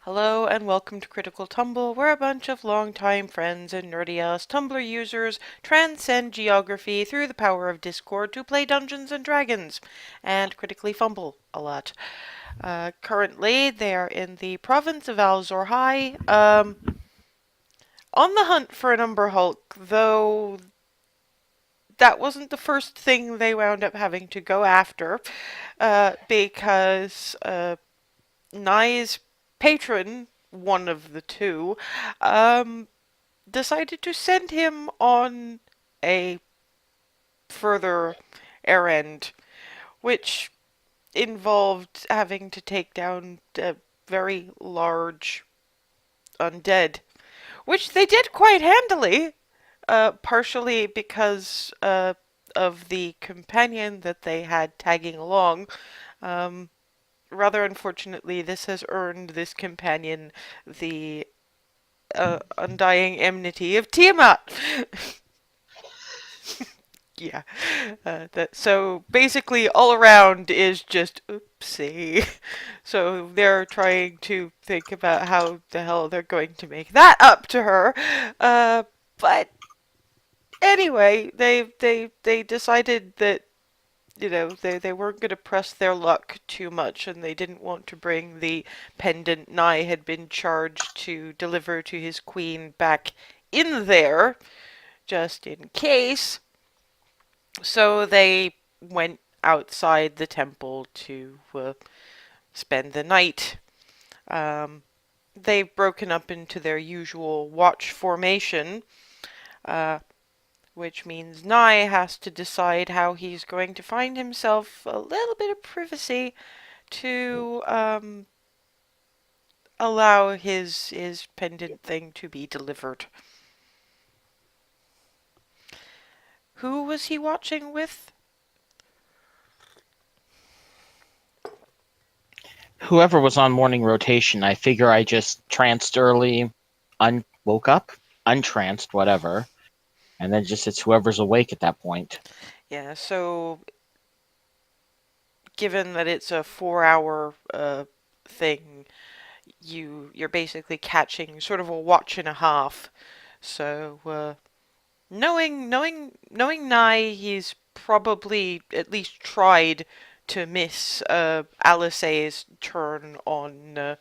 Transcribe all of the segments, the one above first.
Hello and welcome to Critical Tumble, where a bunch of longtime friends and nerdy-ass Tumblr users transcend geography through the power of Discord to play Dungeons and Dragons and critically fumble a lot. Currently, they are in the province of Alzor High, on the hunt for an Umber Hulk, though that wasn't the first thing they wound up having to go after, because Nye's patron, one of the two, um, decided to send him on a further errand, which involved having to take down a very large undead, which they did quite handily, partially because of the companion that they had tagging along. Um, Rather unfortunately, this has earned this companion the undying enmity of Tiamat. Yeah, that so basically all around is just oopsie. So they're trying to think about how the hell they're going to make that up to her. But anyway, they decided that they weren't going to press their luck too much, and they didn't want to bring the pendant Nye had been charged to deliver to his queen back in there, just in case. So they went outside the temple to spend the night. Um, they've broken up into their usual watch formation, uh, which means Nye has to decide how he's going to find himself a little bit of privacy to allow his pendant thing to be delivered. Who was he watching with? Whoever was on morning rotation, I figure I just tranced early, woke up, untranced, whatever, and then just it's whoever's awake at that point. Yeah, so given that it's a 4 hour thing, you're basically catching sort of a watch and a half. So knowing Nye, he's probably at least tried to miss Alice's turn on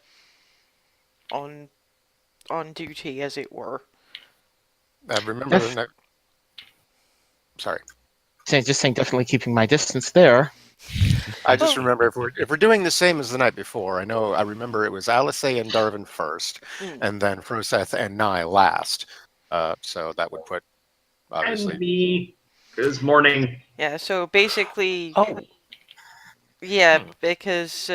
on duty, as it were. I remember the Def- night. Sorry, just saying, definitely keeping my distance there. I just Well, remember if we're doing the same as the night before. I remember it was Alice and Darvin first, mm, and then Froseth and Nye last. So that would put And obviously. me, because morning. yeah. So basically, Oh, yeah, Hmm, because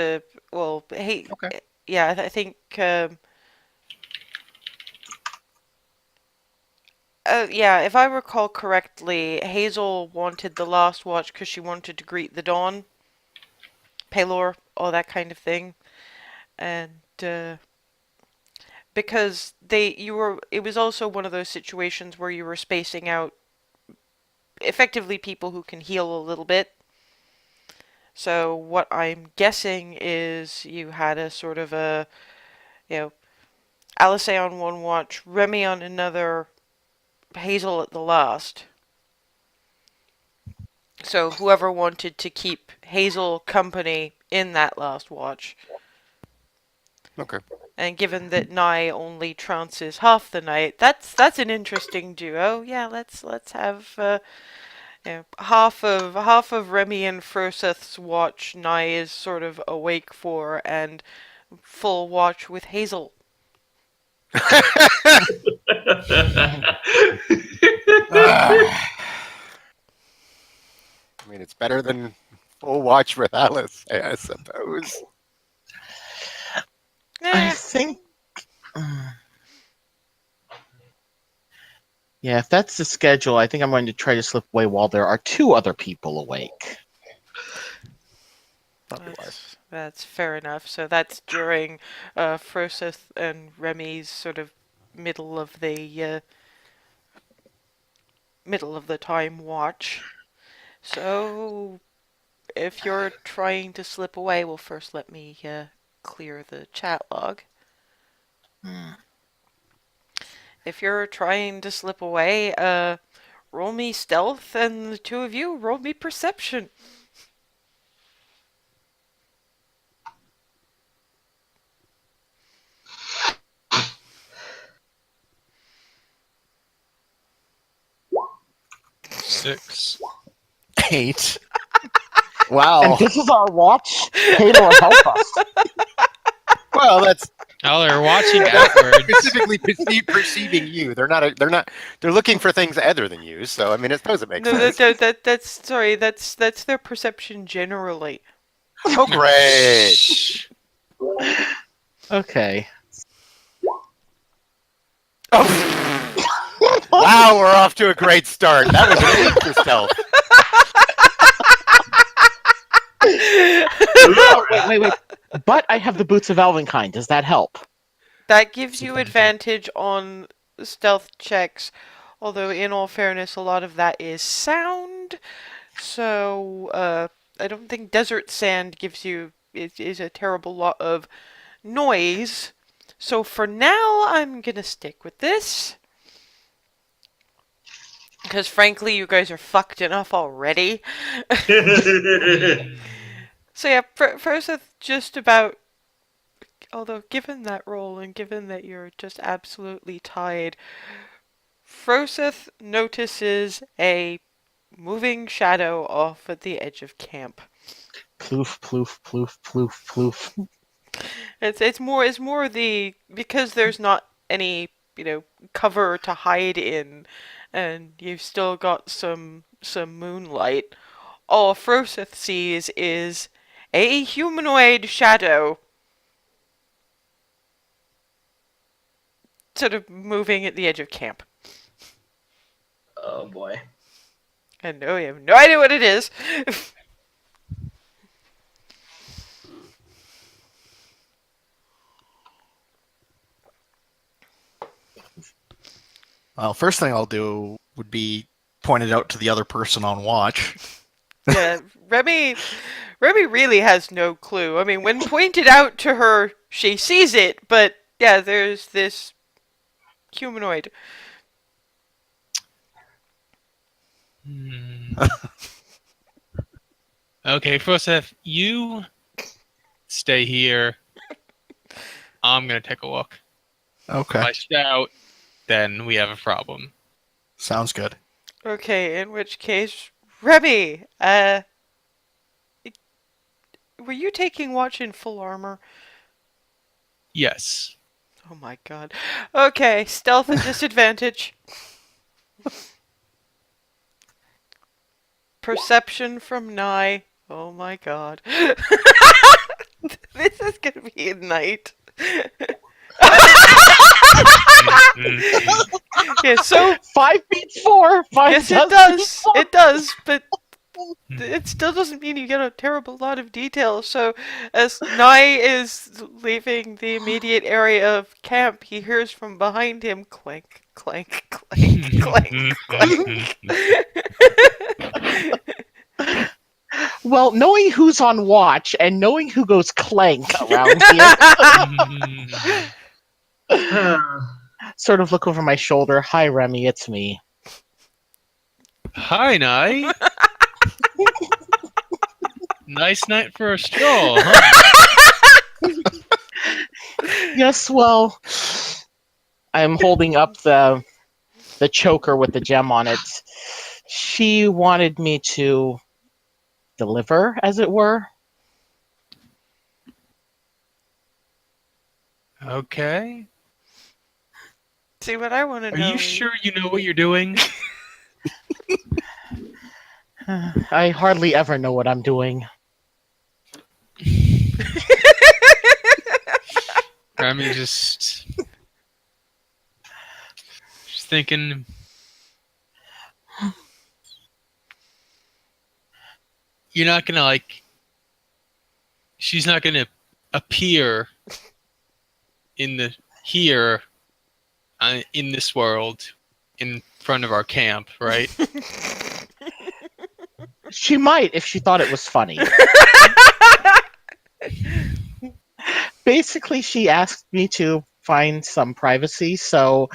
well, hey, okay. yeah, I think. Yeah, if I recall correctly, Hazel wanted the last watch because she wanted to greet the dawn, Pelor, all that kind of thing, and because it was also one of those situations where you were spacing out effectively people who can heal a little bit. So what I'm guessing is you had a sort of a, you know, Alice on one watch, Remy on another, Hazel at the last. So whoever wanted to keep Hazel company in that last watch. Okay. And given that Nye only trounces half the night, that's an interesting duo. Yeah, let's have half of Remy and Froseth's watch. Nye is sort of awake for, and full watch with Hazel. I mean, it's better than full watch with Alice, I suppose. I Eh, think. Yeah, if that's the schedule, I think I'm going to try to slip away while there are two other people awake. Probably wise. that's fair enough. So that's during Froseth and Remy's sort of middle of the middle of the time watch. So if you're trying to slip away, well, first let me clear the chat log. Hmm. If you're trying to slip away, roll me stealth, and the two of you roll me perception. Six. 8. And Wow. this is our watch? Taylor, help us. Well, that's Oh, they're watching outwards. specifically perceiving you. They're not. They're looking for things other than you. So I mean, I suppose it makes No, sense. that's sorry. That's their perception generally. Oh, great. Okay. Oh. Wow, we're off to a great start. That was an 8 for stealth. Wait. But I have the boots of Elvenkind. Does that help? That gives you advantage on stealth checks, although in all fairness, a lot of that is sound. So I don't think desert sand gives you is a terrible lot of noise. So for now, I'm gonna stick with this. Because frankly, you guys are fucked enough already. So yeah, Froseth just about. Although, given that roll and given that you're just absolutely tied, Froseth notices a moving shadow off at the edge of camp. Ploof, ploof, ploof, ploof, ploof. It's more the because there's not any cover to hide in, and you've still got some moonlight. All Froseth sees is a humanoid shadow sort of moving at the edge of camp. Oh boy. And no, you have no idea what it is. Well, first thing I'll do would be point it out to the other person on watch. Yeah, Remy really has no clue. I mean, when pointed out to her, she sees it, but yeah, there's this humanoid. Okay, Froseth, you stay here. I'm gonna take a look. If Okay, I shout, then we have a problem. sounds good. Okay, in which case, Remy, were you taking watch in full armor? Yes. Oh my god. Okay, stealth and disadvantage. Perception from Nye. Oh my god. This is gonna be a night. Yeah, so 5 beats 4. 5 yes, it does. It does, but it still doesn't mean you get a terrible lot of detail. So, as Nye is leaving the immediate area of camp, he hears from behind him clank, clank, clank, clank, clank. Well, knowing who's on watch and knowing who goes clank around here, sort of look over my shoulder. Hi, Remy, it's me. Hi, Nye. Nice night for a stroll, huh? Yes, well, I'm holding up the choker with the gem on it. She wanted me to deliver, as it were. Okay. See, what I want to Are know. you sure you know what you're doing? I hardly ever know what I'm doing. Remy just thinking. You're not gonna she's not gonna appear in the here in this world in front of our camp, right? She might if she thought it was funny. Basically, she asked me to find some privacy. So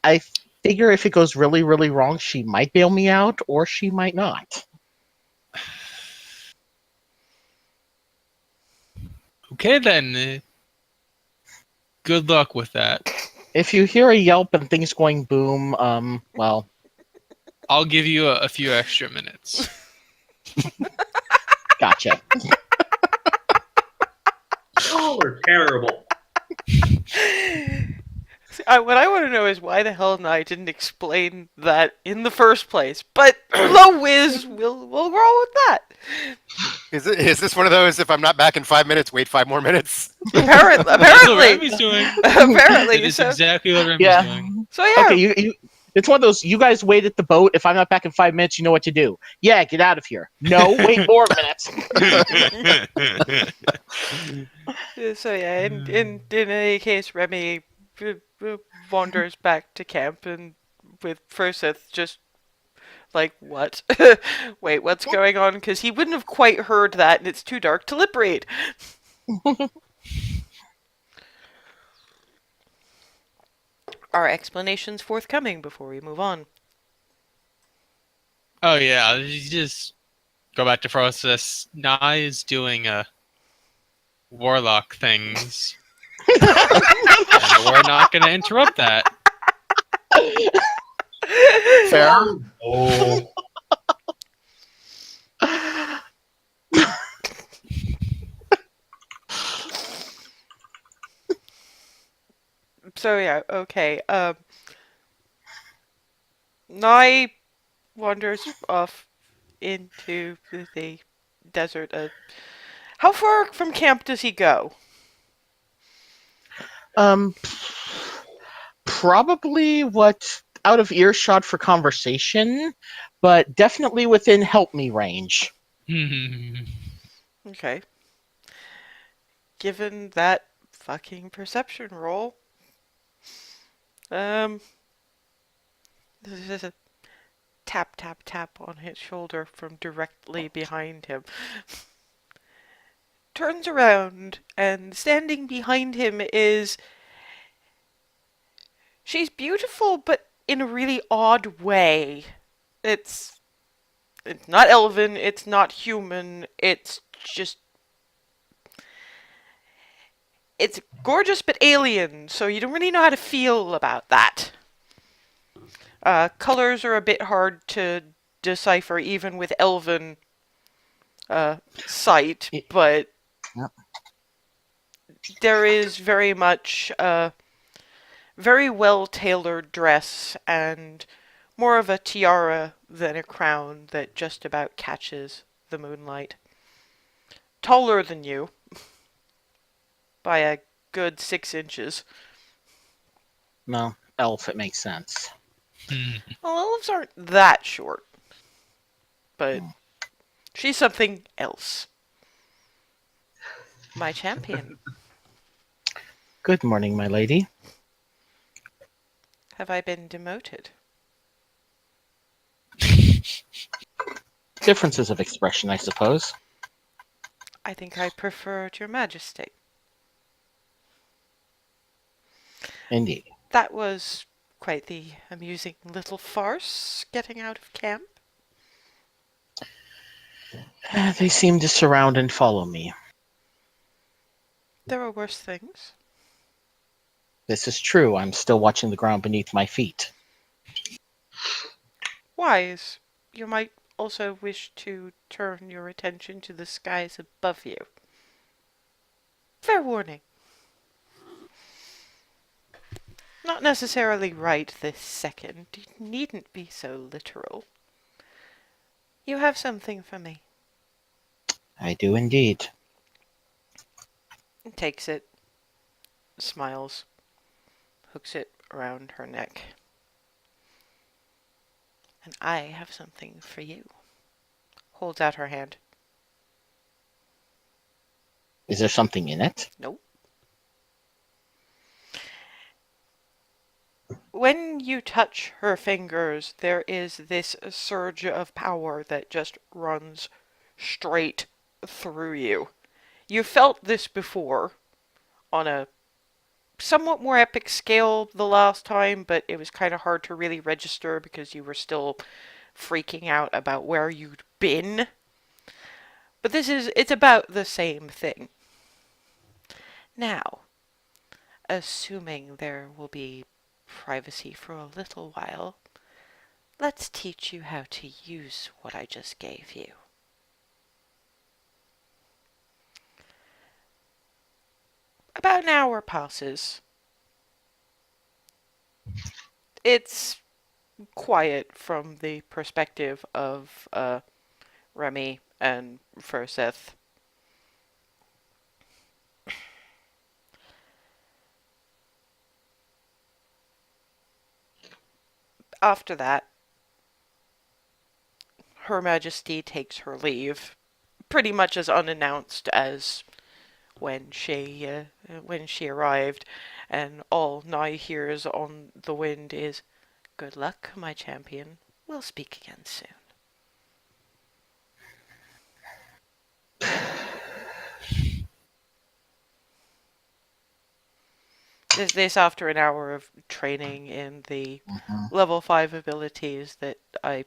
I figure if it goes really, really wrong, she might bail me out or she might not. Okay then. Good luck with that. If you hear a yelp and things going boom, well, I'll give you a few extra minutes. gotcha. Oh, we're terrible. What I want to know is why the hell I didn't explain that in the first place. But low whiz, we'll roll with that. Is this one of those? If I'm not back in 5 minutes, wait 5 more minutes. Apparently, That's what Remy's doing. apparently. It is So, exactly what Remy's Yeah. doing. so yeah. Okay, you. It's one of those. You guys wait at the boat. If I'm not back in 5 minutes, you know what to do. Yeah, get out of here. No, wait more minutes. So yeah, in any case, Remy wanders back to camp and with Froseth just like, what? Wait, what's going on? Because he wouldn't have quite heard that, and it's too dark to lip read. Are explanations forthcoming before we move on? Oh yeah, you just go back to process. Nye is doing warlock things. And we're not going to interrupt that. Fair. Oh, So yeah, okay. Nye wanders off into the desert. How far from camp does he go? Probably what out of earshot for conversation, but definitely within help me range. Okay. Given that fucking perception roll, this is a tap tap tap on his shoulder from directly behind him. Turns around and standing behind him is. She's beautiful, but in a really odd way. It's not elven, it's not human, it's just. It's gorgeous but alien, so you don't really know how to feel about that. Colors are a bit hard to decipher, even with elven sight, but Yep. there is very much very well tailored dress and more of a tiara than a crown that just about catches the moonlight. Taller than you by a good 6 inches. No, elf, it makes sense. Well, elves aren't that short, but she's something else. My champion. Good morning, my lady. Have I been demoted? Differences of expression, I suppose. I think I preferred your majesty. Indeed. That was quite the amusing little farce getting out of camp. They seem to surround and follow me. There are worse things. This is true. I'm still watching the ground beneath my feet. Wise, you might also wish to turn your attention to the skies above you. Fair warning. Not necessarily right this second. You needn't be so literal. You have something for me. I do indeed. Takes it, smiles, hooks it around her neck. And I have something for you. Holds out her hand. Is there something in it? Nope. When you touch her fingers, there is this surge of power that just runs straight through you. You felt this before on a somewhat more epic scale the last time, but it was kind of hard to really register because you were still freaking out about where you'd been. But it's about the same thing. Now, assuming there will be privacy for a little while, let's teach you how to use what I just gave you. About an hour passes. It's quiet from the perspective of Remy and Furseth. After that, Her Majesty takes her leave, pretty much as unannounced as when she arrived, and all Nye hears on the wind is, "Good luck, my champion. We'll speak again soon." This after an hour of training in the level 5 abilities that I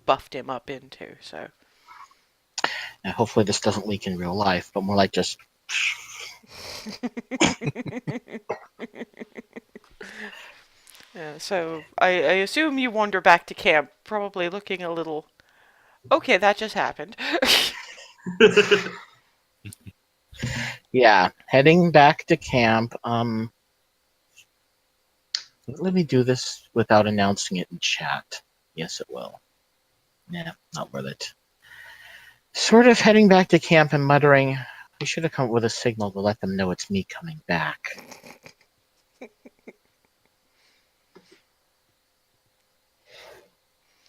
buffed him up into, so. And hopefully this doesn't leak in real life, but more like just. Yeah, so I assume you wander back to camp, probably looking a little. Okay, that just happened. Yeah, heading back to camp. Let me do this without announcing it in chat. Yes, it will. Yeah, not worth it. Sort of heading back to camp and muttering, we should have come up with a signal to let them know it's me coming back.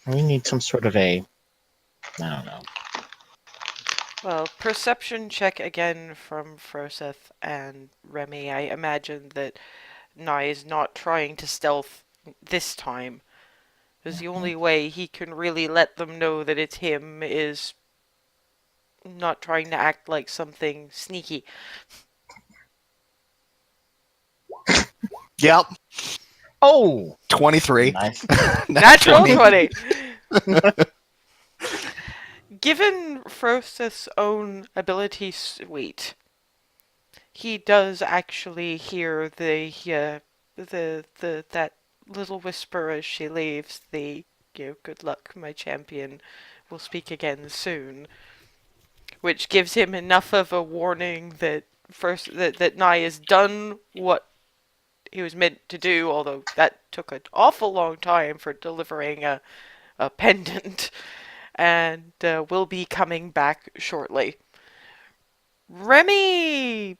We need some sort of I don't know. Well, perception check again from Froseth and Remy. I imagine that Nye is not trying to stealth this time. Because the only way he can really let them know that it's him is not trying to act like something sneaky. Yep. Oh! 23. Nice. Natural 20! Given Froseth's own ability suite, he does actually hear that little whisper as she leaves, good luck, my champion, we'll speak again soon, which gives him enough of a warning that that Nye has done what he was meant to do, although that took an awful long time for delivering a pendant, and will be coming back shortly. Remy,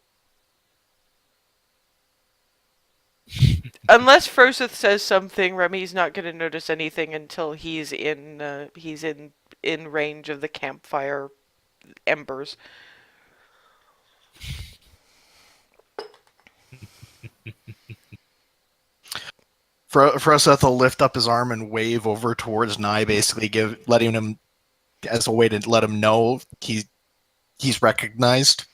unless Froseth says something, Remy's not going to notice anything until he's in range of the campfire embers. Froseth will lift up his arm and wave over towards Nye, basically letting him as a way to let him know he's recognized.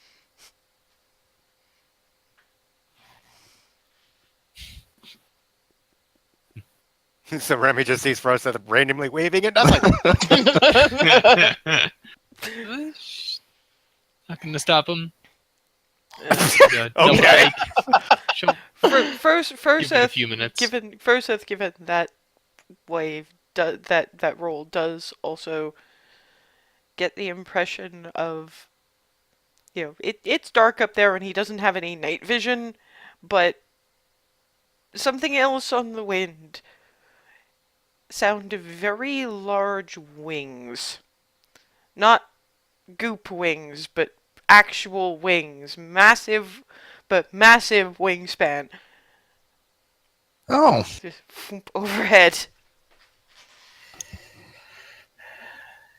So Remy just sees Froseth randomly waving at nothing. Not gonna stop him. Okay. Give it a few minutes. Given that wave, that roll does also get the impression of, it's dark up there and he doesn't have any night vision, but something else on the wind. Sound of very large wings. Not goop wings, but actual wings. Massive wingspan. Oh. Just overhead.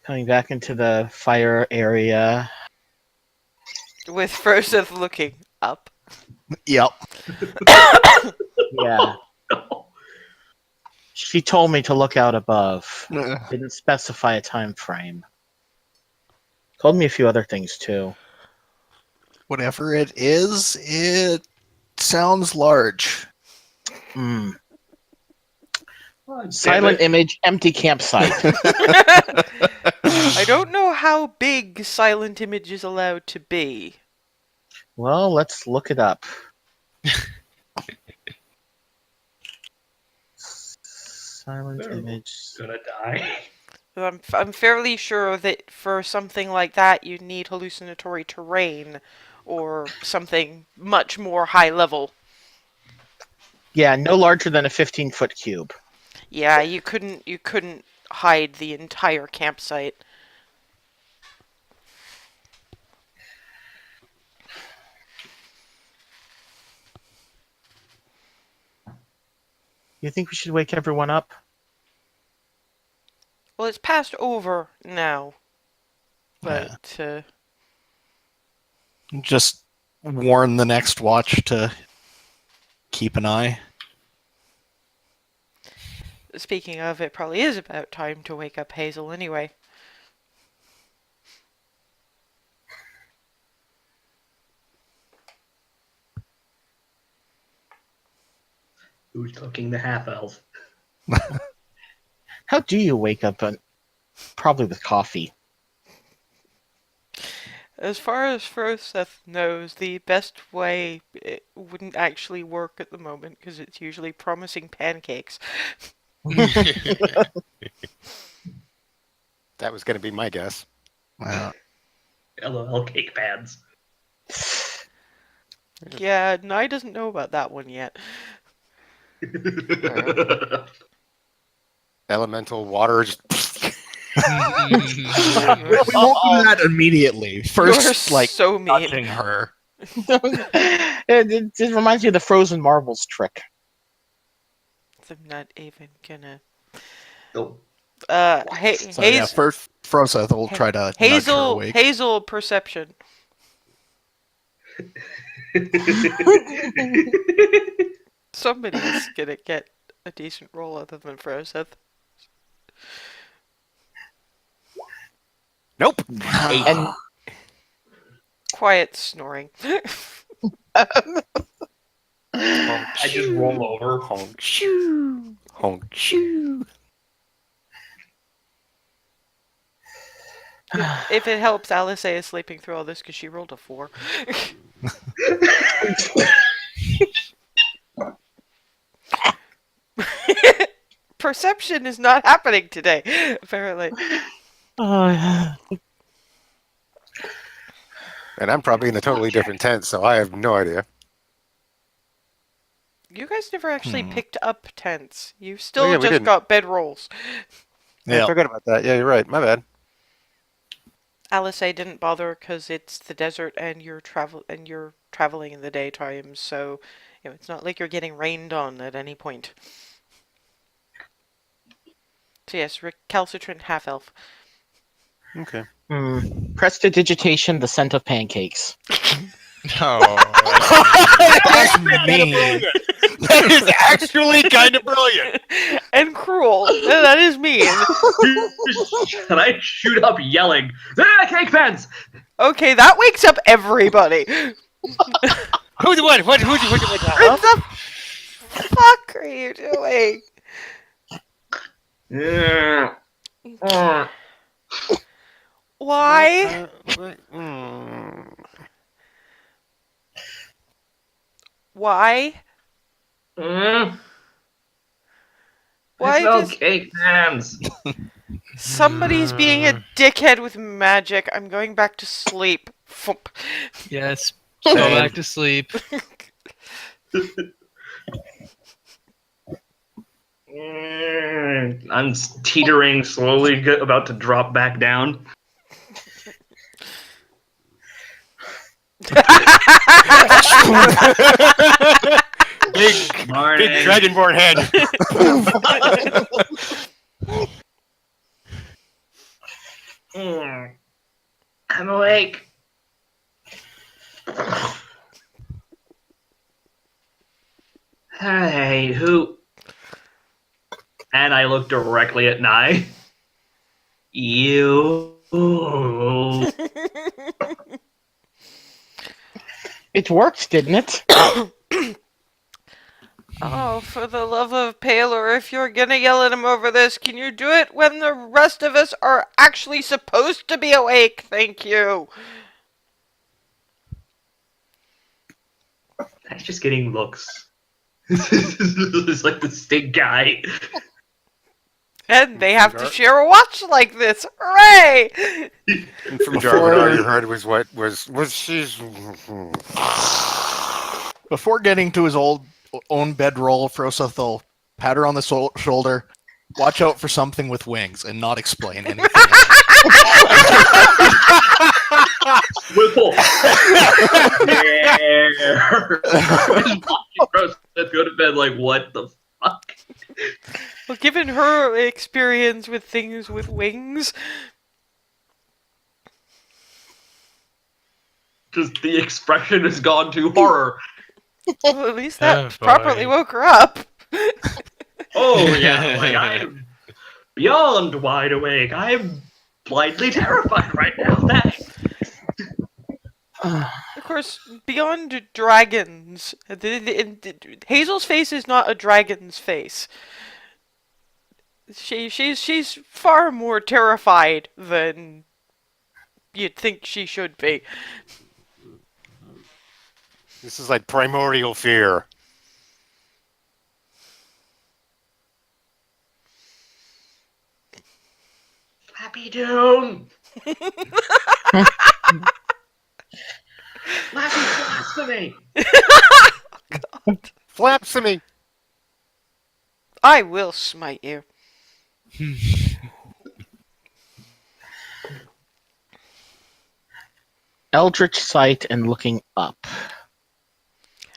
Coming back into the fire area. With Froseth looking up. Yep. Yeah. She told me to look out above. Didn't specify a time frame. Told me a few other things too. Whatever it is, it's sounds large. Hmm. Damn Silent it. image, empty campsite. I don't know how big silent image is allowed to be. Well, let's look it up. Silent Terrible. image. Gonna die. I'm fairly sure that for something like that, you need hallucinatory terrain or something much more high level. Yeah, no larger than a 15-foot cube. Yeah, you couldn't hide the entire campsite. You think we should wake everyone up? Well, it's passed over now, Yeah. but Just warn the next watch to keep an eye. speaking of, it probably is about time to wake up Hazel anyway. Who's cooking the half elf? How do you wake up? Probably with coffee. As far as Froseth knows, the best way it wouldn't actually work at the moment because it's usually promising pancakes. That was going to be my guess. LOL cake pads. Yeah, Nye doesn't know about that one yet. Elemental water. Just We won't do that immediately. First, You're like so mean. touching her. it reminds me of the frozen marbles trick. I'm not even gonna. Oh. So yeah, first Froseth will try to nudge her Hazel, awake. Hazel perception. Somebody's gonna get a decent roll other than Froseth. nope. And Quiet snoring. I just roll over. Honk shoo. Honk shoo. If it helps, Alice is sleeping through all this because she rolled a 4. Perception is not happening today, apparently. And I'm probably in a totally different tent, so I have no idea. You guys never actually picked up tents. You still Oh, yeah, we just didn't. got bedrolls. I Yeah. forgot about that. Yeah, you're right. My bad. Alice didn't bother because it's the desert and you're traveling in the daytime, so it's not like you're getting rained on at any point. So yes, recalcitrant half elf. Okay. Prestidigitation, the scent of pancakes. Oh, That's mean. That is actually kind of brilliant. And cruel. That is mean. And I shoot up yelling, "Ah, cake pans!" Okay, that wakes up everybody. Who's what? What What the fuck are you doing? Yeah. Why? Why? I Why smell does cake pans. somebody's being a dickhead with magic? I'm going back to sleep. Thump. yes. Go back to sleep. I'm teetering slowly, about to drop back down. Big Morning. dragonborn head. I'm awake. Hey, who? And I look directly at Nye. You. It worked, didn't it? Oh, for the love of Paler, if you're gonna yell at him over this, can you do it when the rest of us are actually supposed to be awake? Thank you. That's just getting looks. It's like the stink guy. And they have to share a watch like this. Hooray! And from Before- Jarvan, all you heard was what was she's. Before getting to his own bedroll, Froseth will pat her on the shoulder, watch out for something with wings, and not explain anything. Whipple. Yeah. Let's go to bed like, what the fuck? Well, given her experience with things with wings, Just the expression has gone to horror. well, at least that Oh, boy. properly woke her up. Oh yeah, like I am beyond wide awake. I am blindly terrified right now. Of course, beyond dragons, Hazel's face is not a dragon's face. She's far more terrified than you'd think she should be. This is like primordial fear. Flappy Doom. Flappy blasphemy. Flapsemy. I will smite you. Eldritch sight and looking up.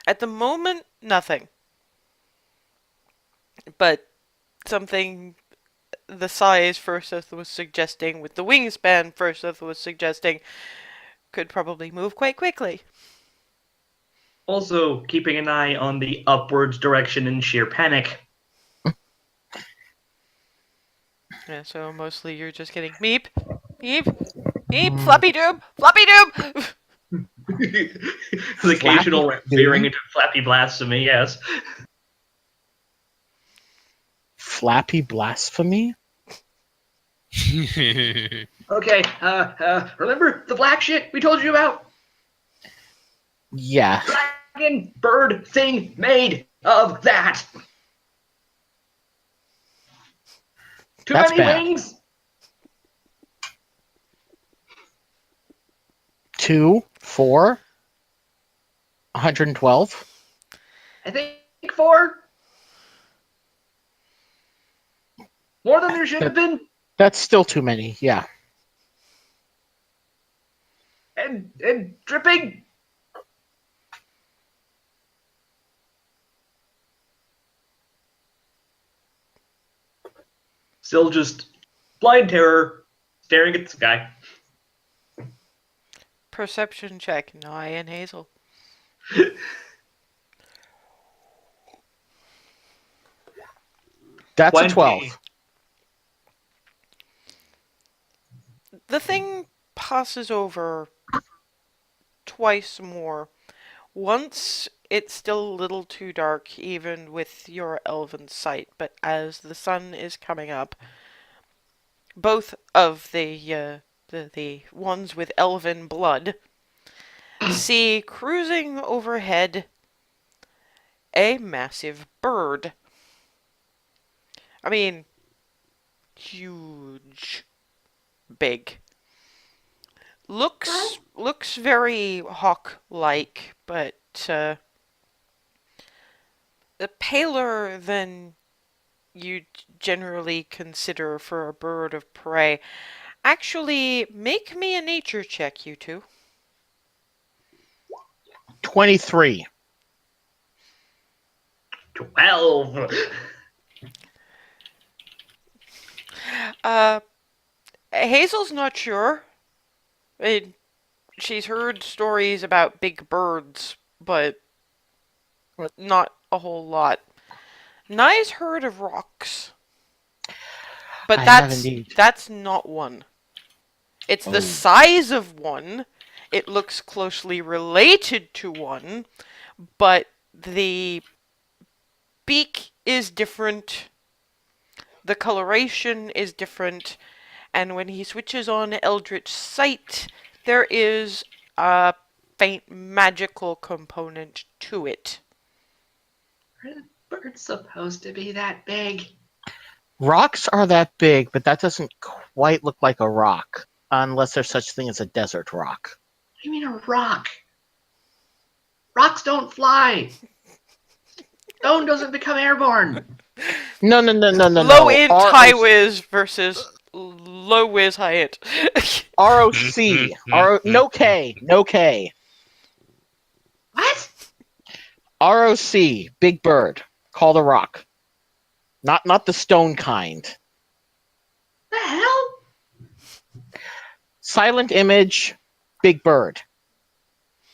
At the moment, nothing. But something the size Furseth was suggesting, with the wingspan Furseth was suggesting, could probably move quite quickly. Also, keeping an eye on the upwards direction in sheer panic. Yeah, so mostly you're just getting meep, meep, meep, floppy doom, floppy doom! The occasional Flappy veering Doom? into flappy blasphemy, yes. Flappy blasphemy? Okay, remember the black shit we told you about? Yeah. Dragon bird thing made of that. Too That's many bad. wings? 2, 4, 112. I think 4. More than there should have been. That's still too many, yeah. And dripping. Still just blind terror, staring at the sky. Perception check, Nye and Hazel. That's a 20. 12. The thing passes over twice more. Once, it's still a little too dark, even with your elven sight, but as the sun is coming up, both of the ones with elven blood see cruising overhead a massive bird. I mean, huge, big. Looks very hawk-like, but paler than you generally consider for a bird of prey. Actually, make me a nature check, you two. 23. 12. Hazel's not sure. She's heard stories about big birds, but not a whole lot. Nye's heard of rocks, but I have indeed. that's not one. It's the size of one. It looks closely related to one, but the beak is different, the coloration is different, and when he switches on Eldritch Sight, there is a faint magical component to it. Are the birds supposed to be that big? Rocks are that big, but that doesn't quite look like a rock, unless there's such thing as a desert rock. What do you mean a rock? Rocks don't fly. Stone doesn't become airborne. No. Low int high whiz versus low whiz high int. ROC. No K. No K. What? ROC. Big bird. Called a rock. Not the stone kind. The hell? Silent Image. Big bird.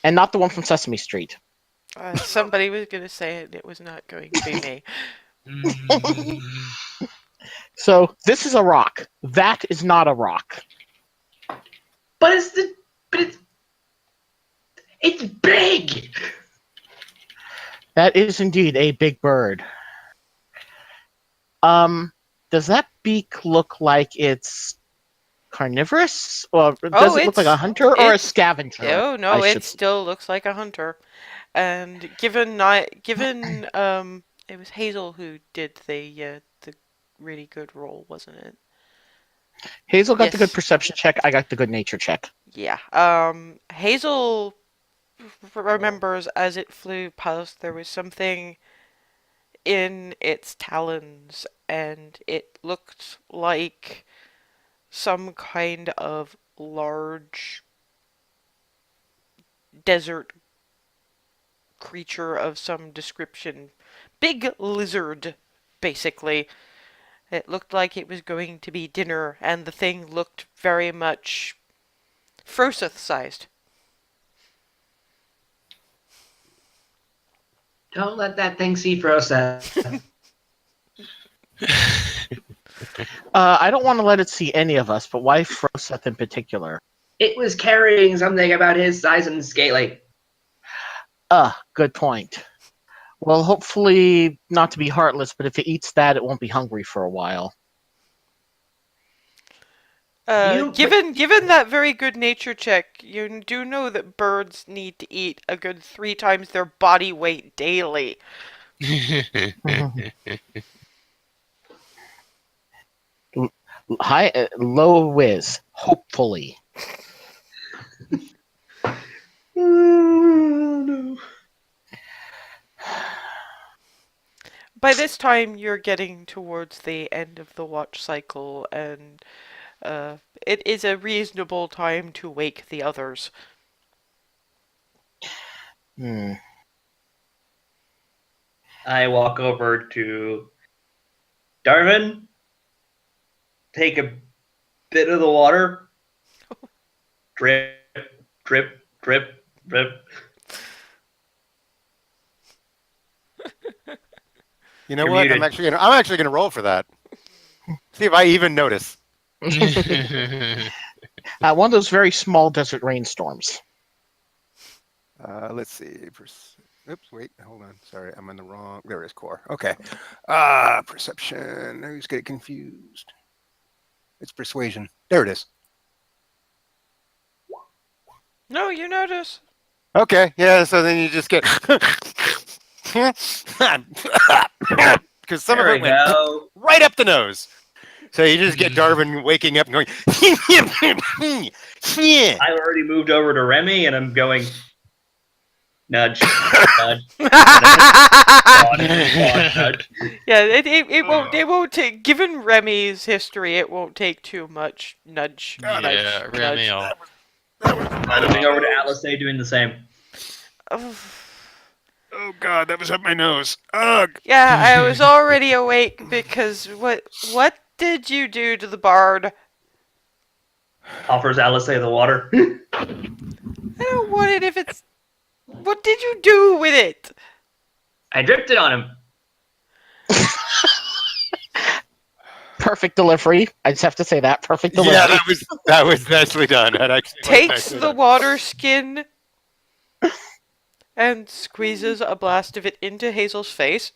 And not the one from Sesame Street. Somebody was going to say it. It was not going to be me. So this is a rock. That is not a rock. But it's big. That is indeed a big bird. Does that beak look like it's carnivorous? Or does it look like a hunter or a scavenger? Oh no, it still looks like a hunter. And given it was Hazel who did the really good roll, wasn't it? Hazel got the Yes. good perception check. I got the good nature check. Yeah. Hazel remembers as it flew past there was something in its talons, and it looked like some kind of large desert creature of some description. Big lizard, basically. It looked like it was going to be dinner, and the thing looked very much Froseth-sized. Don't let that thing see Froseth. I don't want to let it see any of us, but why Froseth in particular? It was carrying something about his size and scaling. Good point. Well, hopefully not to be heartless, but if it eats that, it won't be hungry for a while. Given that very good nature check, you do know that birds need to eat a good 3 times their body weight daily. Low whiz, hopefully. Oh, no. By this time, you're getting towards the end of the watch cycle, and it is a reasonable time to wake the others. I walk over to Darwin, take a bit of the water, drip, drip, drip, drip. You know You're what? muted. I'm actually gonna roll for that. See if I even notice. One of those very small desert rainstorms. Let's see. Oops, wait, hold on. Sorry, I'm in the wrong. There it is, core. Okay. Perception. I always get confused. It's persuasion. There it is. No, you notice. Okay, yeah, so then you just get. Because some of There it we went go. right up the nose. So you just get Darwin waking up and going. Yeah. I already moved over to Remy, and I'm going nudge, nudge, nudge, nudge. Yeah, it won't take. Given Remy's history, it won't take too much nudge. God, nudge, Yeah, nudge. Remy will. Moving over to Alice, doing the same. Oh God, that was up my nose. Ugh. Yeah, I was already awake because what did you do to the bard? Offers Alice the water. I don't want it if it's. What did you do with it? I dripped it on him. Perfect delivery. I just have to say that. Perfect delivery. Yeah, that was nicely done. That actually was Takes nicely the done. water skin, and squeezes a blast of it into Hazel's face.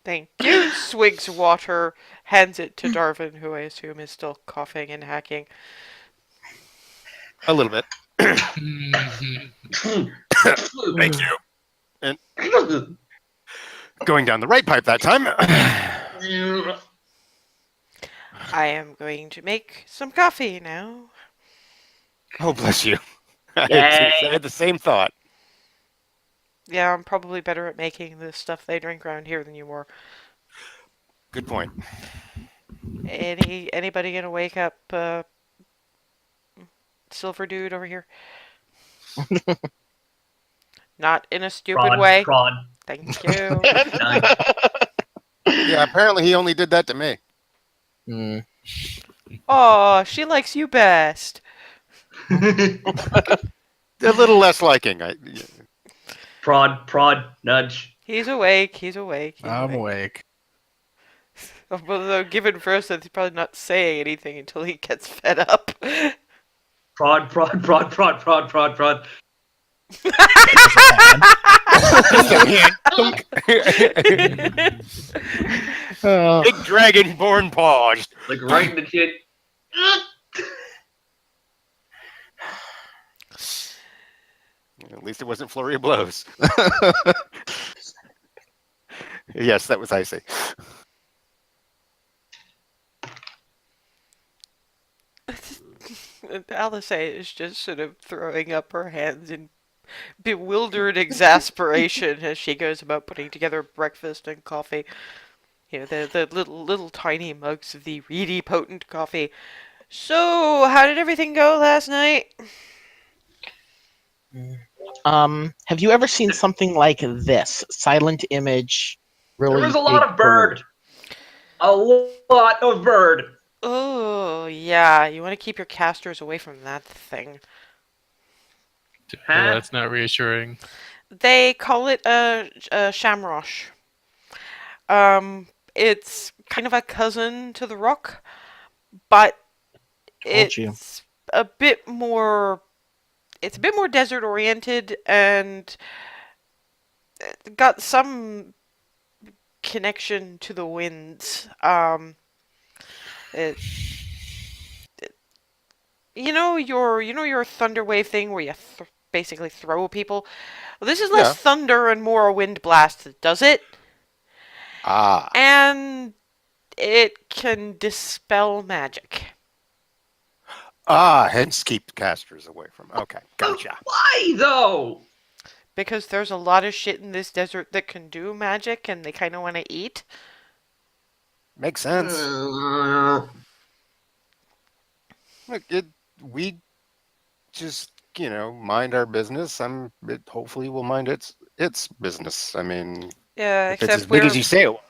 Thank you. Swigs water, hands it to Darwin, who I assume is still coughing and hacking. A little bit. Mhm. Thank you. And going down the right pipe that time. I am going to make some coffee now. Oh, bless you. I Yay. had the same thought. Yeah, I'm probably better at making the stuff they drink around here than you were. Good point. Anybody gonna wake up Silver Dude over here? Not in a stupid Prod, way. prod. Thank you. Nudge. Yeah, apparently he only did that to me. Hmm. Aw, she likes you best. A little less liking. Prod, prod, nudge. He's awake. He's awake. He's I'm awake. awake. Although, given first that he's probably not saying anything until he gets fed up. Prod, prod, prod, prod, prod, prod, prod. Big dragon-born paws. Like right in the chin. At least it wasn't flurry of blows. Yes, that was icy. Alice is just sort of throwing up her hands in bewildered exasperation as she goes about putting together breakfast and coffee. You know, the little tiny mugs of the reedy potent coffee. So, how did everything go last night? Have you ever seen something like this? Silent image, really There was a lot big of bird. A lot of bird. Oh, yeah, you want to keep your casters away from that thing. Huh? That's not reassuring. They call it a shamrock. It's kind of a cousin to the rock, but Told you. it's a bit more. It's a bit more desert oriented and got some connection to the winds. It, your thunder wave thing where you basically throw people. Well, this is less Yeah. thunder and more a wind blast that does it. Ah. And it can dispel magic. Hence keep casters away from. Okay, gotcha. Why though? Because there's a lot of shit in this desert that can do magic and they kind of want to eat. Makes sense. Look, we just mind our business. Hopefully we'll mind its business. I mean, Yeah, if it's as except big we're as you say it will.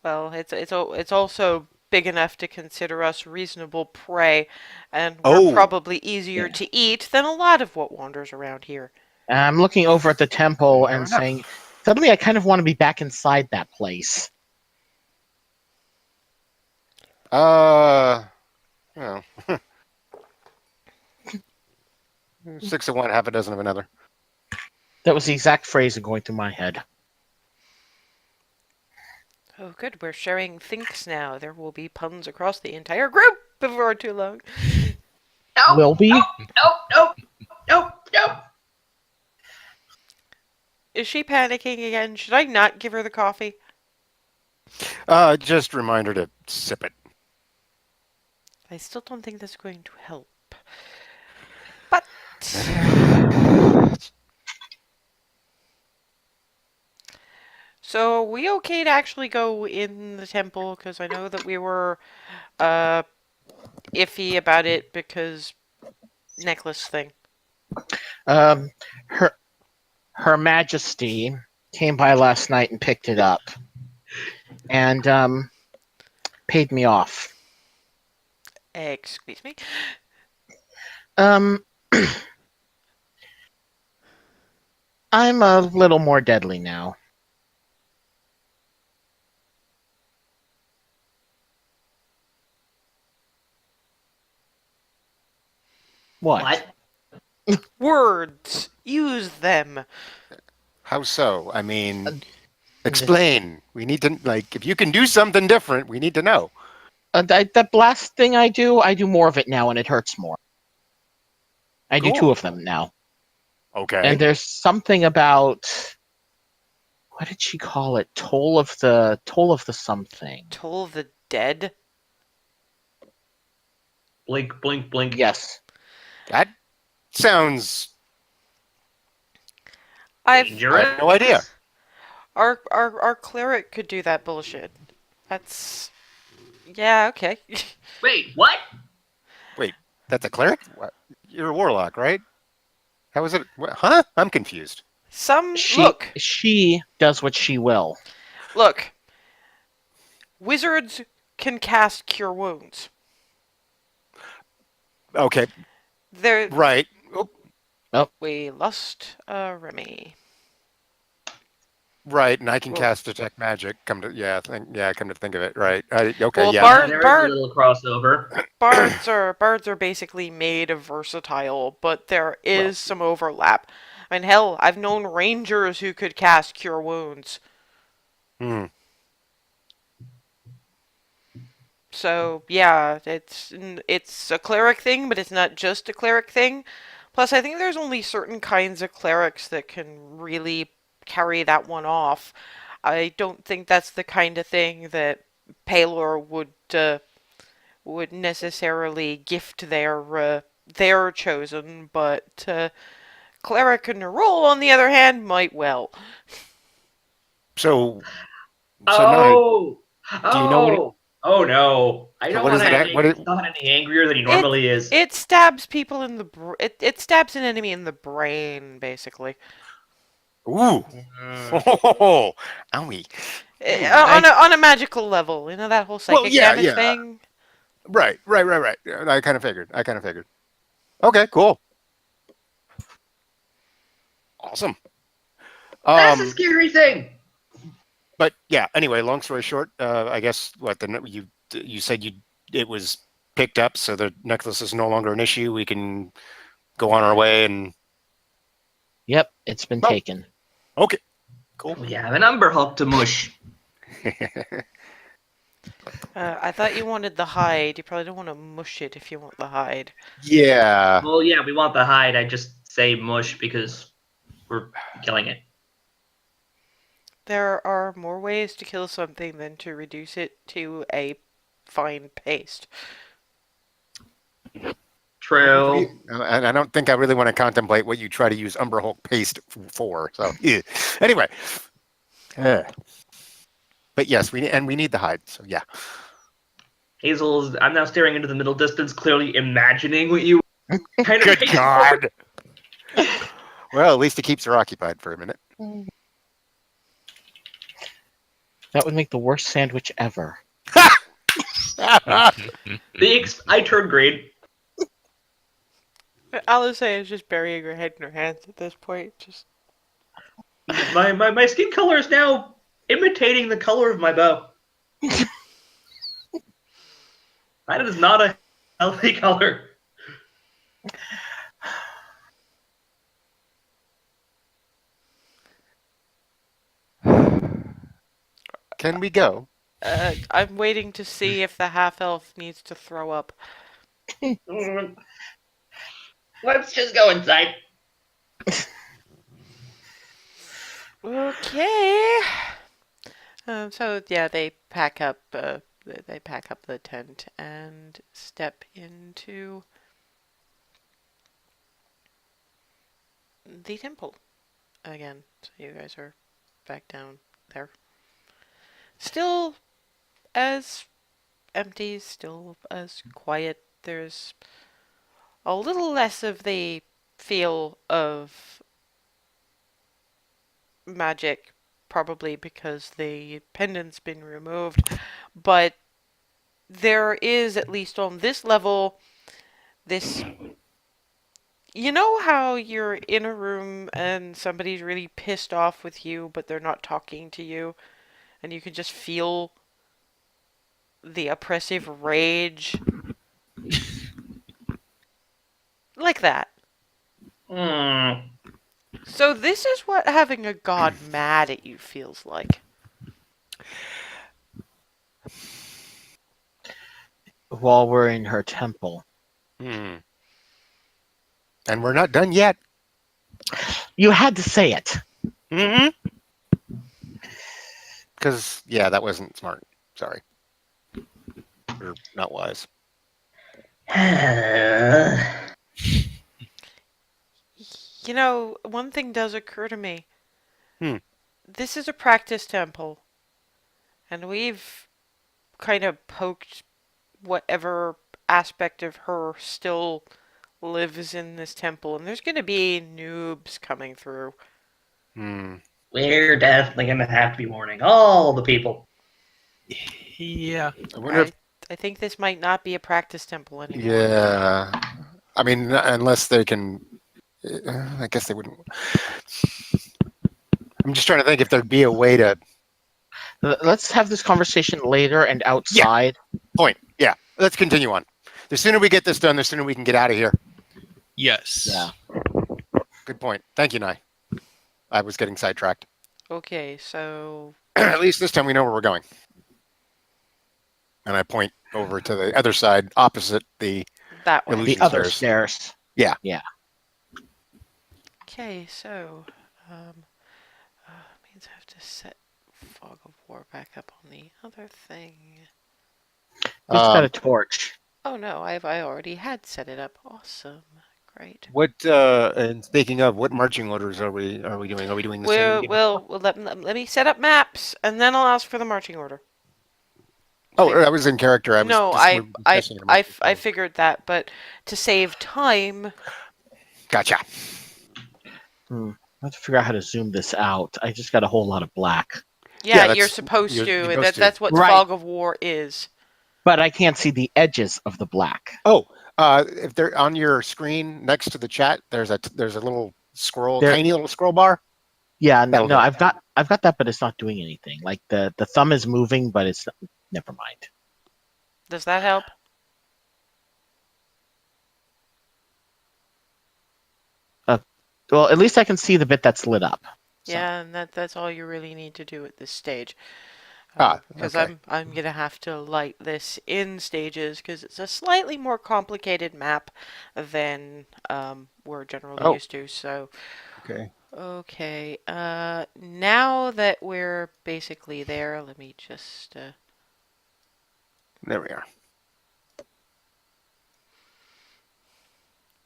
well, it's also big enough to consider us reasonable prey, and we're Oh. probably easier Yeah. to eat than a lot of what wanders around here. I'm looking over at the temple Fair and enough. saying, suddenly I kind of want to be back inside that place. Well, 6 of one, half a dozen of another. That was the exact phrase going through my head. Oh, good. We're sharing thinks now. There will be puns across the entire group before too long. Nope, Will we? nope. Is she panicking again? Should I not give her the coffee? Just remind her to sip it. I still don't think that's going to help. But so, are we okay to actually go in the temple? Because I know that we were iffy about it because necklace thing. Her Majesty came by last night and picked it up, and paid me off. Excuse me. I'm a little more deadly now. What? Words. Use them. How so? I mean, And explain. We need to, like, if you can do something different, we need to know. that last thing I do more of it now, and it hurts more. I do Cool. 2 of them now. Okay. And there's something about, what did she call it? Toll of the something. Toll of the dead. Blink, blink, blink. Yes. That sounds. I've I Dangerous. have no idea. our cleric could do that bullshit. That's yeah, okay. Wait, what? That's a cleric? What? You're a warlock, right? How is it? What, huh? I'm confused. She does what she will. Look. Wizards can cast cure wounds. Okay. They're Right. Oh, we lost Remy. right. And I can Well- cast detect magic. Come to think of it. Right. Okay. Well, Yeah. Bard- There is a little crossover. Bards are basically made of versatile, but there is some overlap. I mean, hell, I've known rangers who could cast cure wounds. Hmm. So yeah, it's a cleric thing, but it's not just a cleric thing. Plus, I think there's only certain kinds of clerics that can really carry that one off. I don't think that's the kind of thing that Palor would necessarily gift their chosen, but cleric and roll on the other hand might well. So. now, Oh, do you know what it- oh no! I So don't what want is to it? make What him not any angrier than he normally is. It stabs people in the it stabs an enemy in the brain, basically. Ooh. Uh, Oh, owie. On a magical level, you know that whole psychic yeah, damage yeah. thing. Right. I kind of figured. Okay. Cool. Awesome. That's a scary thing. But yeah. Anyway, long story short, I guess you said it was picked up, so the necklace is no longer an issue. We can go on our way and. Yep, it's been Oh. taken. Okay. Cool. We have an Umber Hulk to mush. I thought you wanted the hide. You probably don't want to mush it if you want the hide. Yeah. Well, yeah, we want the hide. I just say mush because we're killing it. There are more ways to kill something than to reduce it to a fine paste. True. And I don't think I really want to contemplate what you try to use Umber Hulk paste for. So yeah. Anyway. But yes, we need the hide. So yeah. Hazel, I'm now staring into the middle distance, clearly imagining what you kind of. Good made God. Well, at least it keeps her occupied for a minute. That would make the worst sandwich ever. I turned green. All I say is just burying her head in her hands at this point. Just My skin color is now imitating the color of my bow. That is not a healthy color. Can we go? I'm waiting to see if the half elf needs to throw up. Let's just go inside. Okay. So yeah, they pack up the tent and step into the temple again. So you guys are back down there. Still as empty, still as quiet. There's a little less of the feel of magic, probably because the pendant's been removed, but there is, at least on this level, this. You know how you're in a room and somebody's really pissed off with you, but they're not talking to you, and you can just feel the oppressive rage? Like that. Hmm. So this is what having a god mad at you feels like. While we're in her temple. Hmm. And we're not done yet. You had to say it. Mm-hmm. Because, yeah, that wasn't smart. Sorry. Or not wise. You know, one thing does occur to me. Hmm. This is a practice temple, and we've kind of poked whatever aspect of her still lives in this temple, and there's going to be noobs coming through. Hmm. We're definitely going to have to be warning all the people. Yeah. I wonder if. I think this might not be a practice temple anymore. Yeah. I mean, unless they can. I guess they wouldn't. I'm just trying to think if there'd be a way to. Let's have this conversation later and outside. Point. Yeah. Let's continue on. The sooner we get this done, the sooner we can get out of here. Yes. Yeah. Good point. Thank you, Nye. I was getting sidetracked. Okay, so At least this time we know where we're going. And I point over to the other side, opposite the that way. illusion The other stairs. stairs. Okay, so means I have to set fog of war back up on the other thing. Who's got a torch? Oh no, I already had set it up. Awesome, great. What and speaking of, what marching orders are we doing? Are we doing the same? Let me set up maps, and then I'll ask for the marching order. Oh, that was in character. I was No, just we're discussing it. I figured that, but to save time, Gotcha. I have to figure out how to zoom this out. I just got a whole lot of black. yeah, that's- you're supposed you're to. supposed to. That's what Right. fog of war is. But I can't see the edges of the black. Oh, if they're on your screen next to the chat, there's a little scroll, There- tiny little scroll bar. Yeah, That'll no, do. I've got that, but it's not doing anything. Like the thumb is moving, but it's never mind. Does that help? Well, at least I can see the bit that's lit up. So. Yeah, and that's all you really need to do at this stage. Because Okay. I'm gonna have to light this in stages because it's a slightly more complicated map than we're generally used to. So Okay. okay, now that we're basically there, let me just There we are.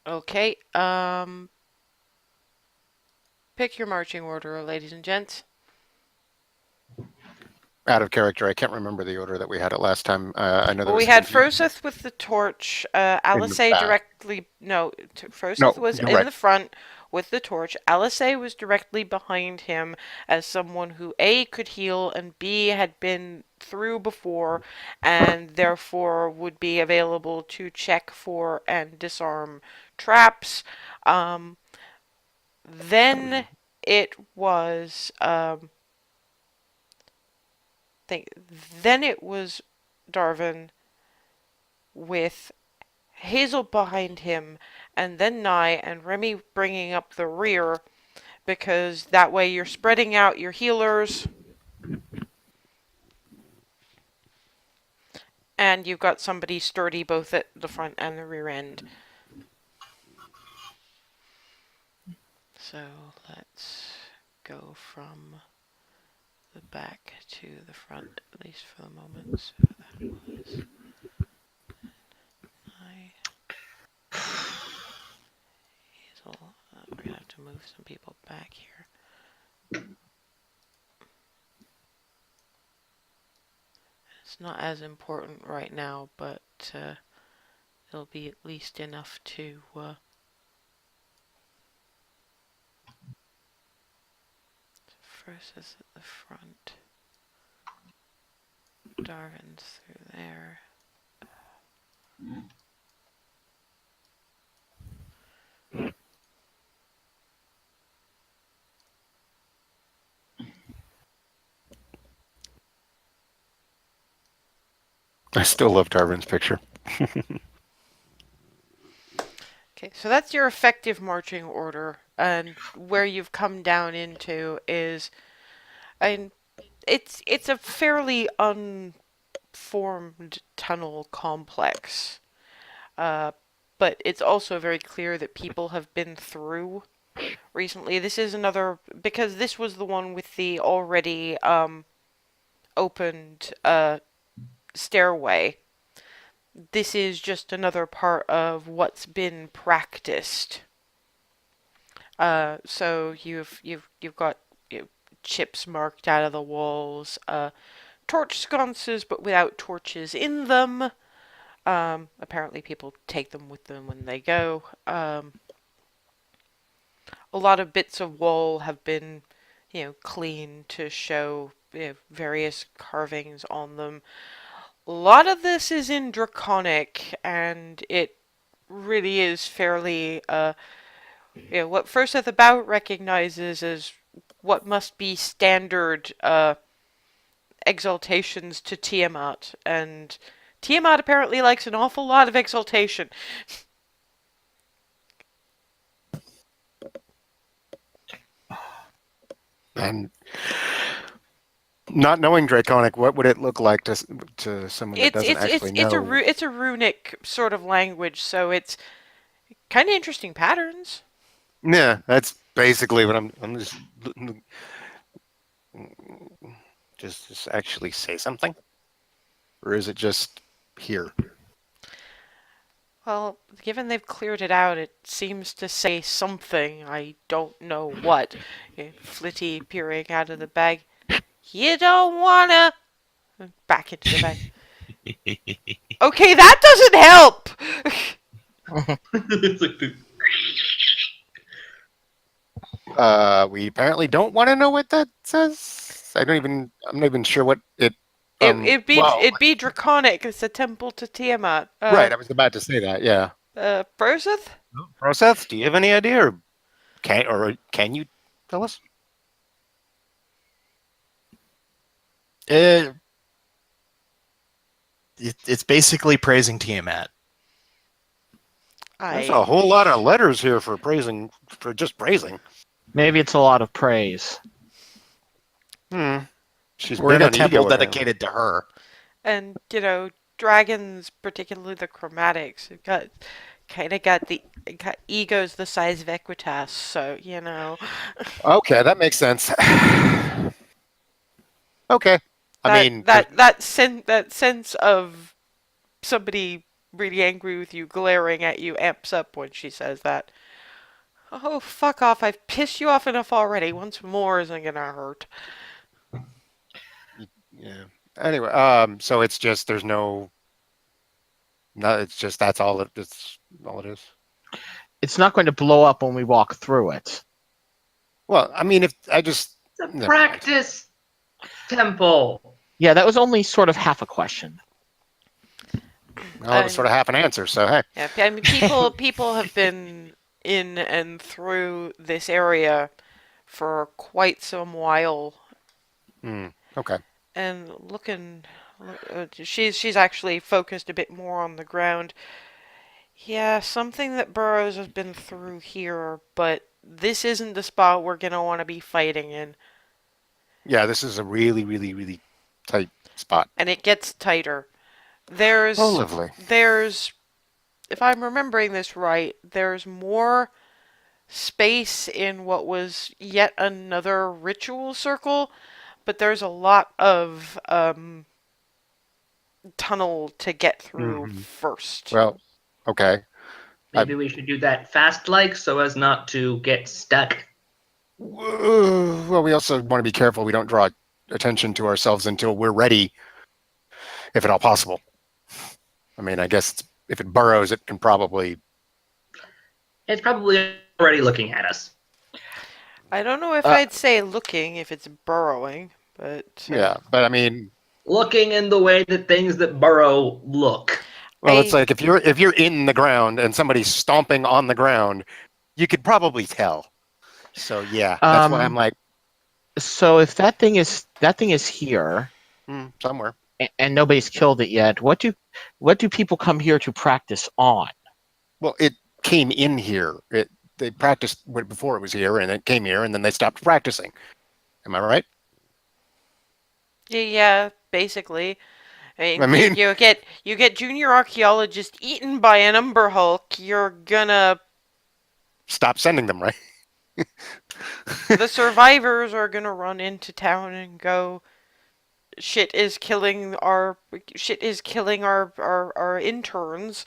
okay, pick your marching order, ladies and gents. Out of character, I can't remember the order that we had it last time. I know there Well, was we had confusion. Froseth with the torch. Alice back. directly. No, Froseth No, was you're in right. the front with the torch. Alice was directly behind him as someone who A could heal and B had been through before and therefore would be available to check for and disarm traps. Then it was. Then it was Darvin with Hazel behind him, and then Nye and Remy bringing up the rear, because that way you're spreading out your healers, and you've got somebody sturdy both at the front and the rear end. So let's go from the back to the front, at least for the moment. So that was Nye. Hazel. We're gonna have to move some people back here. It's not as important right now, but it'll be at least enough to first is at the front. Darvin's through there. I still love Darwin's picture. Okay, so that's your effective marching order, and where you've come down into is, and it's a fairly unformed tunnel complex, uh, but it's also very clear that people have been through recently. This is another, because this was the one with the already opened stairway. This is just another part of what's been practiced. So you've got, chips marked out of the walls, torch sconces, but without torches in them. Apparently, people take them with them when they go. A lot of bits of wall have been, cleaned to show, various carvings on them. A lot of this is in Draconic, and it really is fairly, what First at the Bout recognizes as what must be standard exaltations to Tiamat, and Tiamat apparently likes an awful lot of exaltation. And not knowing Draconic, what would it look like to someone that doesn't actually know? It's a runic sort of language, so it's kind of interesting patterns. Yeah, that's basically what I'm just actually say something, or is it just here? Well, given they've cleared it out, it seems to say something. I don't know what. Flitty peering out of the bag. You don't wanna. Back into the bag. Okay, that doesn't help! It's like We apparently don't want to know what that says. I'm not even sure what it. It'd well, be Draconic. It's a temple to Tiamat. right, I was about to say that. Yeah. Broseth? Proseth, do you have any idea, or can you tell us? It's basically praising Tiamat. There's a whole lot of letters here for just praising. Maybe it's a lot of praise. She's We're in big a on temple ego, dedicated to her. And, dragons, particularly the chromatics, have got egos the size of Equitas, so, Okay, that makes sense. Okay. that sense of somebody really angry with you glaring at you amps up when she says that. Oh, fuck off. I've pissed you off enough already. Once more isn't gonna hurt. Yeah. Anyway, so it's just there's no, it's just that's all it's all it is. It's not going to blow up when we walk through it. Well, if I just it's a never mind. practice temple. Yeah, that was only sort of half a question. Well, it was sort of half an answer. So hey. Yeah, people have been in and through this area for quite some while. Okay. And she's actually focused a bit more on the ground. Yeah, something that Burroughs has been through here, but this isn't the spot we're gonna want to be fighting in. Yeah, this is a really, really, really tight spot. And it gets tighter. There's, lovely. If I'm remembering this right, there's more space in what was yet another ritual circle, but there's a lot of tunnel to get through first. Well, okay. Maybe we should do that fast, so as not to get stuck. Well, we also want to be careful we don't draw attention to ourselves until we're ready, if at all possible. I guess if it burrows, it can probably... It's probably already looking at us. I don't know if I'd say looking if it's burrowing, but... Yeah, but Looking in the way that things that burrow look. Well, it's like if you're in the ground and somebody's stomping on the ground, you could probably tell. So yeah, that's why I'm like... So if that thing is here... somewhere. And nobody's killed it yet, what do people come here to practice on? Well, came in here. They practiced before it was here, and it came here, and then they stopped practicing. Am I right? Yeah, basically. I I mean, you, mean, you get junior archaeologist eaten by an Umber Hulk, you're gonna stop sending them, right? the survivors are gonna run into town and go, shit is killing our interns.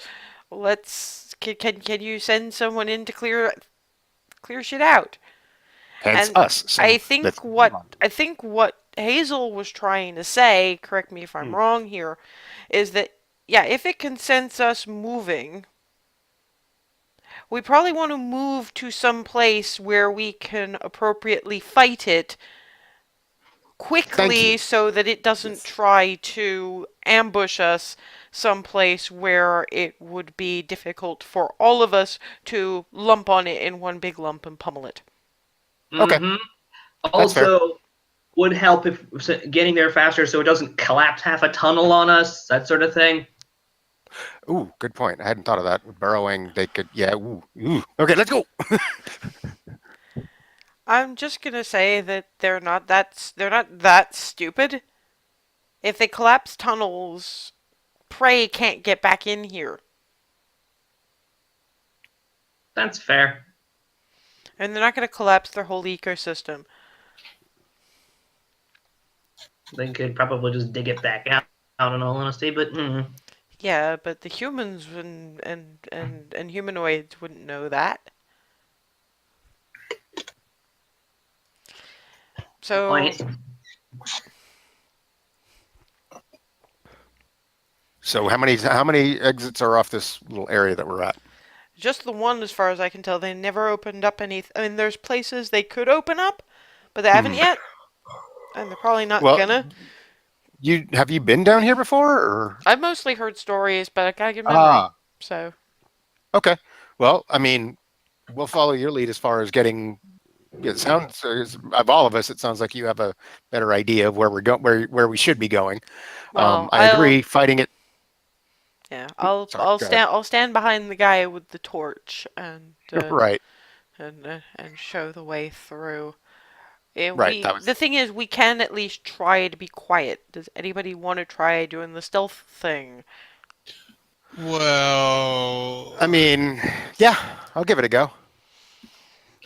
Can you send someone in to clear shit out? Hence And us saying, let's move on. I think what Hazel was trying to say, correct me if I'm Hmm. wrong here, is that yeah, if it consents us moving, we probably want to move to some place where we can appropriately fight it Thank quickly you. so that it doesn't Yes. try to ambush us someplace where it would be difficult for all of us to lump on it in one big lump and pummel it. Okay, Hmm. that's fair. Also, would help if getting there faster so it doesn't collapse half a tunnel on us, that sort of thing. Ooh, good point. I hadn't thought of that. With burrowing, they could. Yeah. Ooh. Okay, let's go. I'm just gonna say that they're not that stupid. If they collapse tunnels, prey can't get back in here. That's fair. And they're not gonna collapse their whole ecosystem. They could probably just dig it back out in all honesty, but Yeah, but the humans and humanoids wouldn't know that. So point. So how many exits are off this little area that we're at? just the one, as far as I can tell, they never opened up any. I mean, there's places they could open up, but they haven't Hmm. yet, and they're probably not Well, gonna. have you been down here before, or? I've mostly heard stories, but I got a good memory, Ah, so okay. Well, I mean, we'll follow your lead as far as getting. It sounds of all of us, it sounds like you have a better idea of where we're going, where we should be going. well, I agree. Fighting it. yeah, Sorry. Go ahead. I'll stand behind the guy with the torch Right. and show the way through. Yeah, Right. That the was. thing is, we can at least try to be quiet. Does anybody want to try doing the stealth thing? Well, I mean, yeah. I'll give it a go.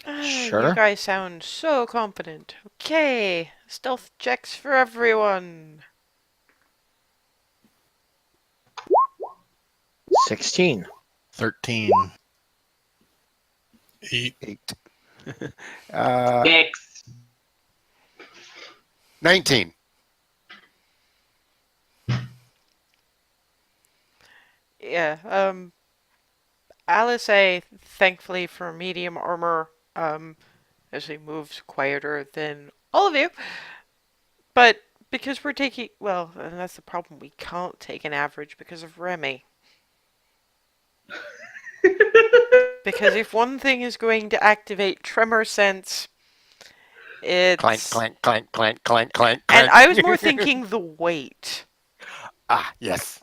You Sure. guys sound so confident. Okay, stealth checks for everyone. 16. 13. 8. 8. Uh, X. 19. Yeah, Alice A, thankfully for medium armor, actually moves quieter than all of you. But because we're taking, well, and that's the problem, we can't take an average because of Remy. Because if one thing is going to activate tremor sense, Clank, it's. clank, clank, clank, clank, clank, And clank. I was more thinking the weight. Ah, yes.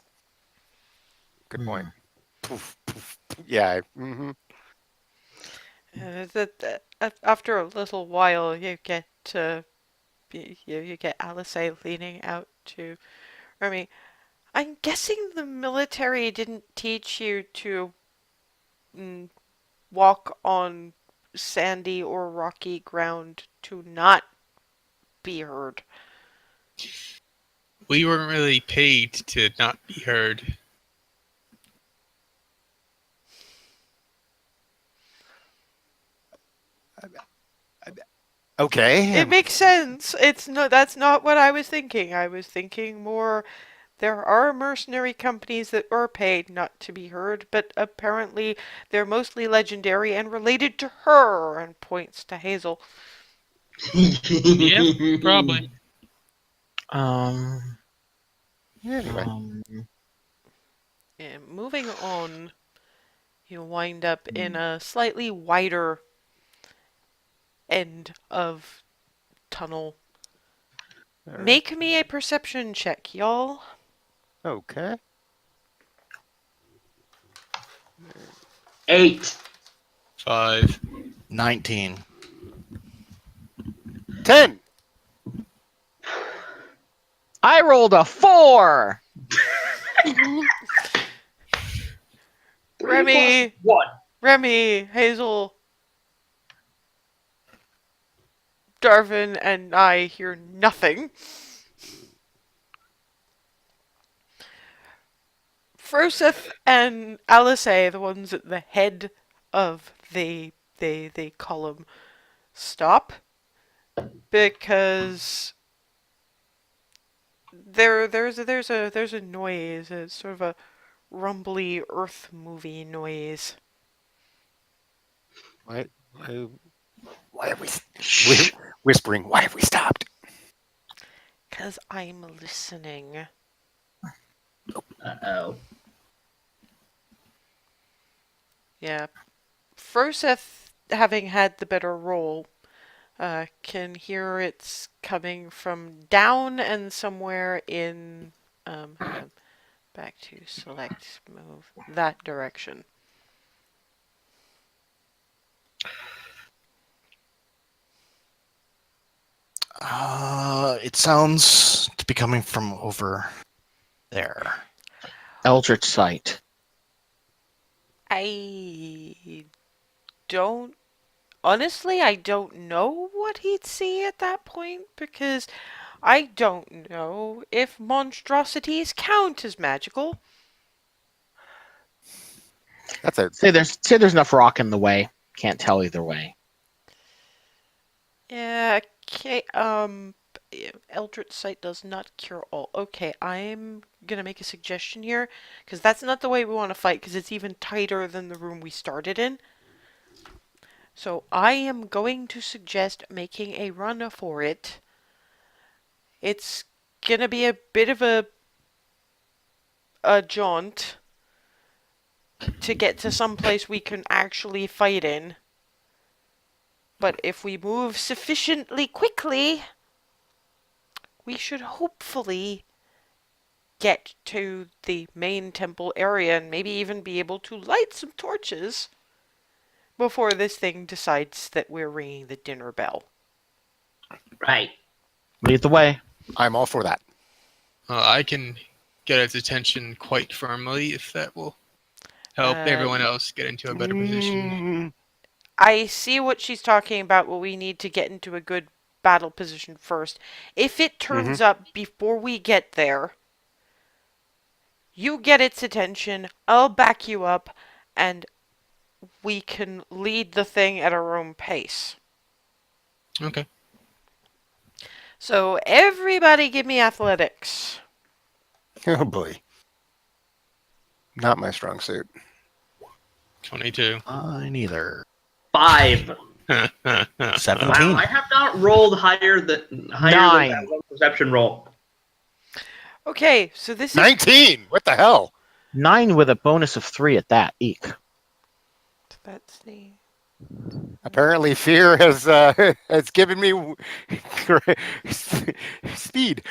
Good point. Hmm. Poof, poof, poof. Yeah. After a little while, you get you get Alice leaning out to Remy. I'm guessing the military didn't teach you to mm, walk on sandy or rocky ground to not be heard. We weren't really paid to not be heard. Okay. It makes sense. It's no, that's not what I was thinking. I was thinking more. There are mercenary companies that are paid not to be heard, but apparently they're mostly legendary and related to her, and points to Hazel. Yeah, probably. Um, Anyway. um, And moving on, you wind up in a slightly wider end of tunnel. Make me a perception check, y'all. Okay. 8. 5. 19. 10. I rolled a 4. Remy, 1. Remy, Hazel, Darvin, and I hear nothing. Froseth and Alice, the ones at the head of the column, stop because there's a noise. It's sort of a rumbly earth movie noise. Why have we whispering? Why have we stopped? 'Cause I'm listening. Uh-oh. Yeah. Froseth, having had the better roll, can hear it's coming from down and somewhere in hang on, back to select move that direction. It sounds to be coming from over there. Eldritch Sight. I don't honestly I don't know what he'd see at that point because I don't know if monstrosities count as magical. That's a Say there's enough rock in the way. Can't tell either way. Yeah, okay, Eldritch Sight does not cure all. Okay, I'm gonna make a suggestion here, because that's not the way we want to fight, because it's even tighter than the room we started in. So I am going to suggest making a run for it. It's gonna be a bit of a jaunt to get to some place we can actually fight in. But if we move sufficiently quickly, we should hopefully get to the main temple area and maybe even be able to light some torches before this thing decides that we're ringing the dinner bell. Right. Lead the way. I'm all for that. I can get its attention quite firmly if that will help everyone else get into a better position. I see what she's talking about, but we need to get into a good battle position first. If it turns up before we get there, you get its attention, I'll back you up, and we can lead the thing at our own pace. Okay. So everybody give me athletics. Oh boy. Not my strong suit. 22. Neither. 5. 17. Wow, I have not rolled higher than Nine. that one perception roll. Okay, so this is 19. What the hell? 9 with a bonus of 3 at that. Eek. that's the Apparently, fear has has given me speed.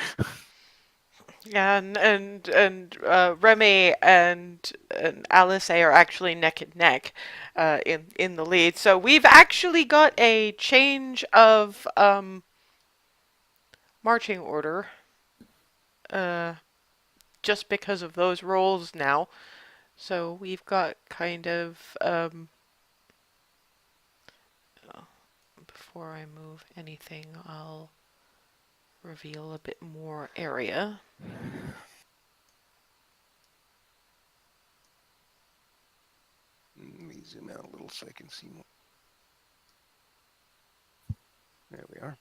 yeah, and Remy and Alice are actually neck and neck, in the lead. So we've actually got a change of marching order, just because of those rolls now. So we've got kind of before I move anything, I'll reveal a bit more area. Let me zoom out a little so I can see more. There we are.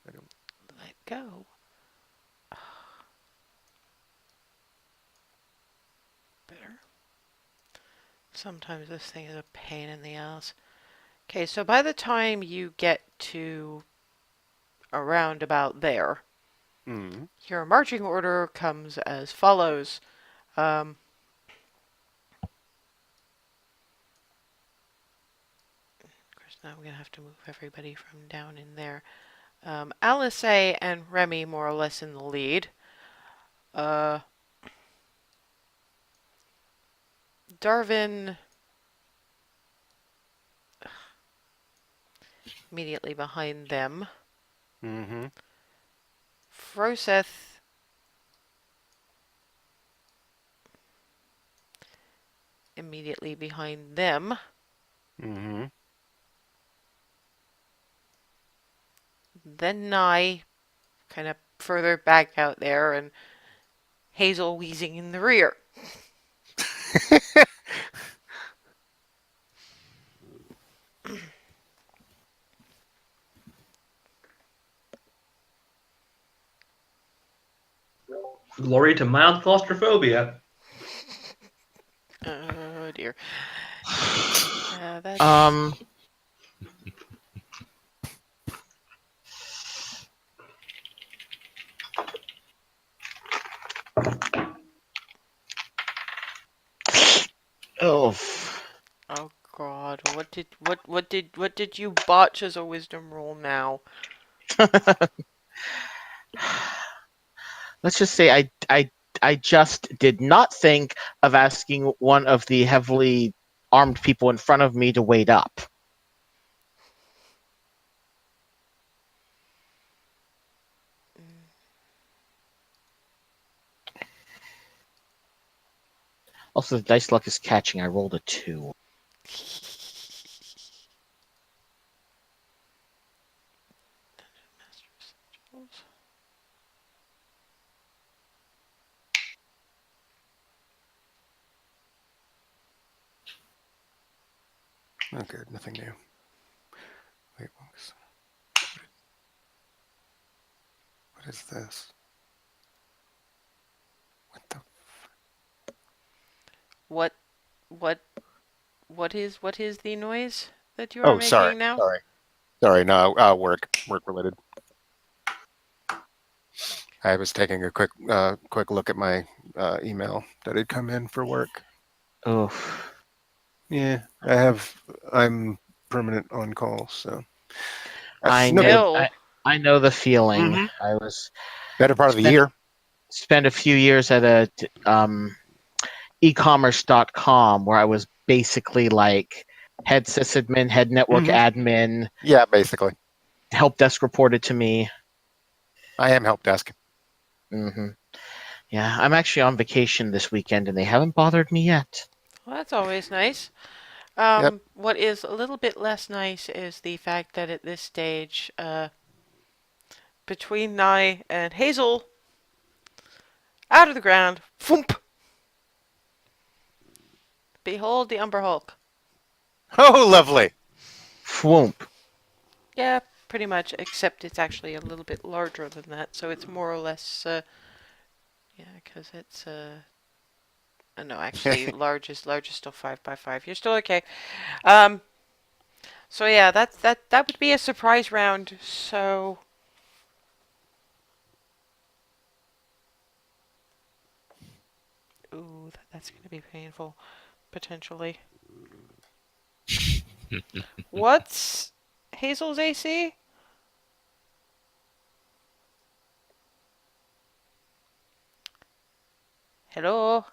I don't. Let go. Better. Sometimes this thing is a pain in the ass. Okay, so by the time you get to around about there, your marching order comes as follows. Of course, now I'm going to have to move everybody from down in there. Alice and Remy more or less in the lead. Darvin immediately behind them. Mm-hmm. Froseth immediately behind them. Mm-hmm. Then Nye kind of further back out there, and Hazel wheezing in the rear. Glory to mild claustrophobia. Oh dear. That's Um. Oh. oh god. What did you botch as a wisdom roll now? Let's just say I just did not think of asking one of the heavily armed people in front of me to wait up. Also, the dice luck is catching. I rolled a 2. Oh, good. Nothing new. Wait, what is this? What the? What what what is the noise that you are Oh, sorry. making now? Sorry. No, work related. I was taking a quick look at my email that had come in for work. Oh, Yeah, I'm permanent on call, so I that's no good. know. Still. I know the feeling. Mm-hmm. I was Better part of the spent year. spent a few years at a ecommerce.com where I was basically like head sysadmin, head network Mhm. admin, Yeah, basically. help desk reported to me. I am help desk. hmm Yeah, I'm actually on vacation this weekend and they haven't bothered me yet. Well, that's always nice. Yep. What is a little bit less nice is the fact that at this stage, between Nye and Hazel, out of the ground, thump! Behold the Umber Hulk. Oh, lovely. Fwoomp. Yeah, pretty much, except it's actually a little bit larger than that, so it's more or less, yeah, because it's, no, actually, large is still 5 by 5. You're still okay. Um, so yeah, that would be a surprise round, so... Ooh, that's gonna be painful, potentially. What's Hazel's AC? Hello?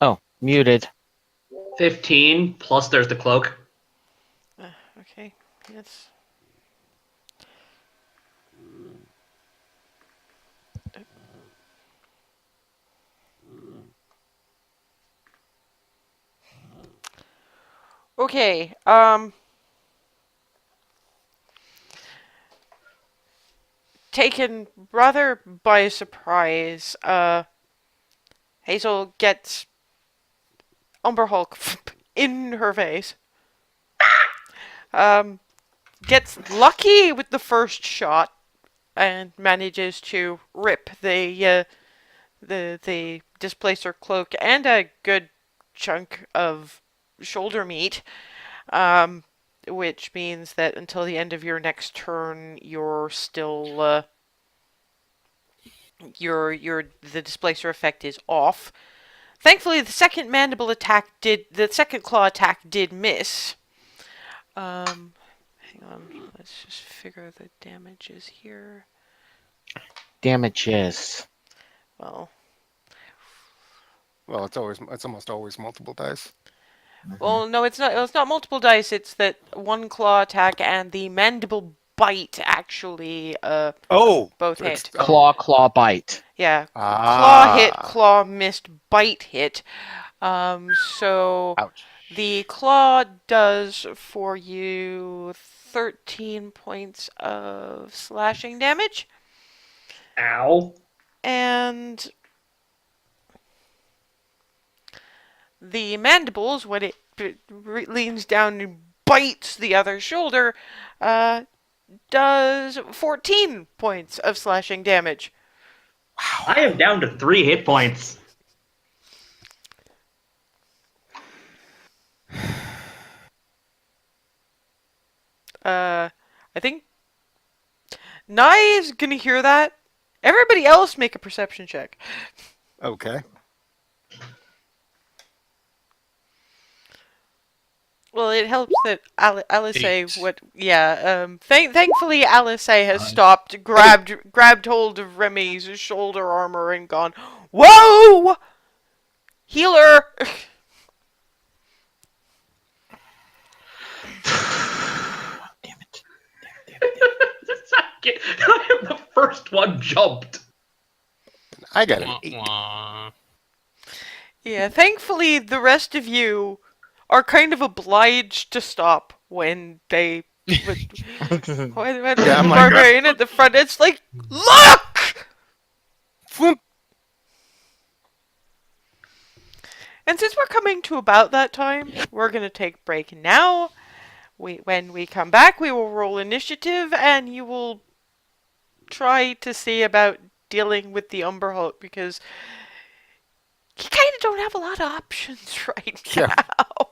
Oh, muted. 15, plus there's the cloak. Okay, yes. Okay, taken rather by surprise, Hazel gets Umber Hulk in her face. Um, gets lucky with the first shot and manages to rip the displacer cloak and a good chunk of shoulder meat. Um, which means that until the end of your next turn, you're still the displacer effect is off. Thankfully, the second claw attack did miss. Hang on, let's just figure the damages here. Damages. Well, Well, it's almost always multiple dice. Well, no, it's not. It's not multiple dice. It's that one claw attack and the mandible bite actually Oh, both it's hit. Claw, bite. Yeah, claw hit, ah, claw missed, bite hit. So ouch. the claw does for you 13 points of slashing damage, Ow. and the mandibles, when it leans down and bites the other shoulder, uh, does 14 points of slashing damage. I am down to 3 hit points. I think Nye's gonna hear that. Everybody else make a perception check. Okay. Well, it helps that Alice Eight. Thankfully, Alice has stopped, grabbed hold of Remy's shoulder armor and gone, "Whoa! Healer!" Damn it. I am the first one jumped. I got an Wah, 8. wah. Yeah, thankfully, the rest of you are kind of obliged to stop when they. When Yeah, I'm the like, barbarian at the front, it's like, look! Floop. And since we're coming to about that time, we're gonna take break now. When we come back, we will roll initiative, and you will try to see about dealing with the Umber Hulk, because you kind of don't have a lot of options right Yeah. now.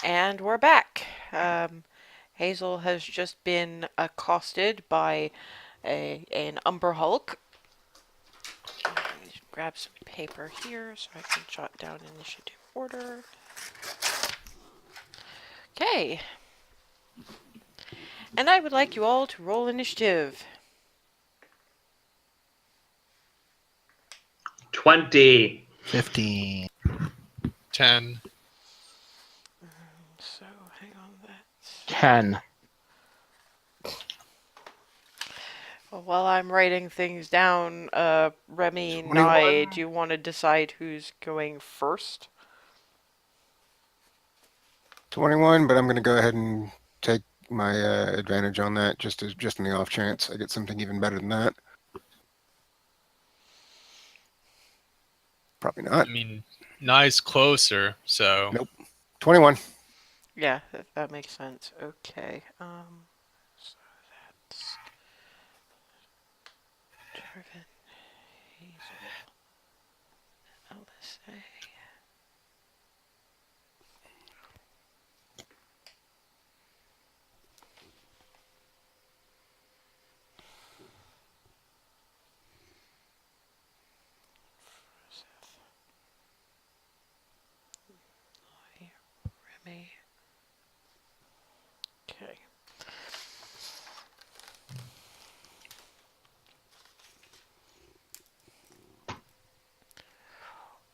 And we're back. Hazel has just been accosted by an Umber Hulk. Let me grab some paper here so I can jot down initiative order. Okay. And I would like you all to roll initiative. 20. 15. 10. So hang on that. 10. While I'm writing things down, Remy, 21. Nye, do you want to decide who's going first? 21, but I'm going to go ahead and take my advantage on that just in the off chance I get something even better than that. Probably not. I mean, Nye's closer, so. Nope. 21. Yeah, that makes sense. Okay. So that's Jarvin, Hazel, LSA. Remy. Okay.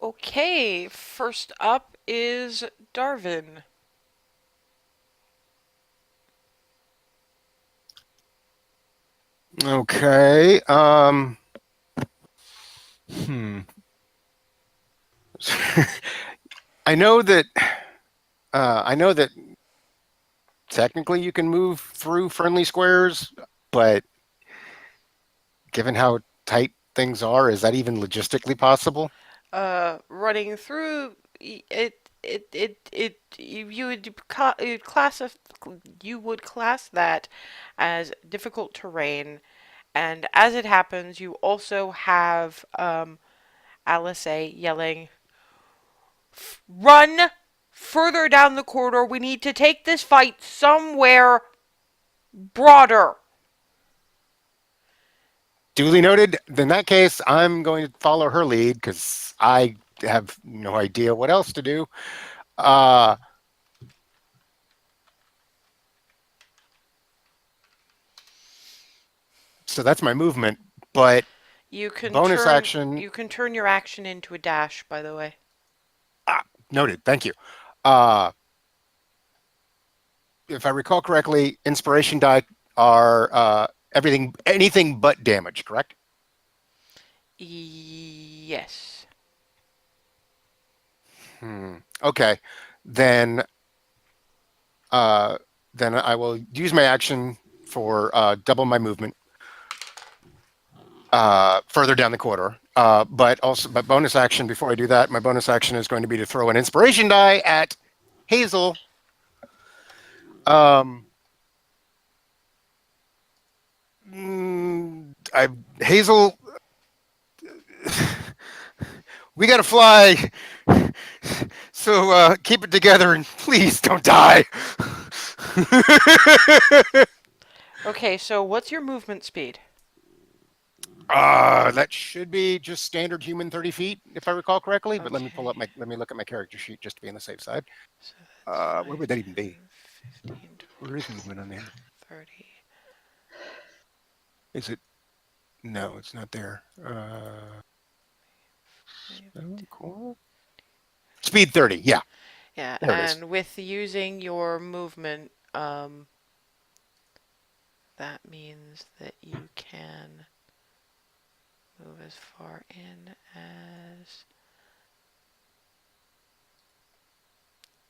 Okay, first up is Darvin. Okay. Hmm. I know that technically you can move through friendly squares, but given how tight things are, is that even logistically possible? Running through you would you would class that as difficult terrain, and as it happens, you also have Alice yelling, "Run further down the corridor. We need to take this fight somewhere broader." Duly noted. In that case, I'm going to follow her lead because I have no idea what else to do. Uh, so that's my movement, but You can bonus turn action. you can turn your action into a dash, by the way. Noted. Thank you. If I recall correctly, inspiration die are anything but damage, correct? Yes. Okay, then then I will use my action for double my movement further down the corridor. But bonus action before I do that, my bonus action is going to be to throw an inspiration die at Hazel. Hazel, we gotta fly. So keep it together and please don't die. Okay, so what's your movement speed? That should be just standard human 30 feet, if I recall correctly. But Okay. let me look at my character sheet just to be on the safe side. So that's Where would that even be? 15, 20, Where is movement on there? 30. Is it? No, it's not there. Cool. Speed 30. Yeah, Yeah, there it is. and with using your movement, that means that you can move as far in as,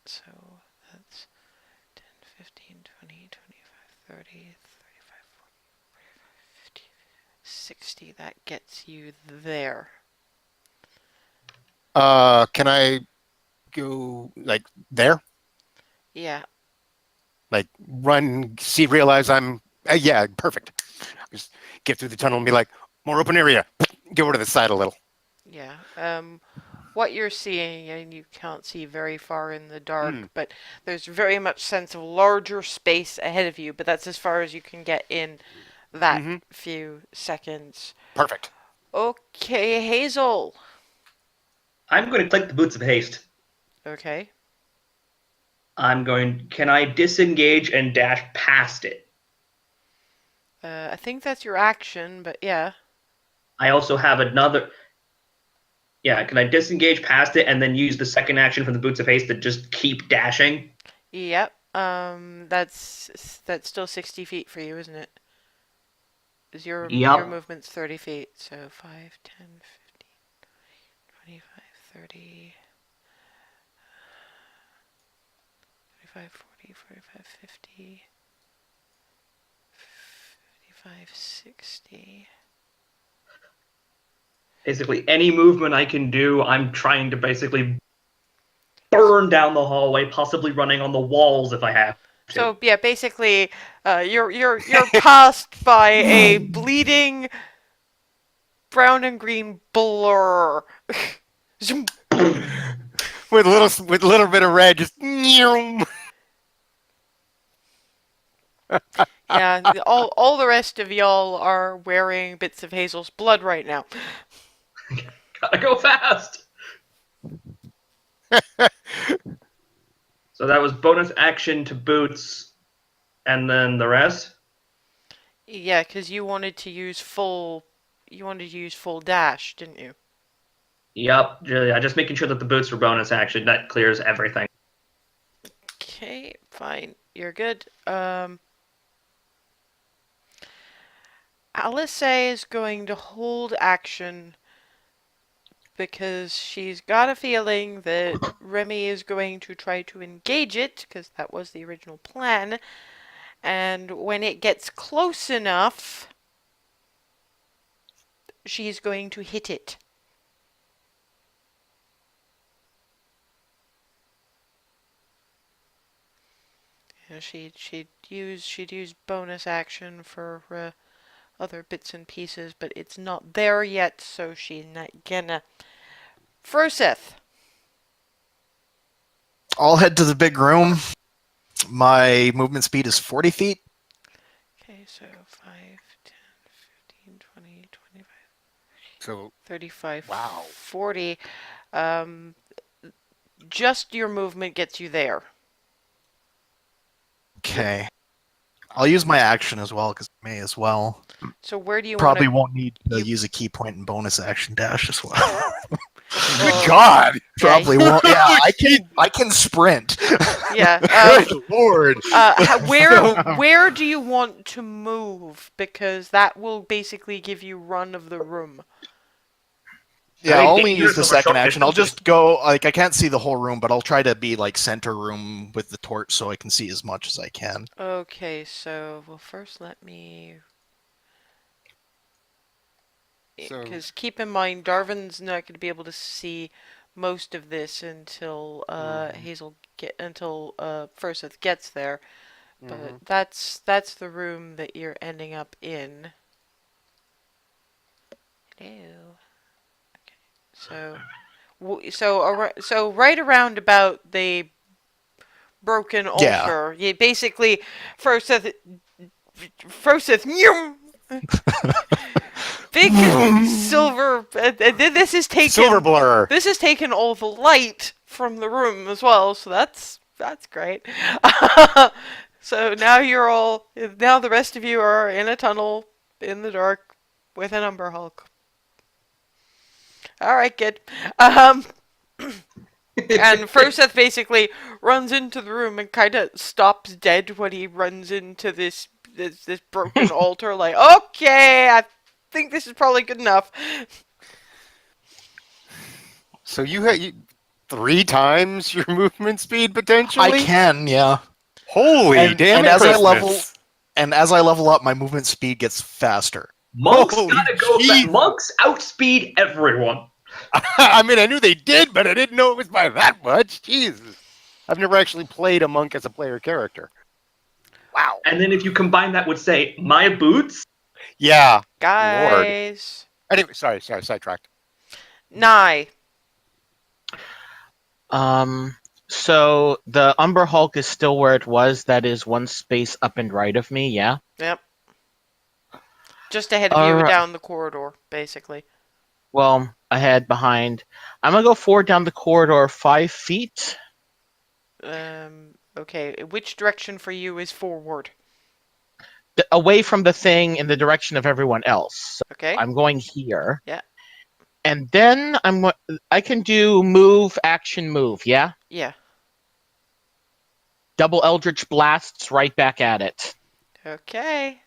so that's 10, 15, 20, 25, 30, 35, 40, 50, 60. That gets you there. Can I go like there? Yeah. Like run, see, realize I'm. Yeah, perfect. Just get through the tunnel and be like, more open area. Get over to the side a little. Yeah. What you're seeing, and you can't see very far in the dark, but there's very much sense of larger space ahead of you, but that's as far as you can get in that few seconds. Perfect. Okay, Hazel. I'm going to click the Boots of Haste. Okay. Can I disengage and dash past it? I think that's your action, but yeah. I also have another. Yeah, can I disengage past it and then use the second action from the Boots of Haste to just keep dashing? Yep. That's still 60 feet for you, isn't it? Is your Yep. movement's 30 feet, so 5, 10, 15, 25, 30, 35, 40, 45, 50, 55, 60. Basically, any movement I can do, I'm trying to basically burn down the hallway, possibly running on the walls if I have to. So yeah, basically, you're passed by a bleeding brown and green blur. Zoom. With little bit of red, just. Yeah, all the rest of y'all are wearing bits of Hazel's blood right now. Gotta go fast! So that was bonus action to Boots, and then the rest? Yeah, because you wanted to use full dash, didn't you? Yep, yeah, just making sure that the Boots were bonus action. That clears everything. Okay, fine. You're good. Alice is going to hold action because she's got a feeling that Remy is going to try to engage it, because that was the original plan. And when it gets close enough, she's going to hit it. You know, she'd use bonus action for other bits and pieces, but it's not there yet, so she's not gonna. Froseth. I'll head to the big room. My movement speed is 40 feet. Okay, so 5, 10, 15, 20, 25, So 35, wow. 40. Just your movement gets you there. Okay. I'll use my action as well, because I may as well. So where do you Probably want won't need to you- use a key point and bonus action dash as well. Good God! Probably won't. Yeah, I can sprint. Yeah. Good Lord! Where do you want to move? Because that will basically give you run of the room. Yeah, I I'll think only dangerous use the over second short action. I'll distances. just go, like, I can't see the whole room, but I'll try to be, like, center room with the torch so I can see as much as I can. Okay, so well, first let me. So- Because keep in mind, Darwin's not going to be able to see most of this until Furseth gets there. But that's the room that you're ending up in. Hello. Okay. So right around about the broken Yeah. altar, you basically Furseth, nyum, big silver. This has taken Silver blur. This has taken all the light from the room as well, so that's great. So now the rest of you are in a tunnel in the dark with an Umber Hulk. All right, good. And Furseth basically runs into the room and kind of stops dead when he runs into this broken altar. Like, okay, I think this is probably good enough. So you had 3 times your movement speed potentially. I can, yeah. Holy And- damn and it! as I Christmas. as I level up, my movement speed gets faster. Monks Holy gotta go jeez. Monks outspeed everyone. I mean, I knew they did, but I didn't know it was by that much. Jesus, I've never actually played a monk as a player character. Wow. And then if you combine that with, say, my boots, Yeah. Lord. Guys. Anyway, sorry, sidetracked. Nye. So the Umber Hulk is still where it was. That is one space up and right of me. Yeah. Yep. Just ahead of you Alright. down the corridor, basically. Well, ahead, behind. I'm gonna go forward down the corridor 5 feet. Okay. Which direction for you is forward? Away from the thing in the direction of everyone else. So Okay. I'm going here. Yeah. And then I can do move, action, move. Yeah. Yeah. Double Eldritch blasts right back at it. Okay.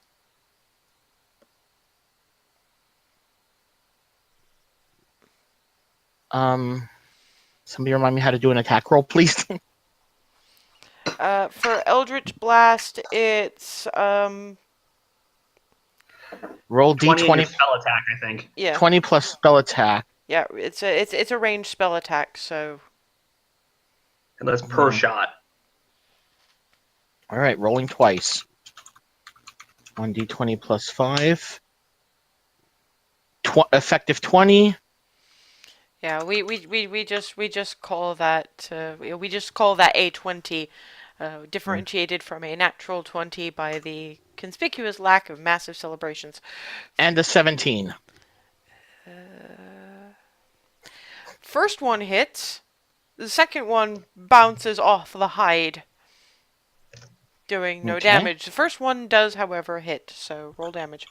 Somebody remind me how to do an attack roll, please. For Eldritch Blast, it's Roll 20 in your d20. spell attack, I think. yeah. 20 plus spell attack. Yeah, it's a ranged spell attack, so And that's per Yeah. shot. All right, rolling twice. 1d20 plus 5. Effective 20. yeah, we just call that we just call that a 20, differentiated from a natural 20 by the conspicuous lack of massive celebrations. And a 17. First one hits. The second one bounces off the hide, doing no Okay. damage. The first one does, however, hit, so roll damage.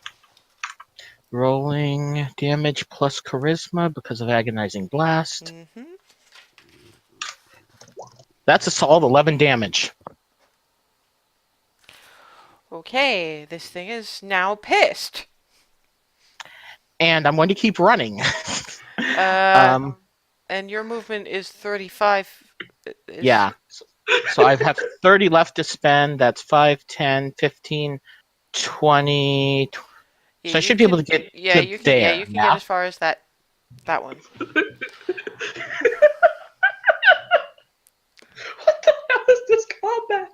Rolling damage plus charisma because of agonizing blast. Mm-hmm. That's a solid 11 damage. Okay, this thing is now pissed. And I'm going to keep running. And your movement is 35. Yeah. So I have 30 left to spend. That's 5, 10, 15, 20. Yeah, So I you should be able to can- get yeah, to you can, there. yeah, you can yeah? get as far as that one. What the hell is this combat?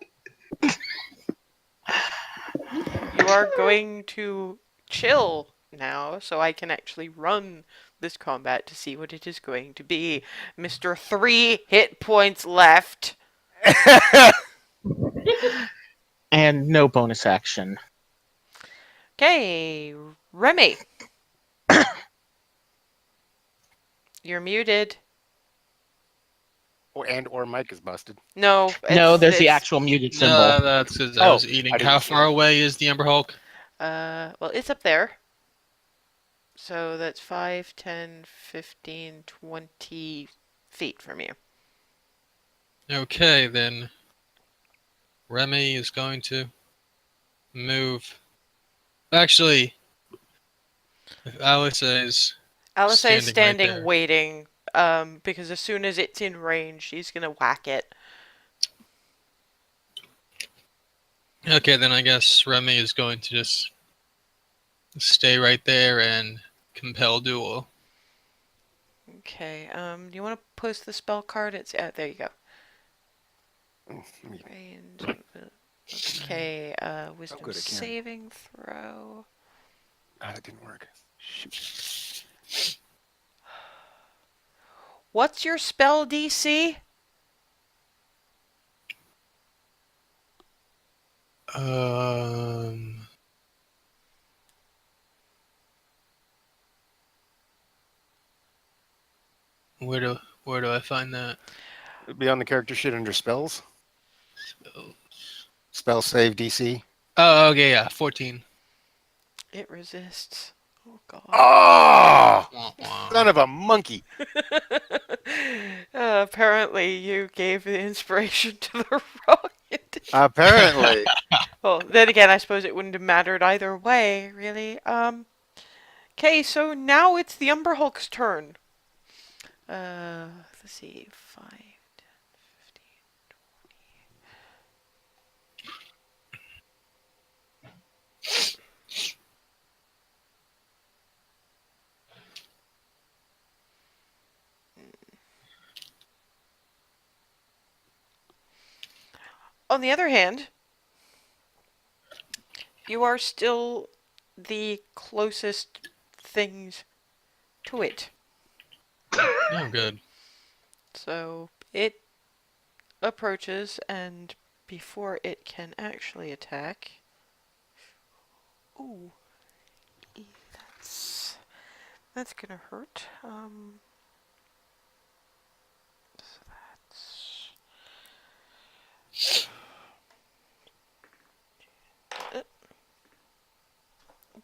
You are going to chill now, so I can actually run this combat to see what it is going to be. Mr. 3 hit points left. And no bonus action. Okay, Remy. You're muted. Or Mike is busted. No, No, there's the it's- actual muted symbol. No, that's because I Oh, was eating. I didn't How see far it. away is the Ember Hulk? well, it's up there. So that's 5, 10, 15, 20 feet from you. Okay, then Remy is going to move. Actually, if Alice is Alice is Standing right standing there. waiting, because as soon as it's in range, she's gonna whack it. okay, then I guess Remy is going to just stay right there and compel duel. Okay, do you want to post the spell card? It's there you go. Mm, Range. Okay, wisdom good at carrying. saving throw. that didn't work. Shoot. What's your spell DC? Um. Where do I find that? It'd be on the character sheet under spells. Spells. Spell save DC. Oh, okay, yeah, 14. It resists. Oh god. Oh, Wah, wah. son of a monkey! Apparently you gave the inspiration to the wrong entity. Apparently. Well, then again, I suppose it wouldn't have mattered either way, really. Okay, so now it's the Umber Hulk's turn. Let's see, 5, 10, 15, 20. On the other hand, you are still the closest things to it. Oh, good. So it approaches, and before it can actually attack. Ooh. That's gonna hurt. So that's.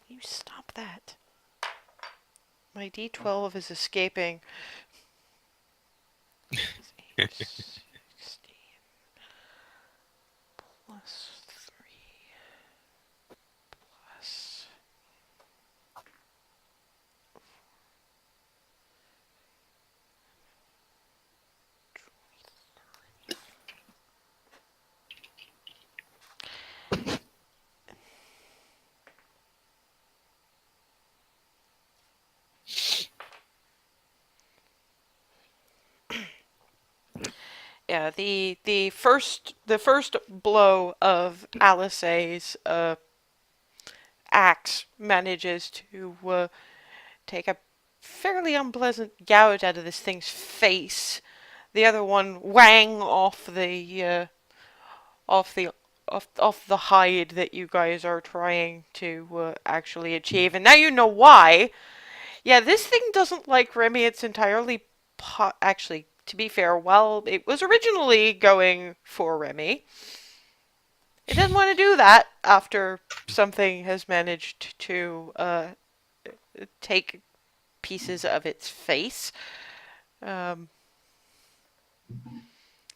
You stop that. My D12 is escaping. 8, 16 plus 3 plus. Yeah, the first blow of Alice's axe manages to take a fairly unpleasant gouge out of this thing's face. The other one whang off the off the hide that you guys are trying to actually achieve, and now you know why. Yeah, this thing doesn't like Remy. It's entirely actually. To be fair, while it was originally going for Remy, it doesn't want to do that after something has managed to take pieces of its face. Um,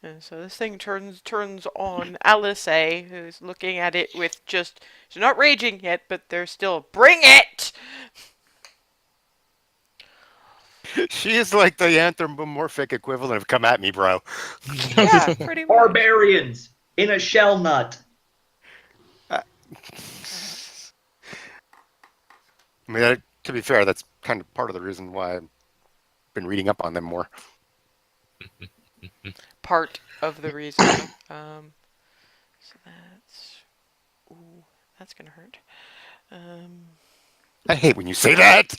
and so this thing turns on Alice, who's looking at it with just she's not raging yet, but they're still bring it. She is like the anthropomorphic equivalent of "come at me, bro." Yeah, pretty much. Barbarians in a shell nut. I mean, to be fair, that's kind of part of the reason why I've been reading up on them more. Part of the reason. So that's gonna hurt. I hate when you say that.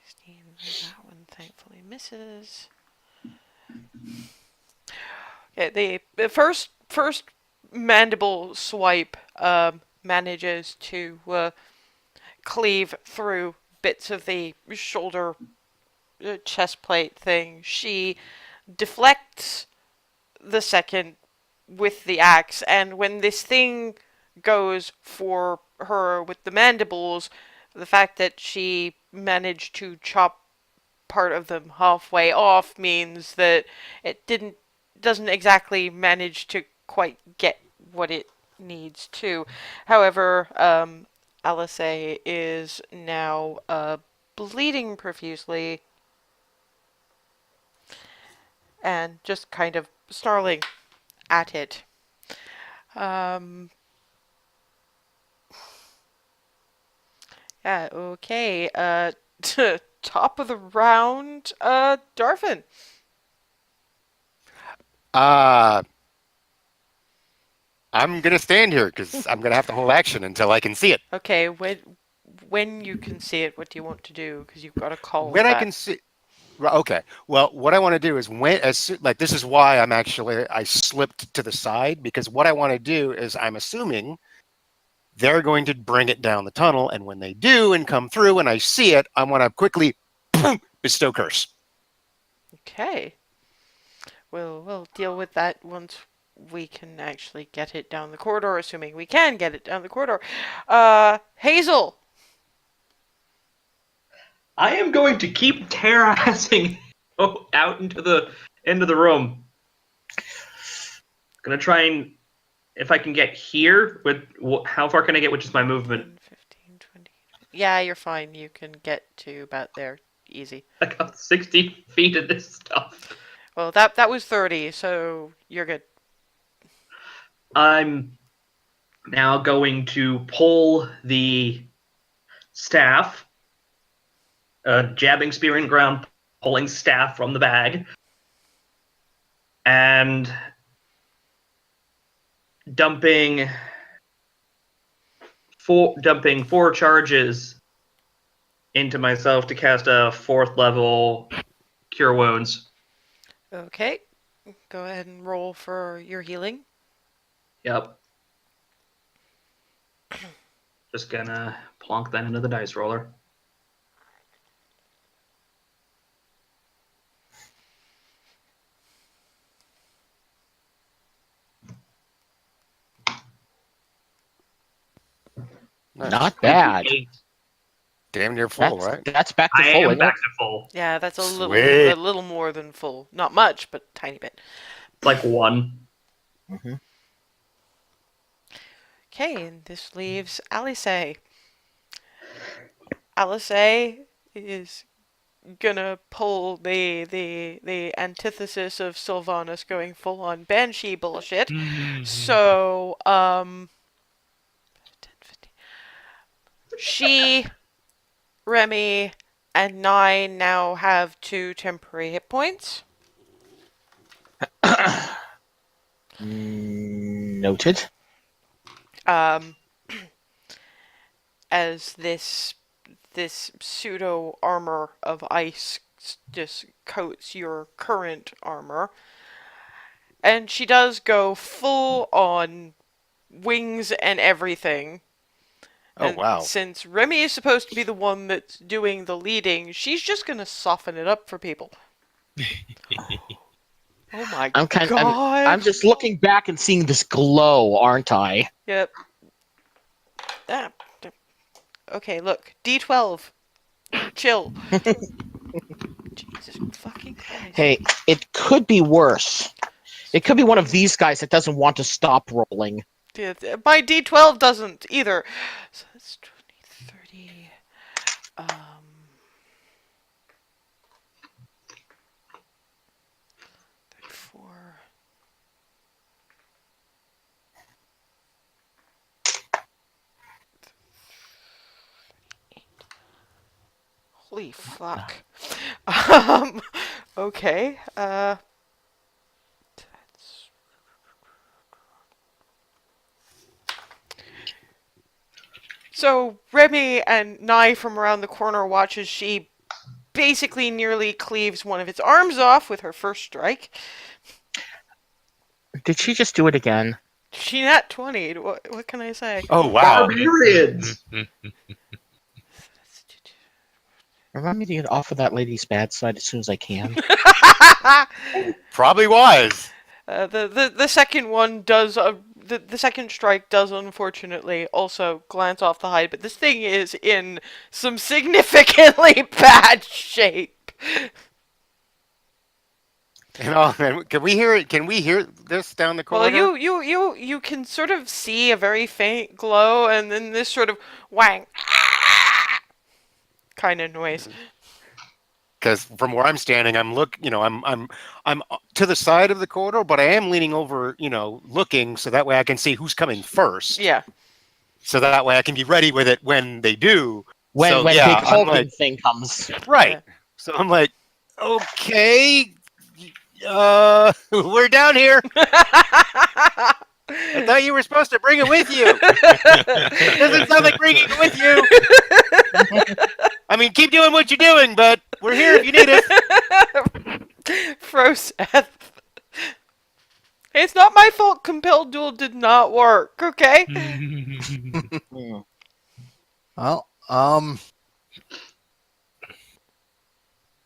16. That one thankfully misses. Okay, the first mandible swipe manages to cleave through bits of the shoulder chest plate thing. She deflects the second with the axe, and when this thing goes for her with the mandibles, the fact that she managed to chop part of them halfway off means that it doesn't exactly manage to quite get what it needs to. However, Alice is now bleeding profusely and just kind of snarling at it. Yeah, okay. Top of the round, Darvin. I'm gonna stand here because I'm gonna have to hold action until I can see it. Okay, when you can see it, what do you want to do? Because you've got to call When I that. can see, okay. Well, what I want to do is like this is why I slipped to the side because what I want to do is I'm assuming they're going to bring it down the tunnel, and when they do and come through and I see it, I want to quickly bestow curse. Okay. We'll deal with that once we can actually get it down the corridor, assuming we can get it down the corridor. Hazel. I am going to keep terrorizing out into the end of the room. Gonna try and if I can get here with how far can I get, which is my movement? 10, 15, 20. Yeah, you're fine. You can get to about there easy. I got 60 feet of this stuff. Well, that was 30, so you're good. I'm now going to pull the staff, jabbing spear in ground, pulling staff from the bag, and dumping four charges into myself to cast a 4th level Cure Wounds. Okay. Go ahead and roll for your healing. Yep. Just gonna plonk that into the dice roller. Nice. Not bad. 8. damn near full, That's right? that's back to I full, am isn't back it? to full. Yeah, that's a Sweet. little more than full. Not much, but tiny bit. It's like 1. Mhm. Okay, and this leaves Alice. Alice is gonna pull the antithesis of Sylvanas going full on banshee bullshit. So, 10, 15. She, Remy, and Nine now have 2 temporary hit points. Noted. Um, as this pseudo armor of ice just coats your current armor. And she does go full on wings and everything. Oh And wow. since Remy is supposed to be the one that's doing the leading, she's just gonna soften it up for people. Oh my god. I'm just looking back and seeing this glow, aren't I? Yep. Ah, okay, look. D12. Chill. Jesus fucking Christ. Hey, it could be worse. It could be one of these guys that doesn't want to stop rolling. Yeah, my D12 doesn't either. So that's 20, 30. 34. Holy fuck. Okay. So Remy and Nye from around the corner watch as she basically nearly cleaves one of its arms off with her first strike. Did she just do it again? She nat 20. What can I say? Oh wow. Barbarians! Remind me to get off of that lady's bad side as soon as I can. Probably wise. The second one does the second strike does unfortunately also glance off the hide, but this thing is in some significantly bad shape. And all, can we hear it? Can we hear this down the corridor? Well, you can sort of see a very faint glow, and then this sort of wang kind of noise. Because from where I'm standing, I'm to the side of the corridor, but I am leaning over, looking, so that way I can see who's coming first. Yeah. So that way I can be ready with it when they do. When yeah, big I'm hulking like, thing comes. right. Yeah. So I'm like, okay, we're down here. I thought you were supposed to bring it with you. It doesn't sound like bringing it with you. I mean, keep doing what you're doing, but we're here if you need us. Froseth. It's not my fault Compelled Duel did not work, okay? Well,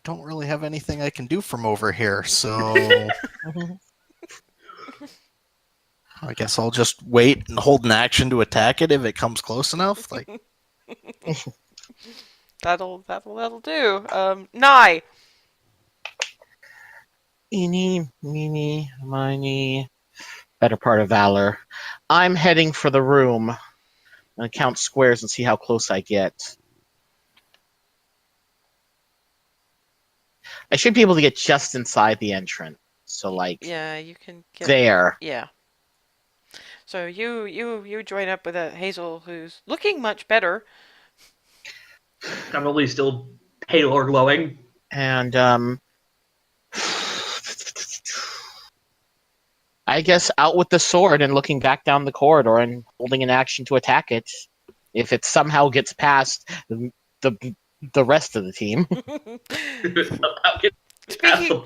don't really have anything I can do from over here, so I guess I'll just wait and hold an action to attack it if it comes close enough. Like, That'll do. Nye. Eeny, meeny, miny. Better part of valor. I'm heading for the room. I'm gonna count squares and see how close I get. I should be able to get just inside the entrance. So like Yeah, you can get there. Yeah. So you join up with a Hazel who's looking much better. Probably still pale or glowing. And I guess out with the sword and looking back down the corridor and holding an action to attack it. If it somehow gets past the rest of the team.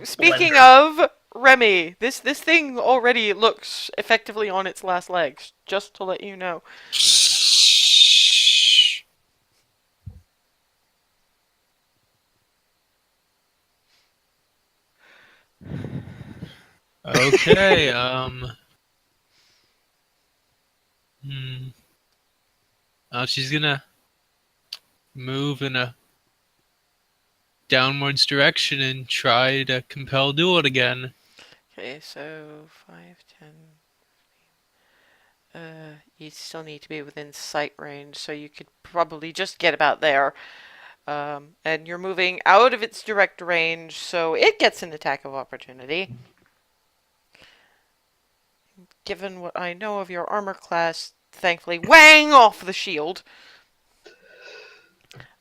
Speaking of Remy, this thing already looks effectively on its last legs, just to let you know. Okay, she's gonna move in a downwards direction and try to compel duel it again. Okay, so 5, 10. You still need to be within sight range, so you could probably just get about there. And you're moving out of its direct range, so it gets an attack of opportunity. Given what I know of your armor class, thankfully, whang off the shield.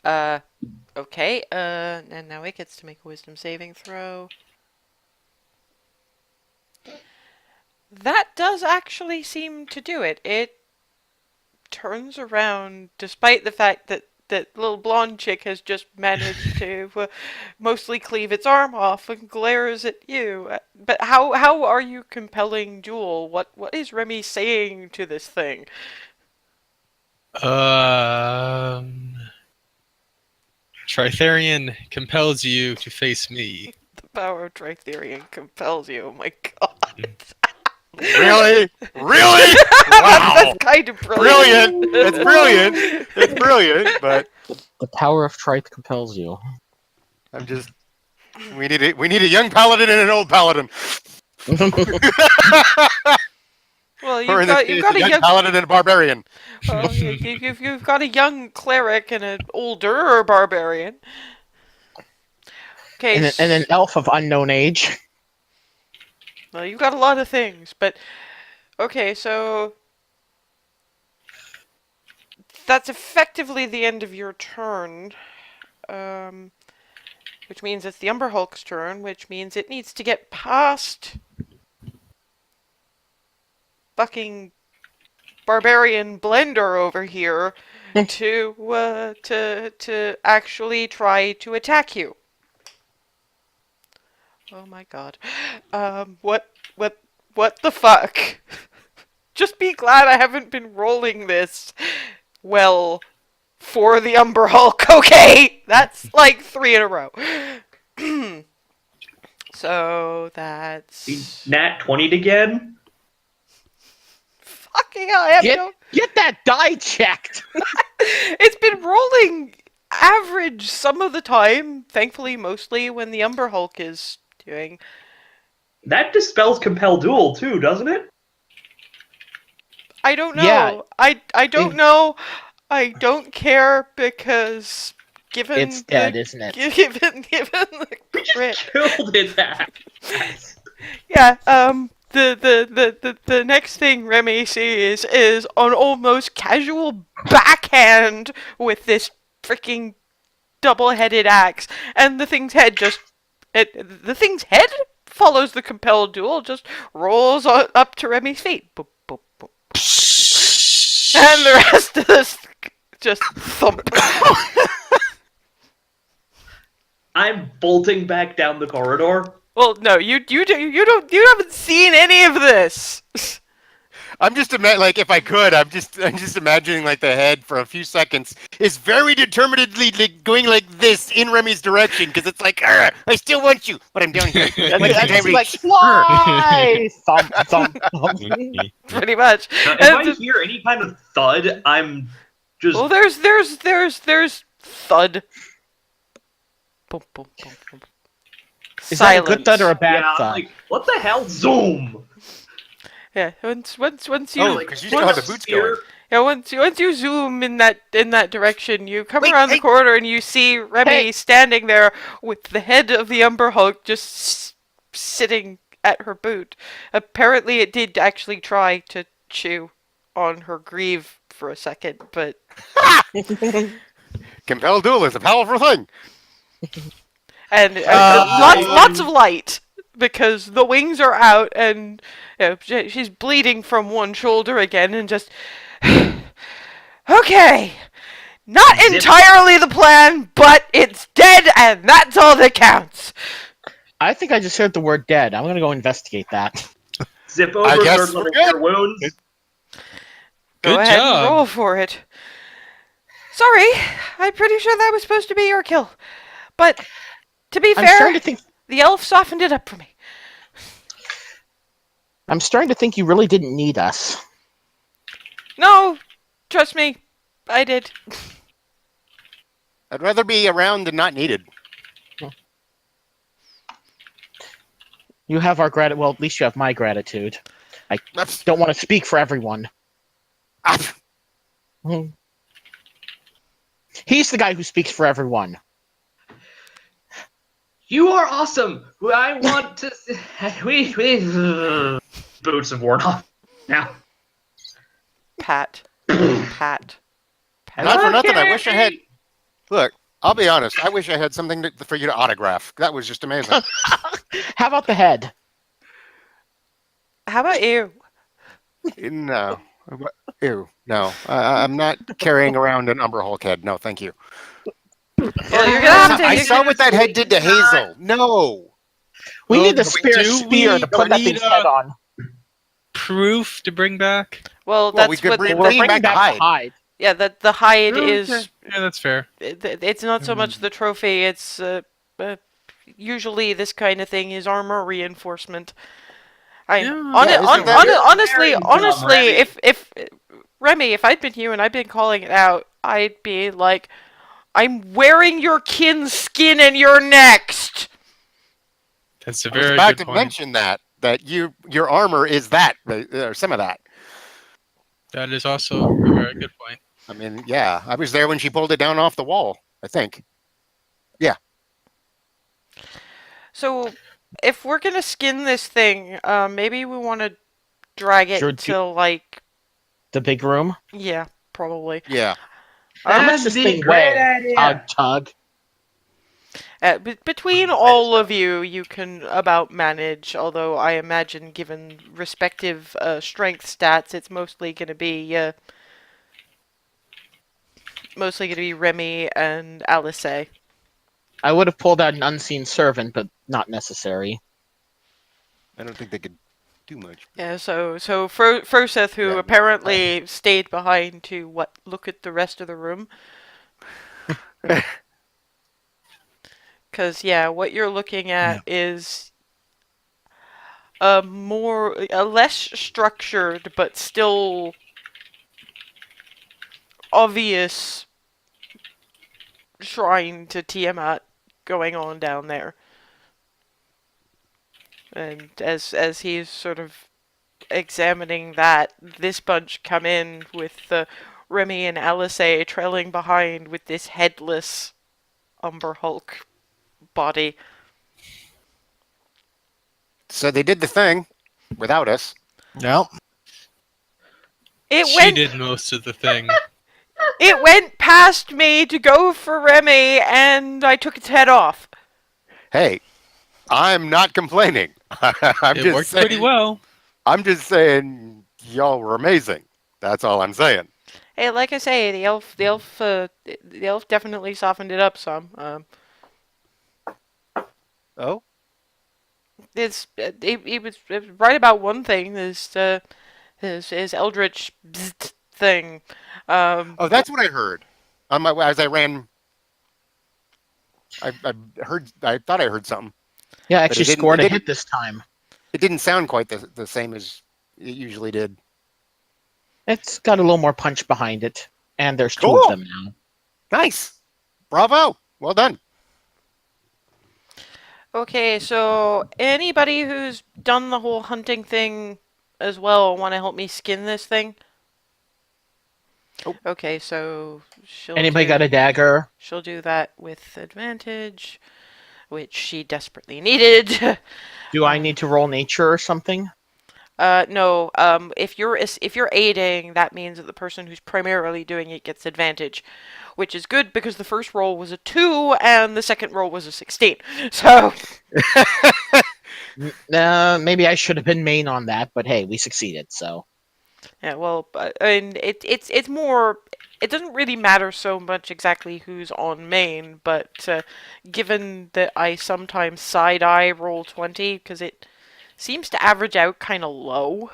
Okay, and now it gets to make a wisdom saving throw. That does actually seem to do it. It turns around, despite the fact that that little blonde chick has just managed to mostly cleave its arm off and glares at you. But how are you compelling Jewel? What is Remy saying to this thing? Tritherian compels you to face me. The power of Tritherian compels you. Oh my god. Really? Really? Wow. That's kind of brilliant. Brilliant. It's brilliant. It's brilliant, but The power of Trite compels you. I'm just. We need a young paladin and an old paladin. Well, Or you've in this got case, a a young young paladin and a barbarian. well, you've got a young cleric and an older barbarian. Okay, And an elf of unknown age. well, you've got a lot of things, but okay, so that's effectively the end of your turn, which means it's the Umber Hulk's turn, which means it needs to get past fucking barbarian blender over here to actually try to attack you. Oh my god. What the fuck? Just be glad I haven't been rolling this well for the Umber Hulk, okay? That's like 3 in a row. So that's Nat 20'd again? fucking hell, I have no... Get that die checked! It's been rolling average some of the time, thankfully mostly when the Umber Hulk is doing. That dispels Compel Duel too, doesn't it? I don't know. Yeah. I don't know. I don't care because given It's dead, isn't it? Given the crit. Killed it that. Yeah, the next thing Remy sees is an almost casual backhand with this freaking double-headed axe, and the thing's head follows the compelled duel, just rolls up to Remy's feet. Boop, boop, boop. And the rest of this just thump. I'm bolting back down the corridor. Well, no, you haven't seen any of this. I'm just if I could, I'm just imagining like the head for a few seconds is very determinedly going like this in Remy's direction because it's like, I still want you, but I'm down here. It's like, fly! Thump, thump, thump. Pretty much. If I hear any kind of thud, I'm just. Well, there's thud. Boom, boom, boom, boom. Is that a good thud or a bad yeah, thud? like, what the hell? Zoom! Yeah, once you Oh, because you still have the boots going. yeah, once you zoom in that direction, you come Wait, around the hey. corridor and you see Remy Hey. standing there with the head of the Umber Hulk just sitting at her boot. Apparently, it did actually try to chew on her greave for a second, but Compelled duel is a powerful thing. and lots of light because the wings are out and she's bleeding from one shoulder again and just okay, not entirely the plan, but it's dead and that's all that counts. I think I just heard the word dead. I'm gonna go investigate that. Zip over, I guess third we're level good. cure wounds. Go Good ahead job. and roll for it. Sorry, I'm pretty sure that was supposed to be your kill, but to be I'm fair, starting to think. the elf softened it up for me. I'm starting to think you really didn't need us. No, trust me, I did. I'd rather be around than not needed. You have our gratitude. Well, at least you have my gratitude. I That's- don't want to speak for everyone. ah, Hmm. He's the guy who speaks for everyone. You are awesome. I want to. We boots have worn off now. Pat. Pat. Pat. Not for nothing. I Okay. wish I had. Look, I'll be honest. I wish I had something for you to autograph. That was just amazing. How about the head? How about you? No. Ew. No. I'm not carrying around an Umber Hulk head. No, thank you. Well, you're gonna have to. I you're saw gonna- what that head did to Hazel. No. We Oh, need the do spare spear we to put that need thing's head on. Proof to bring back? Well, Well, we that's could what. bring- We're bringing bringing back back the the hide. Yeah, the hide Okay. is. Yeah, that's fair. It's not so much the trophy. It's usually this kind of thing is armor reinforcement. Yeah. Isn't that- Honestly, Very dumb, honestly, Remy. if Remy, if I'd been you and I'd been calling it out, I'd be like, "I'm wearing your kin's skin, and you're next." That's a I was very about good to point. mention that your armor is that or some of that. That is also a very good point. I mean, yeah, I was there when she pulled it down off the wall. I think. So, if we're gonna skin this thing, maybe we want to drag it Sure, to like, The big room. yeah, probably. Yeah. How much That'd does this be a thing great weigh? idea. Tug. Between all of you, you can about manage. Although I imagine, given respective strength stats, it's mostly gonna be Remy and Alice. I would have pulled out an unseen servant, but not necessary. I don't think they could do much. Yeah, so Froseth, who Yeah. apparently stayed behind to look at the rest of the room. Because yeah, what you're looking at is a less structured but still obvious shrine to Tiamat going on down there. And as he's sort of examining that, this bunch come in with Remy and Alice trailing behind with this headless Umber Hulk body. So they did the thing without us. No. It She did most of the thing. It went past me to go for Remy, and I took its head off. Hey, I'm not complaining. I'm It just worked saying, pretty well. I'm just saying y'all were amazing. That's all I'm saying. Hey, like I say, the elf definitely softened it up some. Oh, He was right about one thing. His eldritch bzzzt thing. oh, that's what I heard. On my as I ran, I heard. I thought I heard something. Yeah, But actually it didn't- scored it a didn't- hit this time. It didn't sound quite the same as it usually did. It's got a little more punch behind it, and there's two Cool. of them now. Nice, bravo, well done. Okay, so anybody who's done the whole hunting thing as well want to help me skin this thing? Oh. Okay, so Anybody got a dagger? she'll do that with advantage, which she desperately needed. Do I need to roll nature or something? No. If you're aiding, that means that the person who's primarily doing it gets advantage, which is good because the first roll was a 2 and the second roll was a 16. So Maybe I should have been main on that, but hey, we succeeded, so. yeah, well, and it's more. It doesn't really matter so much exactly who's on main, but given that I sometimes side eye roll 20 because it seems to average out kind of low.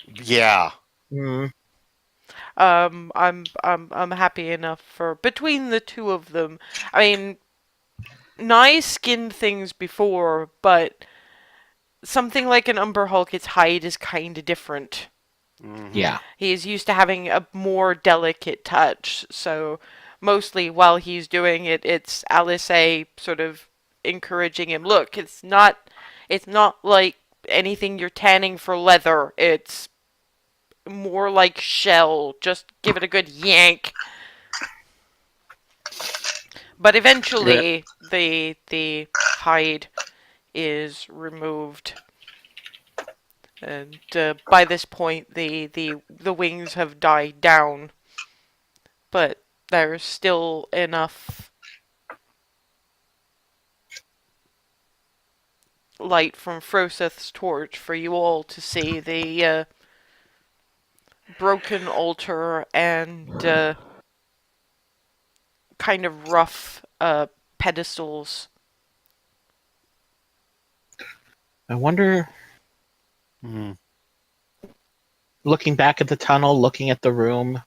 Yeah, I'm happy enough for between the two of them. I mean, Nye skinned things before, but something like an Umber Hulk, its hide is kind of different. Mhm. Yeah. He is used to having a more delicate touch, so mostly while he's doing it, it's Alice sort of encouraging him. Look, it's not like anything you're tanning for leather. It's more like shell. Just give it a good yank. But eventually, the hide is removed, and by this point, the wings have died down. But there's still enough light from Froseth's torch for you all to see the broken altar and kind of rough pedestals. I wonder, Hmm. looking back at the tunnel, looking at the room,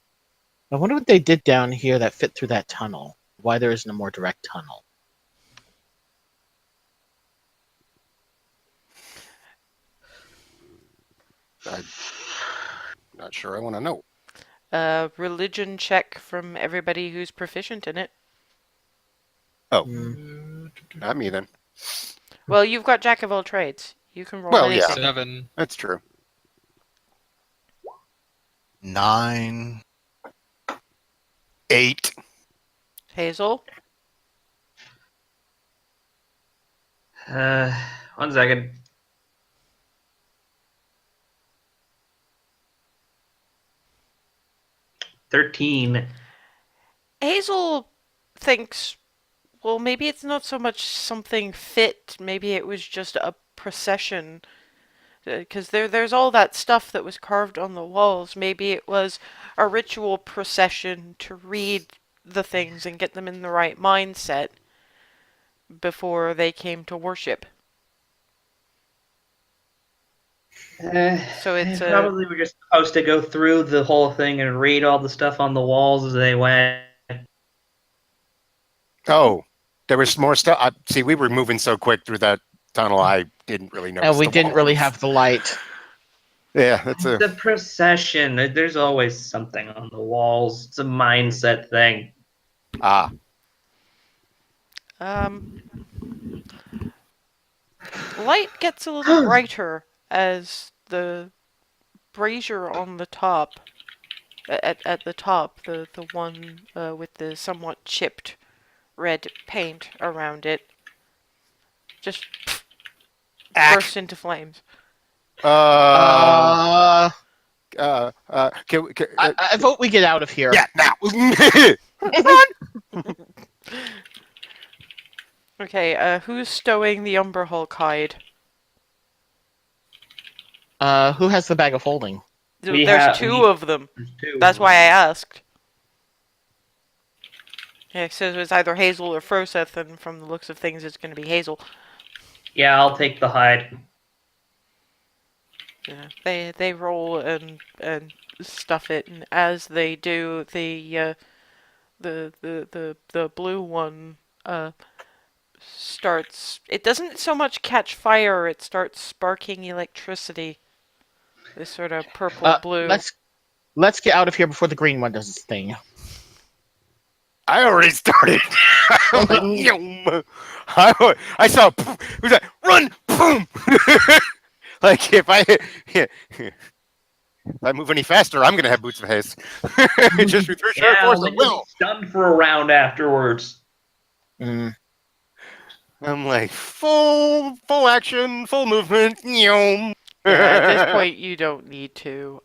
I wonder what they did down here that fit through that tunnel. Why there isn't a more direct tunnel. I'm not sure I want to know. Religion check from everybody who's proficient in it. Oh, Hmm. not me then. Well, you've got Jack of all trades. You can roll Well, yeah. anything. 7. That's true. 9. 8. Hazel? 1 second. $13. Hazel thinks, well, maybe it's not so much something fit. Maybe it was just a procession. Because there's all that stuff that was carved on the walls. Maybe it was a ritual procession to read the things and get them in the right mindset before they came to worship. So it's Probably we're just supposed to go through the whole thing and read all the stuff on the walls as they went. Oh, there was more stuff. See, we were moving so quick through that tunnel, I didn't really notice. And we the didn't really walls. have the light. Yeah, that's a. The procession. There's always something on the walls. It's a mindset thing. Ah, light gets a little brighter as the brazier on the top, at the top, the one with the somewhat chipped red paint around it, just bursts into flames. uh, I vote we get out of here. yeah, now. Okay, who's stowing the Umber Hulk hide? Who has the bag of holding? There's two of them. That's why I asked. Yeah, it says it's either Hazel or Froseth, and from the looks of things, it's going to be Hazel. Yeah, I'll take the hide. Yeah, they roll and stuff it, and as they do, the blue one starts. It doesn't so much catch fire; it starts sparking electricity. This sort of purple blue. Let's get out of here before the green one does its thing. I already started. I'm like, yum. I saw. It was like, run, boom. Like if I move any faster, I'm gonna have boots of haste. Just through sheer Yeah, force we'll of will. be stunned for a round afterwards. Mm. I'm like full action, full movement. Yum. Yeah, at this point, you don't need to.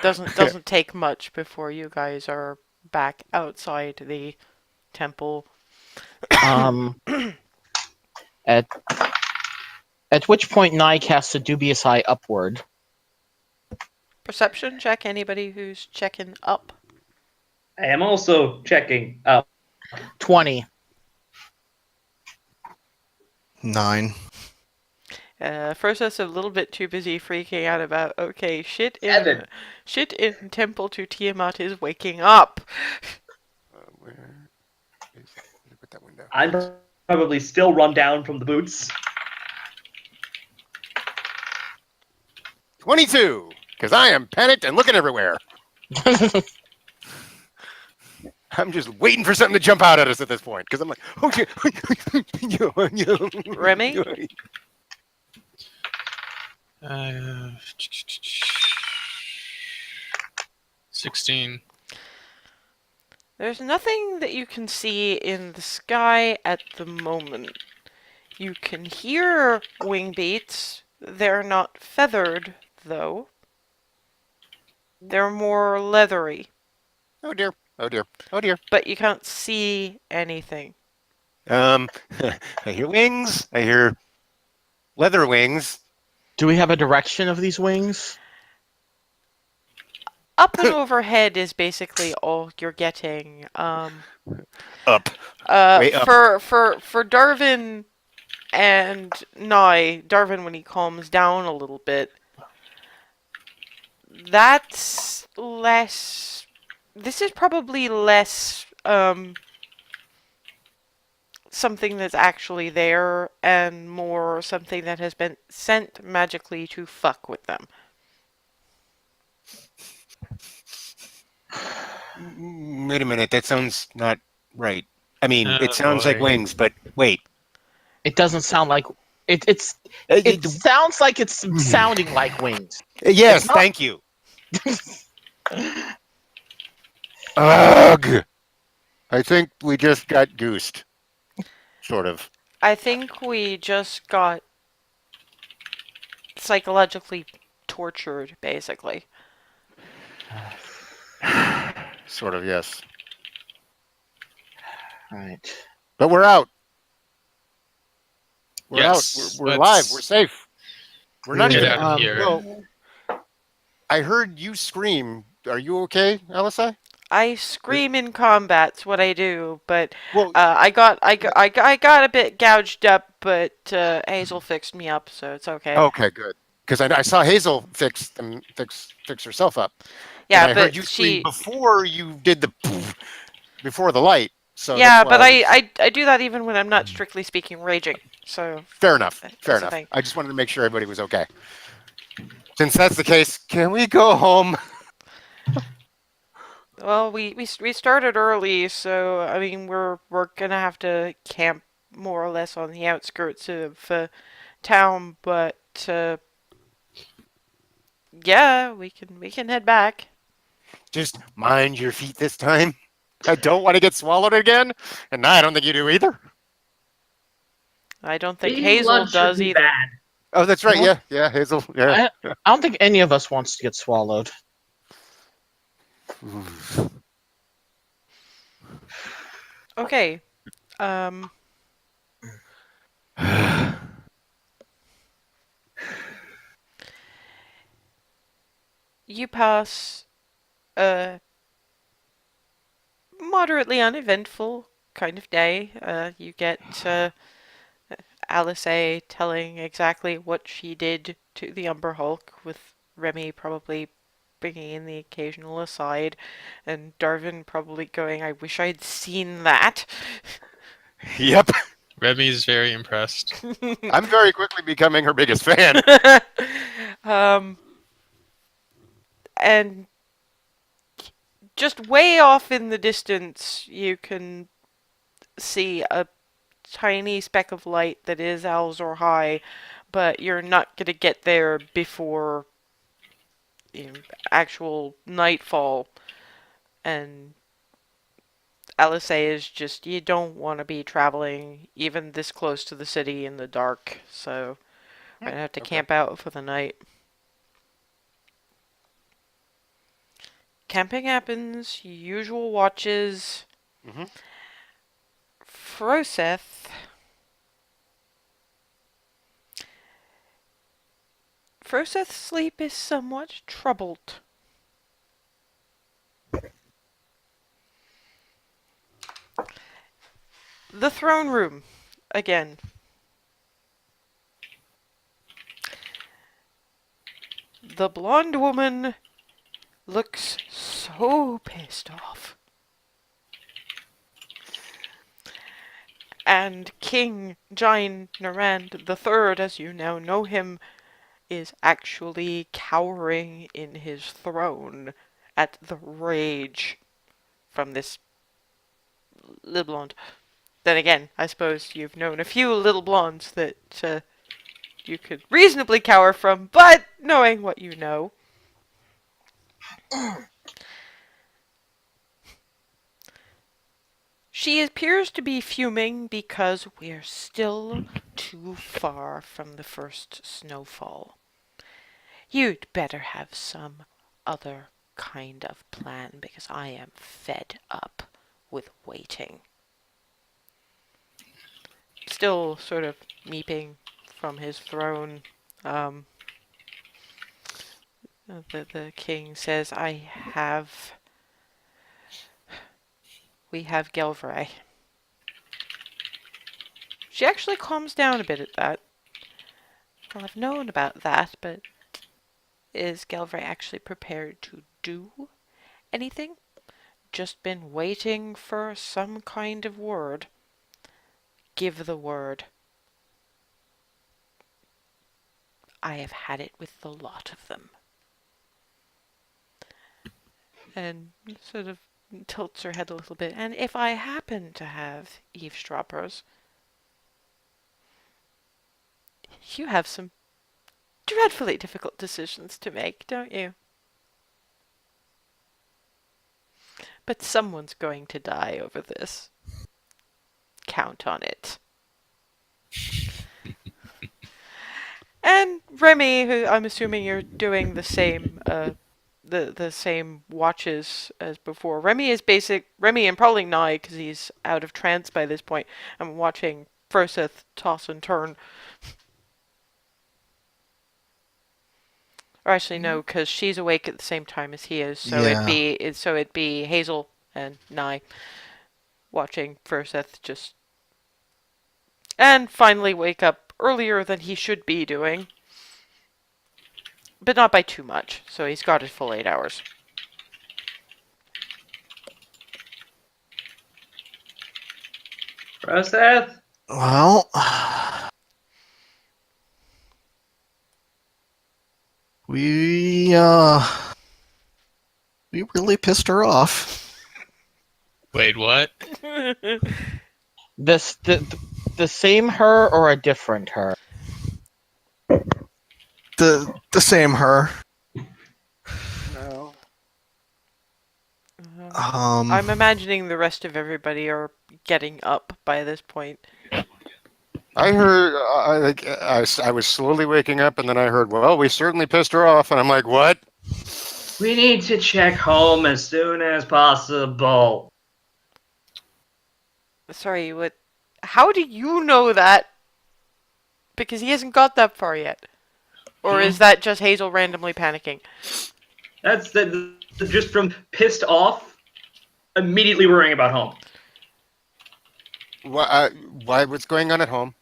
Doesn't take much before you guys are back outside the temple. At which point Nye casts a dubious eye upward. Perception check. Anybody who's checking up. I am also checking up. 20. 9. First, that's a little bit too busy freaking out about. Okay, shit Seven. in temple to Tiamat is waking up. Where is that? Put that window. I'm probably still run down from the boots. 22, because I am panicked and looking everywhere. I'm just waiting for something to jump out at us at this point because I'm like, oh shit. Remy? Uh, 16. There's nothing that you can see in the sky at the moment. You can hear wing beats. They're not feathered, though. They're more leathery, Oh dear. Oh dear. Oh dear. but you can't see anything. I hear wings. I hear leather wings. Do we have a direction of these wings? Up and overhead is basically all you're getting. Up. Way up. For Darwin and Nye, Darwin when he calms down a little bit, that's less. This is probably less something that's actually there and more something that has been sent magically to fuck with them. Wait a minute. That sounds not right. I mean, Oh, it sounds like boy. wings, but wait. It doesn't sound like it sounds like it's sounding like wings. Yes, it's not- thank you. Ugh. I think we just got goosed. Sort of. I think we just got psychologically tortured, basically. Sort of, yes. Right. But we're out. We're Yes, out. We're let's alive. We're safe. We're not get even. out of here. Well, I heard you scream. Are you okay, LSI? I scream in combat's what I do, but Well, I got a bit gouged up, but Hazel fixed me up, so it's okay. okay, good. Because I saw Hazel fix herself up. Yeah, and I but heard you scream she. before you did the before the light. So Yeah, that's but why I do that even when I'm not strictly speaking raging. So fair enough. That's Fair the enough. thing. I just wanted to make sure everybody was okay. Since that's the case, can we go home? well, we started early, so I mean we're gonna have to camp more or less on the outskirts of town, but yeah, we can head back. Just mind your feet this time. I don't want to get swallowed again, and I don't think you do either. I don't think Eating Hazel blood should does be either. bad. Oh, that's right. What? Yeah, Hazel. Yeah. I don't think any of us wants to get swallowed. Okay. You pass a moderately uneventful kind of day. You get Alice A telling exactly what she did to the Umber Hulk, with Remy probably bringing in the occasional aside, and Darwin probably going, I wish I'd seen that. Yep. Remy's very impressed. I'm very quickly becoming her biggest fan. And just way off in the distance, you can see a tiny speck of light that is Alzor High, but you're not going to get there before actual nightfall. And LSA is just, you don't want to be traveling even this close to the city in the dark, so we're going to have to Okay. camp out for the night. Camping happens, usual watches. Mhm. Froseth. Froseth's sleep is somewhat troubled. The throne room, again. The blonde woman looks so pissed off. And King Jain Narand III, as you now know him, is actually cowering in his throne at the rage from this little blonde. Then again, I suppose you've known a few little blondes that you could reasonably cower from, but knowing what you know. She appears to be fuming because we're still too far from the first snowfall. You'd better have some other kind of plan because I am fed up with waiting. Still sort of meeping from his throne, the king says, we have Gelvray. She actually calms down a bit at that. Well, I've known about that, but is Gelvray actually prepared to do anything? Just been waiting for some kind of word. Give the word. I have had it with the lot of them. And sort of tilts her head a little bit. And if I happen to have eavesdroppers, you have some dreadfully difficult decisions to make, don't you? But someone's going to die over this. Count on it. And Remy, who I'm assuming you're doing the same, the same watches as before. Remy and probably Nye, because he's out of trance by this point. I'm watching Froseth toss and turn. Or actually, no, because she's awake at the same time as he is. So it'd be Hazel and Nye watching Froseth just, and finally wake up earlier than he should be doing. But not by too much, so he's got his full 8 hours. Roseth? Well, we really pissed her off. Wait, what? The same her or a different her? The same her. No. I'm imagining the rest of everybody are getting up by this point. I heard, I was slowly waking up, and then I heard, well, we certainly pissed her off, and I'm like, what? We need to check home as soon as possible. Sorry, what? How do you know that? Because he hasn't got that far yet. Or is that just Hazel randomly panicking? That's just from pissed off, immediately worrying about home. Why? What's going on at home?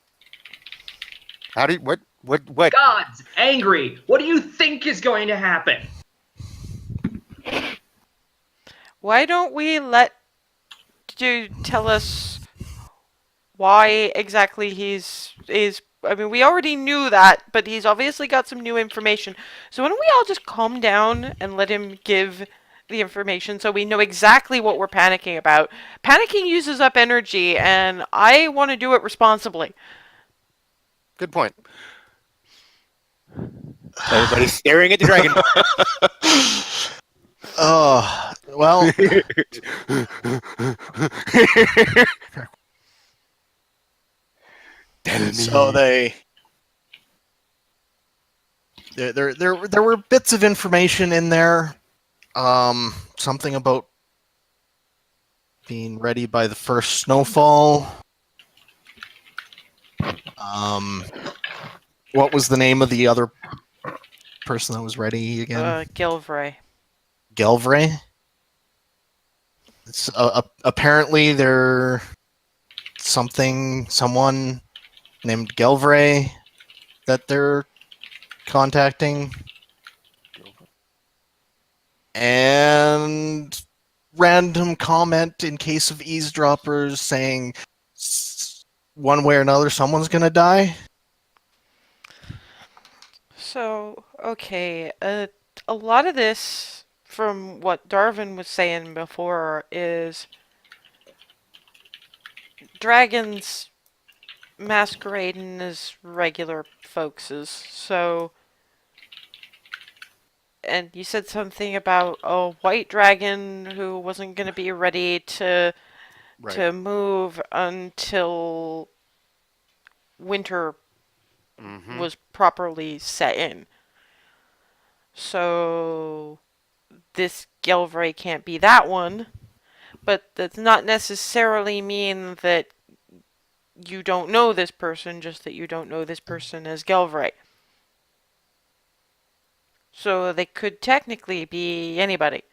How do you, what? God's angry. What do you think is going to happen? Why don't we let you tell us why exactly is? I mean, we already knew that, but he's obviously got some new information. So why don't we all just calm down and let him give the information so we know exactly what we're panicking about? Panicking uses up energy, and I want to do it responsibly. Good point. Everybody's staring at the dragon. Oh, well, so there were bits of information in there. Something about being ready by the first snowfall. What was the name of the other person that was ready again? Gilvray. Gelvray. It's, apparently there someone named Gelvray that they're contacting, and random comment in case of eavesdroppers saying one way or another someone's gonna die. So, okay, a lot of this, from what Darwin was saying before, is dragons masquerading as regular folkses, so. And you said something about a white dragon who wasn't going to be ready Right. to move until winter Mm-hmm. was properly set in. So this Gelvray can't be that one, but that does not necessarily mean that you don't know this person, just that you don't know this person as Gelvray. So they could technically be anybody.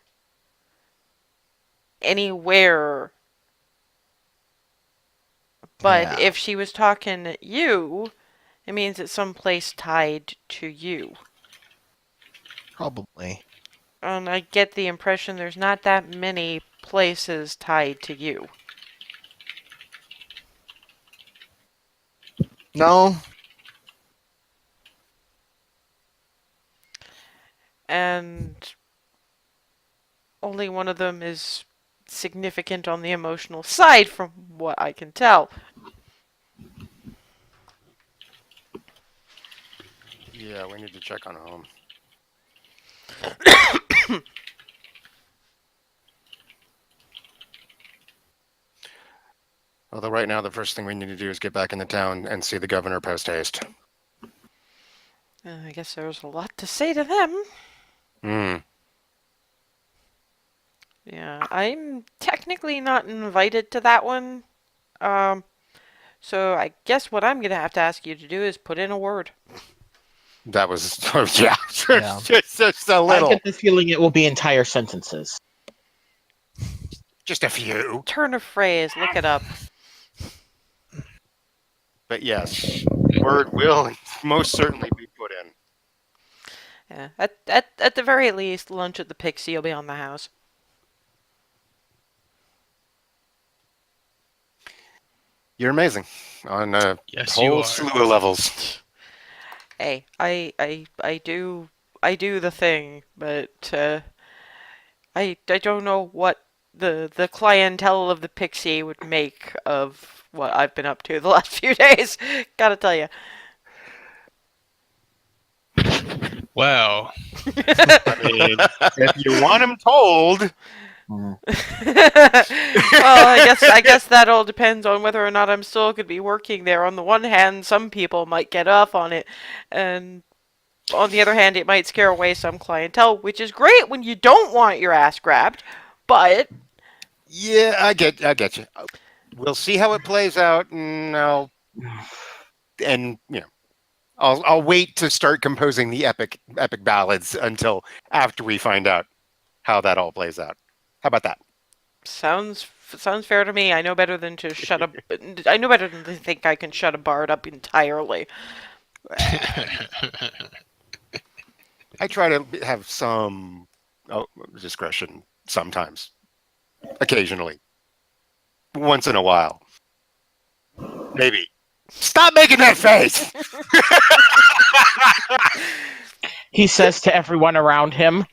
Anywhere. But Yeah. if she was talking at you, it means it's someplace tied to you. Probably. And I get the impression there's not that many places tied to you. No. And only one of them is significant on the emotional side, from what I can tell. Yeah, we need to check on home. Although right now the first thing we need to do is get back in the town and see the governor post haste. I guess there's a lot to say to them. Hmm. Yeah, I'm technically not invited to that one. So I guess what I'm gonna have to ask you to do is put in a word. That was yeah, Yeah. just a I little, get the feeling it will be entire sentences. just a few. Turn of phrase, look it up. But yes, word will most certainly be put in. Yeah, at the very least, lunch at the Pixie will be on the house. You're amazing on a Yes, you whole are. slew of levels. Hey, I do the thing, but I don't know what the clientele of the Pixie would make of what I've been up to the last few days. Gotta tell you. Well, I mean, if you want them told, Mm. Well, I guess that all depends on whether or not I'm still going to be working there. On the one hand, some people might get off on it, and on the other hand, it might scare away some clientele, which is great when you don't want your ass grabbed. But yeah, I get you. We'll see how it plays out, and I'll wait to start composing the epic ballads until after we find out how that all plays out. How about that? sounds fair to me. I know better than to shut a. I know better than to think I can shut a bard up entirely. I try to have some discretion sometimes, occasionally, once in a while. Maybe. Stop making that face! He says to everyone around him.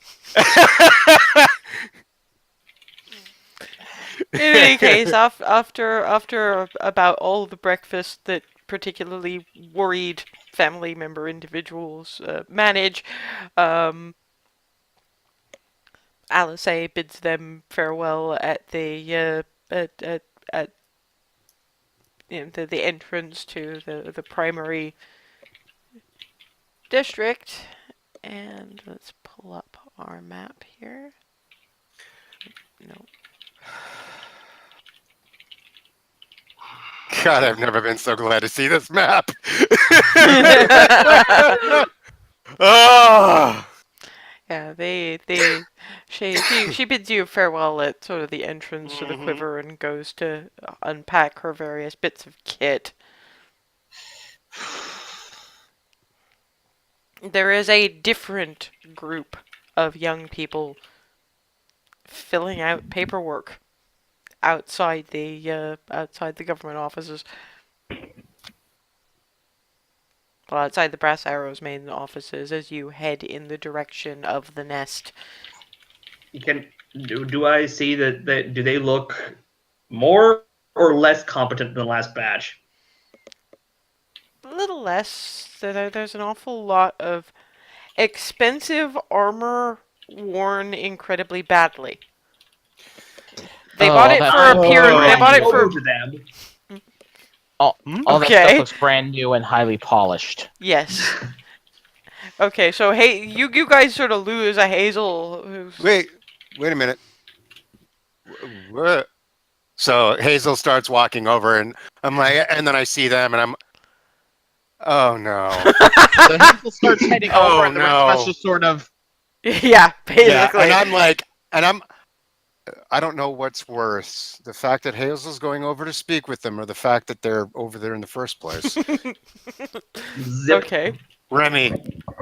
In any case, after about all the breakfast that particularly worried family member individuals manage, Alice bids them farewell at the at the entrance to the primary district, and let's pull up our map here. No. God, I've never been so glad to see this map. Oh! Yeah, she bids you farewell at sort of the entrance to the Mhm. quiver and goes to unpack her various bits of kit. There is a different group of young people filling out paperwork outside the government offices. Well, outside the Brass Arrow's main offices as you head in the direction of the nest. Do I see that do they look more or less competent than the last batch? A little less. There's an awful lot of expensive armor worn incredibly badly. They Oh, bought all it that for a stuff looks period. They brand bought new. it for to them. All that Okay. stuff looks brand new and highly polished. yes. Okay, so hey, you guys sort of lose a Hazel. Wait a minute. What? So Hazel starts walking over, and I'm like, and then I see them, and I'm, oh no, So Hazel starts heading Oh, over, and the rest of us no. just sort of. yeah, basically. yeah, and I'm like, I don't know what's worse, the fact that Hazel's going over to speak with them, or the fact that they're over there in the first place. Zip. okay. Remy,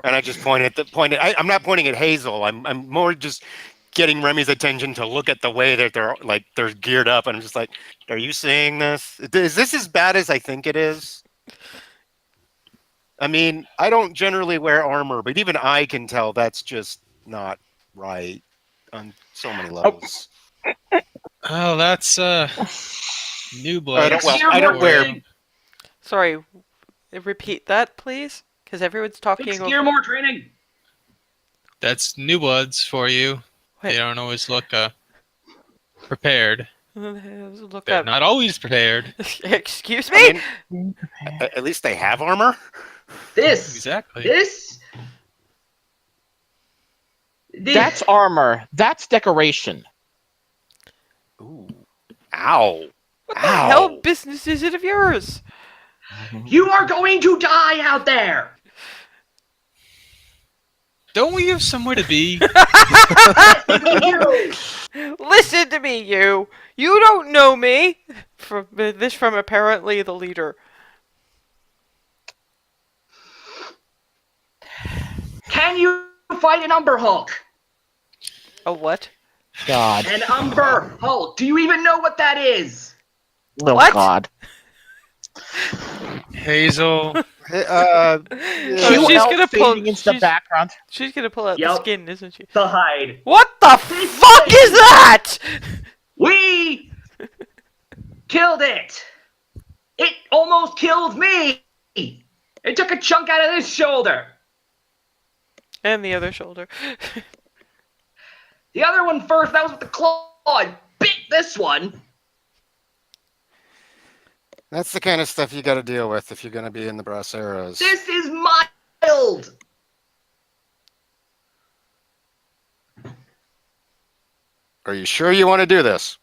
and I just pointed. I'm not pointing at Hazel. I'm more just getting Remy's attention to look at the way that they're geared up, and I'm just like, are you seeing this? Is this as bad as I think it is? I mean, I don't generally wear armor, but even I can tell that's just not right on so many levels. Oh, that's new I blood. don't, well, Six-year I don't more wear. training. Sorry. Repeat that, please, because everyone's talking Six-year over. more training. That's new bloods for you. Wait. They don't always look prepared. Look They're up. not always prepared. Excuse me. I mean, at least they have armor. This. Exactly. This. That's armor. That's decoration. Ooh, ow! What the hell Ow. business is it of yours? You are going to die out there. Don't we have somewhere to be? Listen to me, you. You don't know me. From apparently the leader. Can you fight an Umber Hulk? A what? God. An Umber Hulk. Do you even know what that is? Oh, What? God. Hazel. Oh, Cute she's elf gonna pull. fading into the background. She's gonna pull out the Yup. skin, isn't she? The hide. What the fuck is that? We killed it. It almost killed me. It took a chunk out of this shoulder. And the other shoulder. The other one first, that was with the claw. It bit this one. That's the kind of stuff you got to deal with if you're going to be in the Braceros. This is mild. Are you sure you want to do this?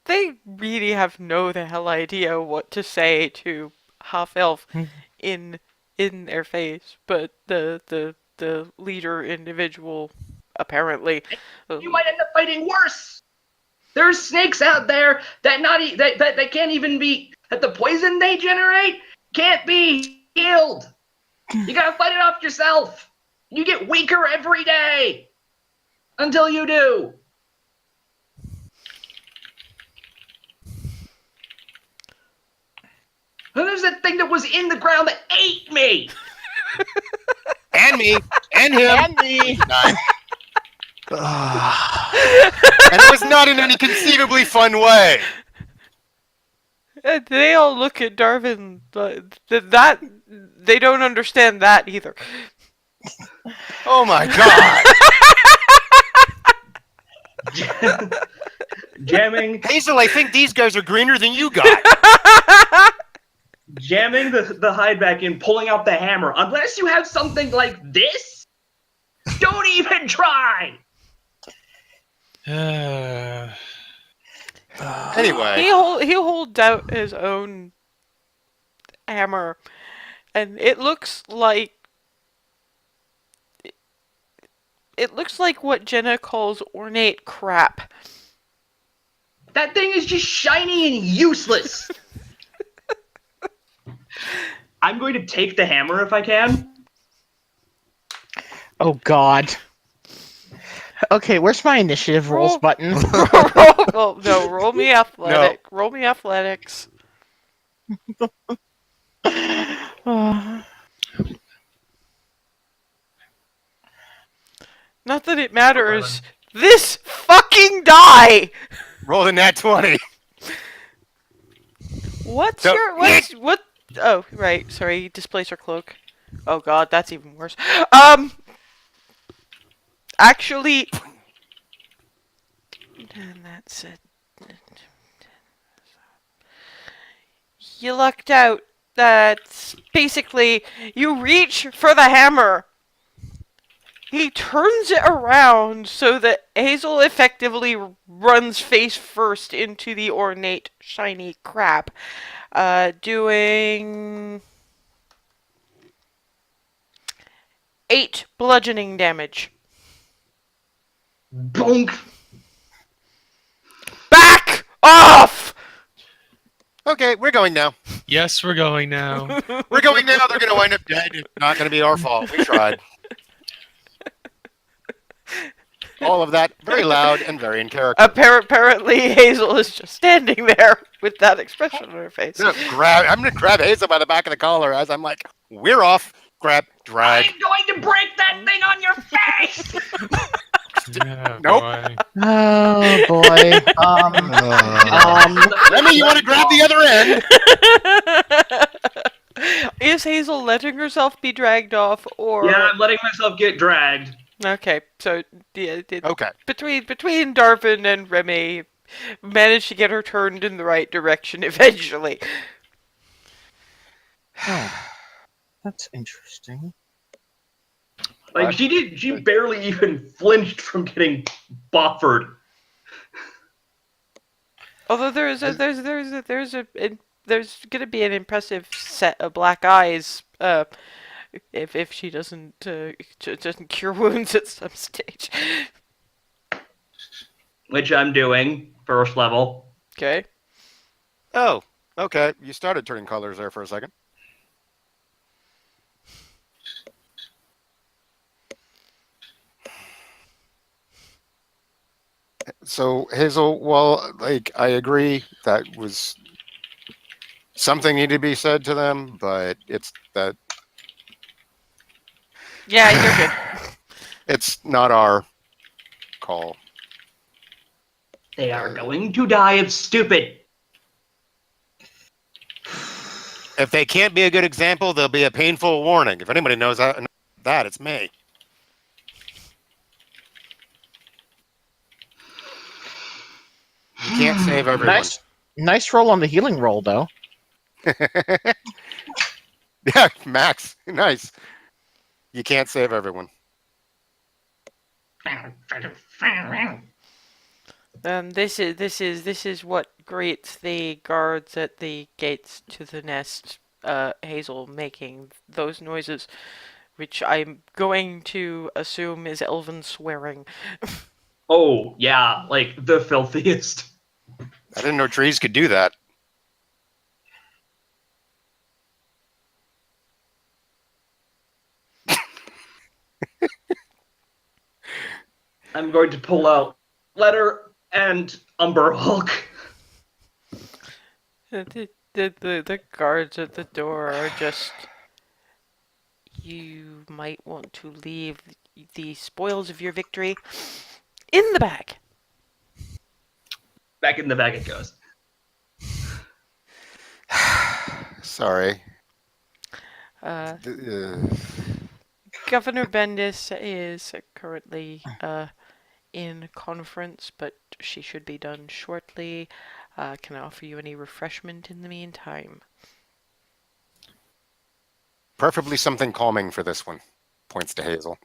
They really have no the hell idea what to say to half elf in their face, but the leader individual apparently. You might end up fighting worse. There's snakes out there that that can't even be, that the poison they generate can't be healed. You gotta fight it off yourself. You get weaker every day until you do. And there's that thing that was in the ground that ate me. And me. And him. And me. Nine. And it was not in any conceivably fun way. And they all look at Darwin. That they don't understand that either. Oh my god. Jamming Hazel, I think these guys are greener than you got. jamming the hide back in, pulling out the hammer. Unless you have something like this, don't even try. Anyway. He holds out his own hammer, and it looks like what Jenna calls ornate crap. That thing is just shiny and useless. I'm going to take the hammer if I can. Oh, God. Okay, where's my initiative rolls Roll. button? Roll me athletic. Roll me athletics. Not that it matters. This fucking die! Roll the nat 20. What's So- your what? Oh, right. Sorry, displace her cloak. Oh god, that's even worse. Actually, and that's it. You lucked out. That's basically you reach for the hammer. He turns it around so that Hazel effectively runs face first into the ornate, shiny crab, doing 8 bludgeoning damage. Bonk. Back off! Okay, we're going now. Yes, we're going now. We're going now. They're going to wind up dead. It's not going to be our fault. We tried. All of that very loud and very in character. Apparently, Hazel is just standing there with that expression on her face. I'm going to grab Hazel by the back of the collar as I'm like, we're off. Grab, drag. I'm going to break that thing on your face! Yeah, Nope. boy. Oh boy. Remy, you want to grab the other end? Is Hazel letting herself be dragged off, or Yeah, I'm letting myself get dragged. okay? So Okay. between Darvin and Remy, managed to get her turned in the right direction eventually. Oh, that's interesting. Like, she barely even flinched from getting boffered. Although there's gonna be an impressive set of black eyes. If she doesn't doesn't cure wounds at some stage. Which I'm doing, first level. Okay. Oh, okay. You started turning colors there for a second. So, Hazel, well, like, I agree that was something needed to be said to them, but it's that Yeah, you're good. it's not our call. They are going to die of stupid. If they can't be a good example, they'll be a painful warning. If anybody knows that, it's me. You can't save everyone. Nice roll on the healing roll, though. Yeah, Max, nice. You can't save everyone. This is what greets the guards at the gates to the nest. Hazel making those noises, which I'm going to assume is elven swearing. Oh, yeah, like the filthiest. I didn't know trees could do that. I'm going to pull out Letter and Umber Hulk. The guards at the door are just. You might want to leave the spoils of your victory in the bag. Back in the bag it goes. Sorry. Uh, Governor Bendis is currently in conference, but she should be done shortly. Can I offer you any refreshment in the meantime? Preferably something calming for this one. Points to Hazel.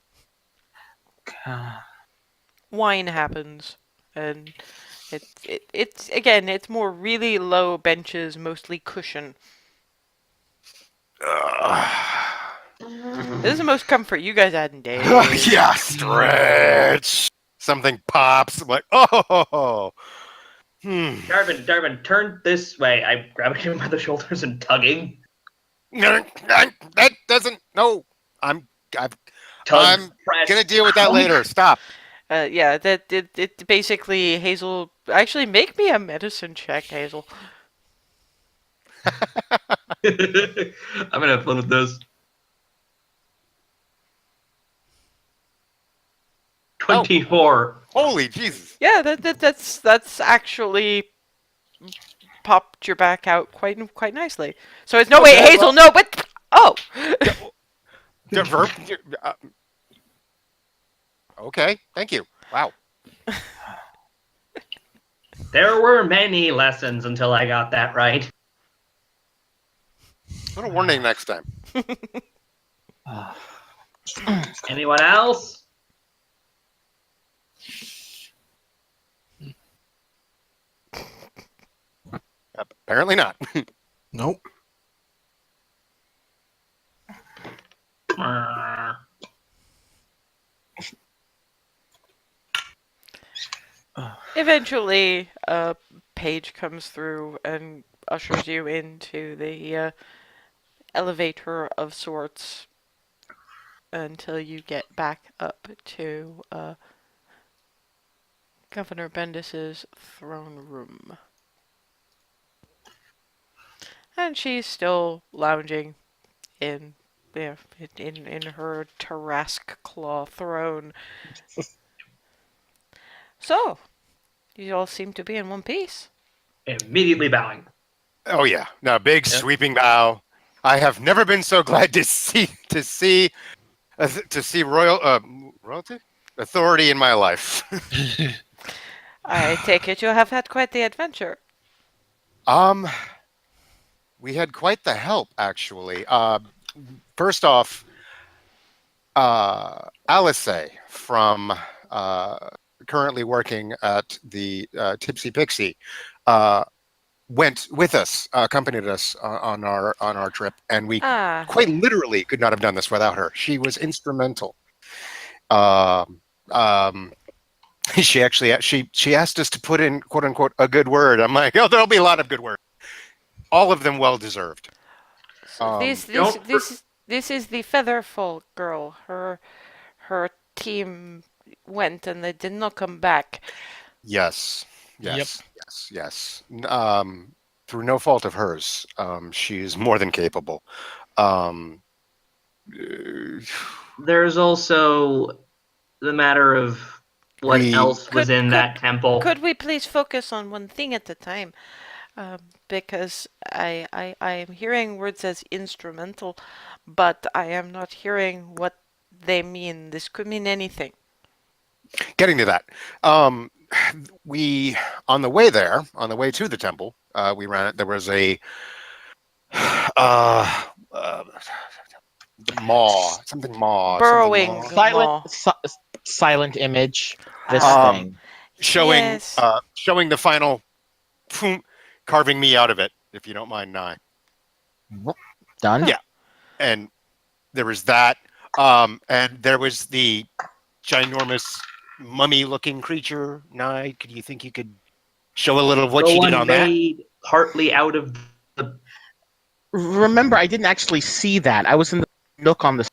Wine happens, and it's again, it's more really low benches, mostly cushion. This is the most comfort you guys had in days. Yeah, stretch. Something pops. I'm like, oh. Darvin, turn this way. I'm grabbing him by the shoulders and tugging. That doesn't. No, I'm Tug, press, gonna deal with that pump. later. Stop. Yeah, that it basically Hazel. Actually, make me a medicine check, Hazel. I'm gonna have fun with this. 24. Holy Jesus! Yeah, that's actually popped your back out quite nicely. So it's no wait, Okay, Hazel, well, no, but oh, verb. Okay, thank you. Wow. There were many lessons until I got that right. Little warning next time. Anyone else? Apparently not. Nope. eventually a page comes through and ushers you into the elevator of sorts until you get back up to Governor Bendis's throne room. And she's still lounging in in her Tarrasque claw throne. So, you all seem to be in one piece. Immediately bowing. Oh yeah, no big Yep. sweeping bow. I have never been so glad to see royalty authority in my life. I take it you have had quite the adventure. um, we had quite the help actually. First off, Alice from currently working at the Tipsy Pixie went with us, accompanied us on our trip, and we Ah, quite literally could not have done this without her. She was instrumental. Um, um, she asked us to put in quote unquote a good word. I'm like, oh, there'll be a lot of good words. All of them well deserved. so don't this is the Featherfall girl. Her team went and they did not come back. Yes, Yep. yes. Through no fault of hers, she is more than capable. Um, There's also the matter of what We- else was Could- in could- that temple. Could we please focus on one thing at a time? Because I am hearing words as instrumental, but I am not hearing what they mean. This could mean anything. Getting to that, we on the way there, on the way to the temple, we ran it. There was a uh, uh, something Burrowing maw, maw. Silent image. This Ah. thing. showing Yes. showing the final carving me out of it, if you don't mind, Nye. Done. Yeah. And there was that, and there was the ginormous mummy-looking creature. Nye, could you think you could show a little of what the she one did on that? made partly out of the. Remember, I didn't actually see that. I was in the nook on the.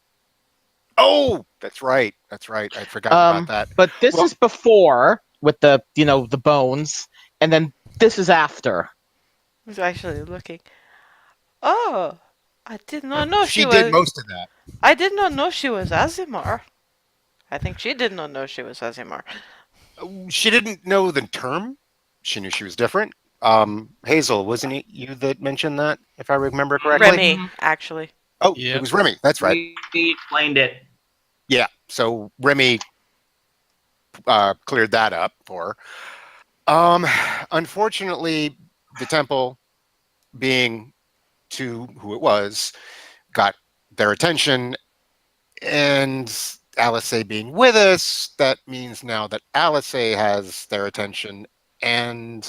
Oh, that's right. That's right. I forgot about that. But this Well- is before with the the bones, and then this is after. I was actually looking. Oh, I did not know She she did was. most of that. I did not know she was Azimar. I think she did not know she was Azimar. She didn't know the term. She knew she was different. Hazel, wasn't it you that mentioned that, if I remember correctly? Remy, actually. Oh, Yep. it was Remy. That's right. We explained it. Yeah. So Remy cleared that up for her. Unfortunately, the temple, being to who it was, got their attention, and Alice being with us, that means now that Alice has their attention, and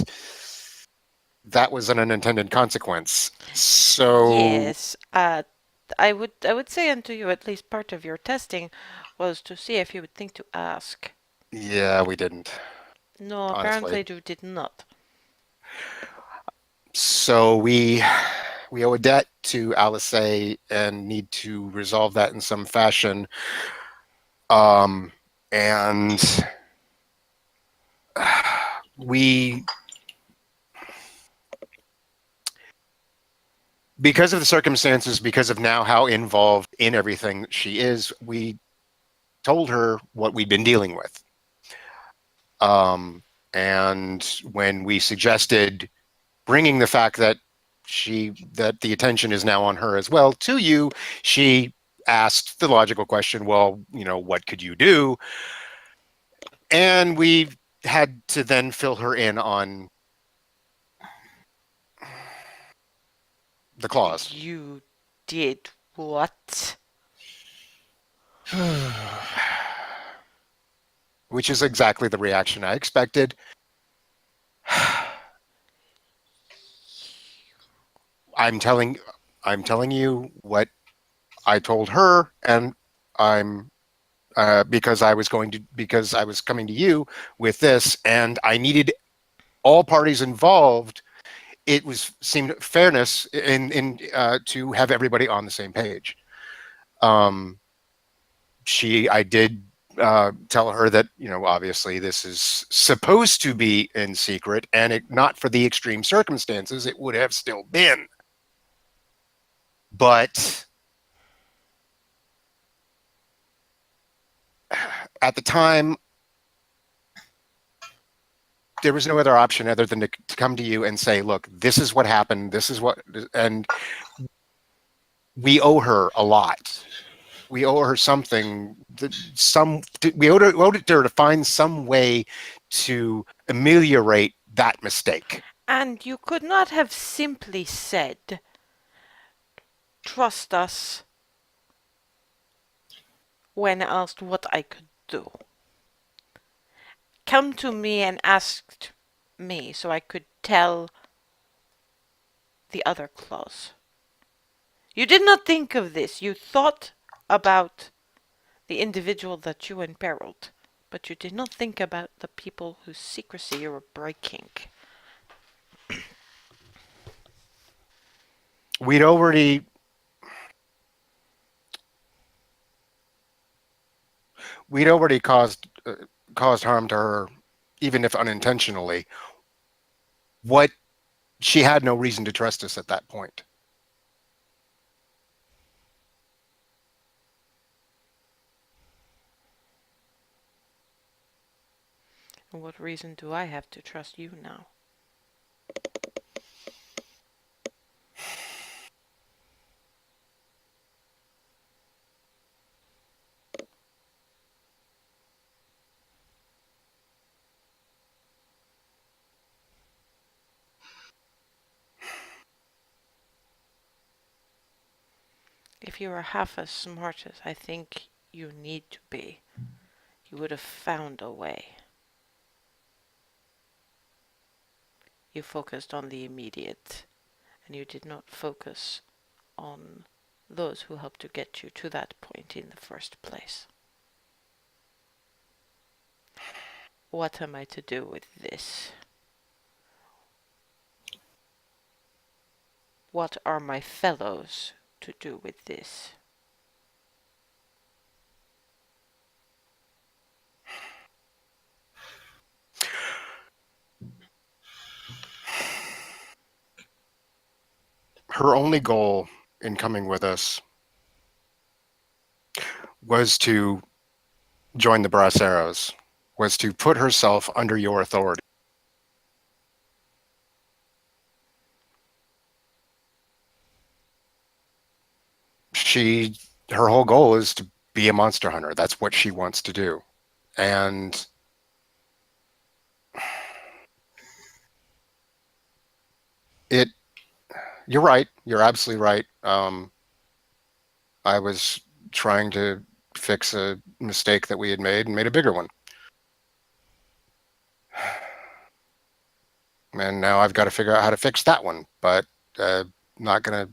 that was an unintended consequence. So Yes. I would say unto you at least part of your testing was to see if you would think to ask. yeah, we didn't. No, Honestly. apparently you did not. So we owe a debt to Alice and need to resolve that in some fashion. And we, because of the circumstances, because of now how involved in everything she is, we told her what we'd been dealing with. And when we suggested bringing the fact that the attention is now on her as well to you, she asked the logical question, well, what could you do? And we had to then fill her in on the clause. You did what? Which is exactly the reaction I expected. I'm telling you what I told her, and I'm because I was coming to you with this, and I needed all parties involved. It seemed fairness in to have everybody on the same page. I did tell her that obviously this is supposed to be in secret, and not for the extreme circumstances, it would have still been. But at the time, there was no other option other than to come to you and say, look, this is what happened. This is what, and we owe her a lot. We owe her something. We owed it to her to find some way to ameliorate that mistake. And you could not have simply said, trust us, when asked what I could do. Come to me and asked me so I could tell the other clause. You did not think of this. You thought about the individual that you imperiled, but you did not think about the people whose secrecy you were breaking. We'd already caused harm to her, even if unintentionally. What she had no reason to trust us at that point. And what reason do I have to trust you now? If you were half as smart as I think you need to be, you would have found a way. You focused on the immediate, and you did not focus on those who helped to get you to that point in the first place. What am I to do with this? What are my fellows to do with this? Her only goal in coming with us was to join the Braceros, was to put herself under your authority. Her whole goal is to be a monster hunter. That's what she wants to do. And you're right. You're absolutely right. I was trying to fix a mistake that we had made and made a bigger one. And now I've got to figure out how to fix that one. But not gonna.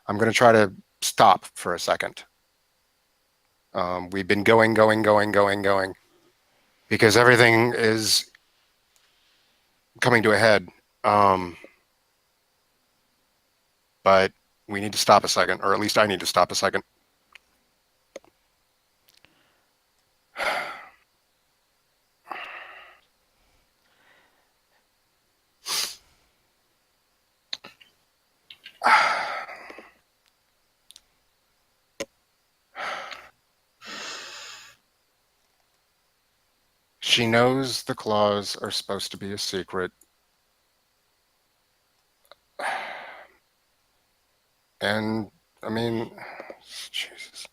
I'm gonna try to stop for a second. We've been going, because everything is coming to a head. But we need to stop a second, or at least I need to stop a second. She knows the claws are supposed to be a secret. And, I mean, Jesus.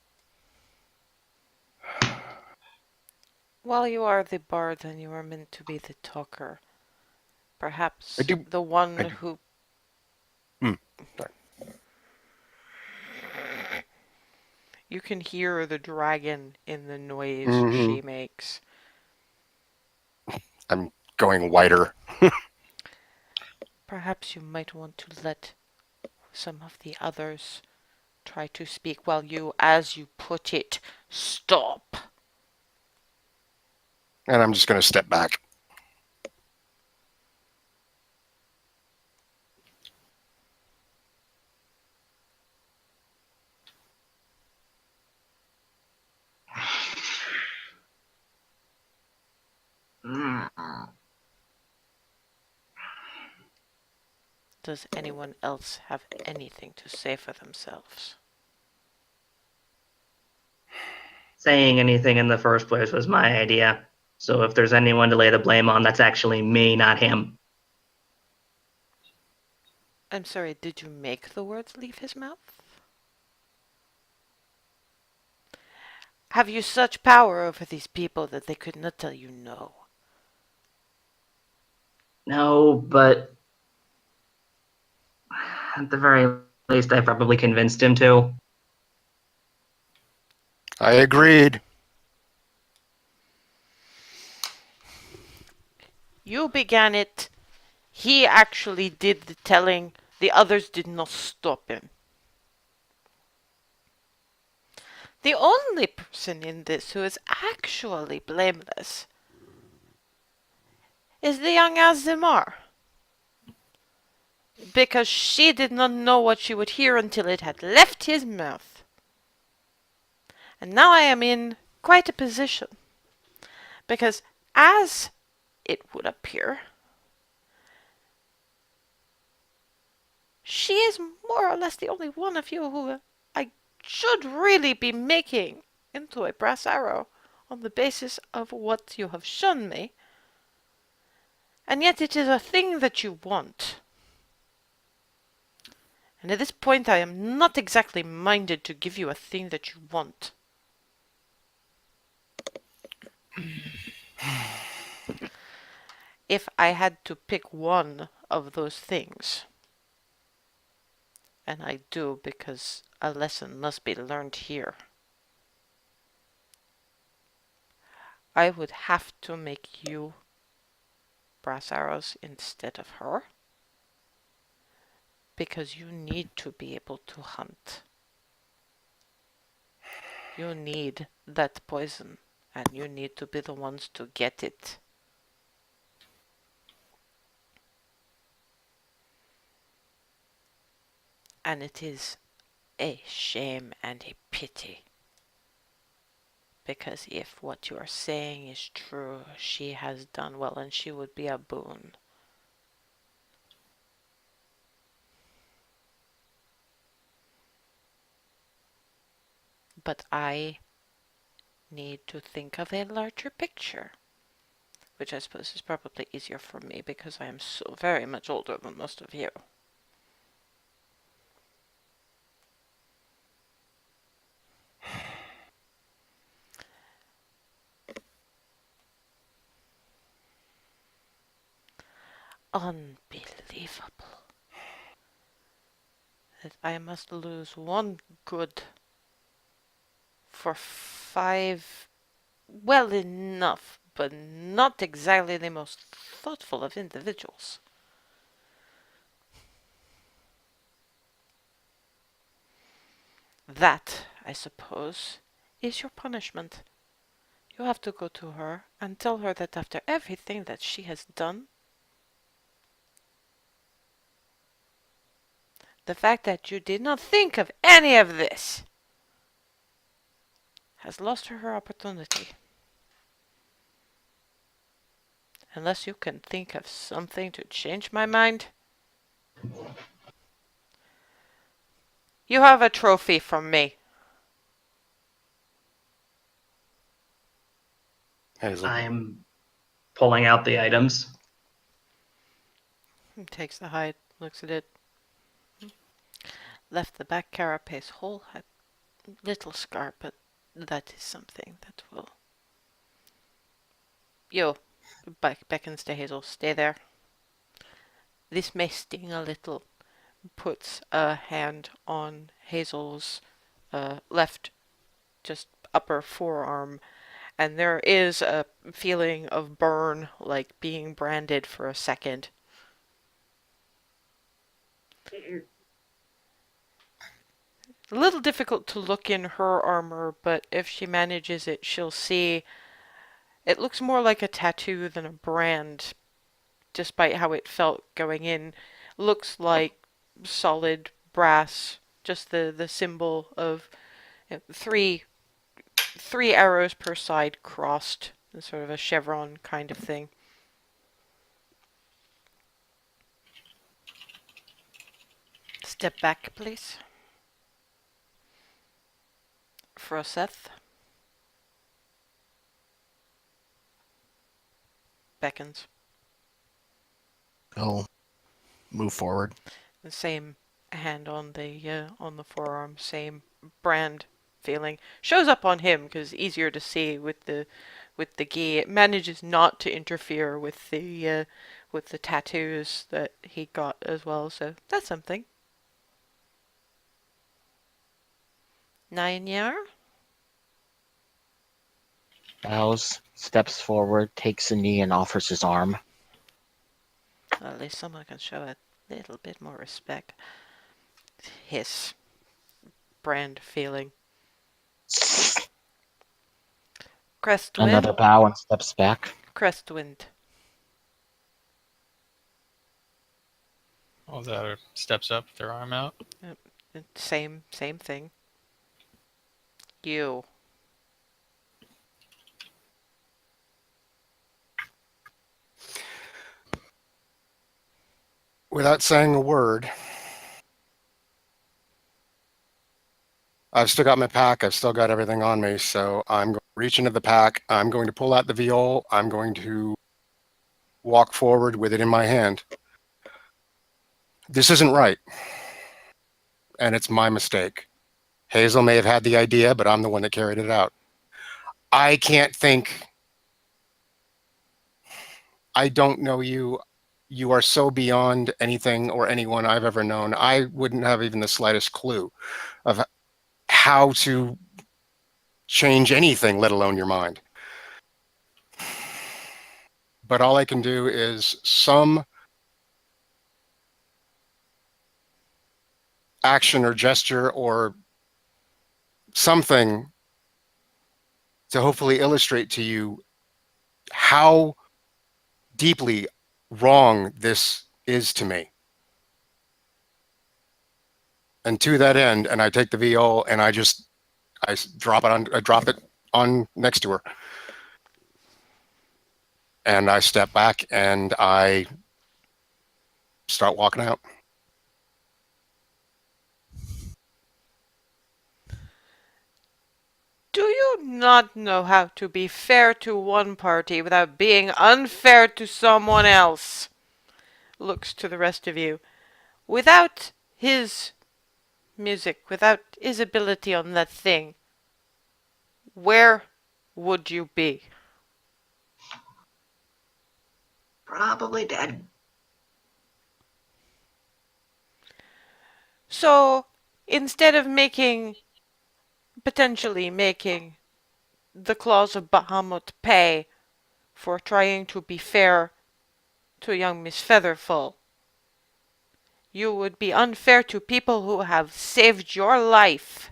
While you are the bard and you are meant to be the talker, I perhaps do. the one I do. who Sorry. you can hear the dragon in the noise Hmm. she makes. I'm going whiter. Perhaps you might want to let some of the others try to speak while you, as you put it, stop. And I'm just going to step back. Mm. Does anyone else have anything to say for themselves? Saying anything in the first place was my idea. So if there's anyone to lay the blame on, that's actually me, not him. I'm sorry, did you make the words leave his mouth? Have you such power over these people that they could not tell you no? No, but at the very least, I probably convinced him to. I agreed. You began it. He actually did the telling. The others did not stop him. The only person in this who is actually blameless is the young Azimar. Because she did not know what she would hear until it had left his mouth. And now I am in quite a position. Because as it would appear, she is more or less the only one of you who I should really be making into a brass arrow on the basis of what you have shown me. And yet it is a thing that you want. And at this point I am not exactly minded to give you a thing that you want. If I had to pick one of those things, and I do because a lesson must be learned here, I would have to make you brass arrows instead of her, because you need to be able to hunt. You need that poison, and you need to be the ones to get it. And it is a shame and a pity. Because if what you are saying is true, she has done well and she would be a boon. But I need to think of a larger picture. Which I suppose is probably easier for me because I am so very much older than most of you. Unbelievable. That I must lose one good for 5 well enough, but not exactly the most thoughtful of individuals. That, I suppose, is your punishment. You have to go to her and tell her that after everything that she has done, the fact that you did not think of any of this has lost her opportunity. Unless you can think of something to change my mind. You have a trophy from me. Hazel. I'm pulling out the items. He takes the hide, looks at it. Left the back carapace whole, a little scar, but that is something that will. Yo, beckons to Hazel. Stay there. This may sting a little. Puts a hand on Hazel's left, just upper forearm, and there is a feeling of burn, like being branded for a second. A little difficult to look in her armor, but if she manages it, she'll see it looks more like a tattoo than a brand, despite how it felt going in. Looks like solid brass, just the symbol of three arrows per side crossed, sort of a chevron kind of thing. Step back, please. Froseth beckons. I'll move forward. The same hand on the forearm, same brand feeling. Shows up on him because easier to see with the gi. It manages not to interfere with the tattoos that he got as well. So that's something. Nyanyar? Bows, steps forward, takes a knee, and offers his arm. Well, at least someone can show a little bit more respect. His brand feeling. Crestwind. Another bow and steps back. Crestwind. Oh, the other steps up, with their arm out. Same thing. You. Without saying a word, I've still got my pack. I've still got everything on me. So I'm going to reach into the pack. I'm going to pull out the viol. I'm going to walk forward with it in my hand. This isn't right. And it's my mistake. Hazel may have had the idea, but I'm the one that carried it out. I can't think. I don't know you. You are so beyond anything or anyone I've ever known. I wouldn't have even the slightest clue of how to change anything, let alone your mind. But all I can do is some action or gesture or something to hopefully illustrate to you how deeply wrong this is to me. And to that end, and I take the viol and I drop it on next to her. And I step back and I start walking out. Do you not know how to be fair to one party without being unfair to someone else? Looks to the rest of you. Without his music, without his ability on that thing, where would you be? Probably dead. So, instead of potentially making the claws of Bahamut pay for trying to be fair to young Miss Featherfall, you would be unfair to people who have saved your life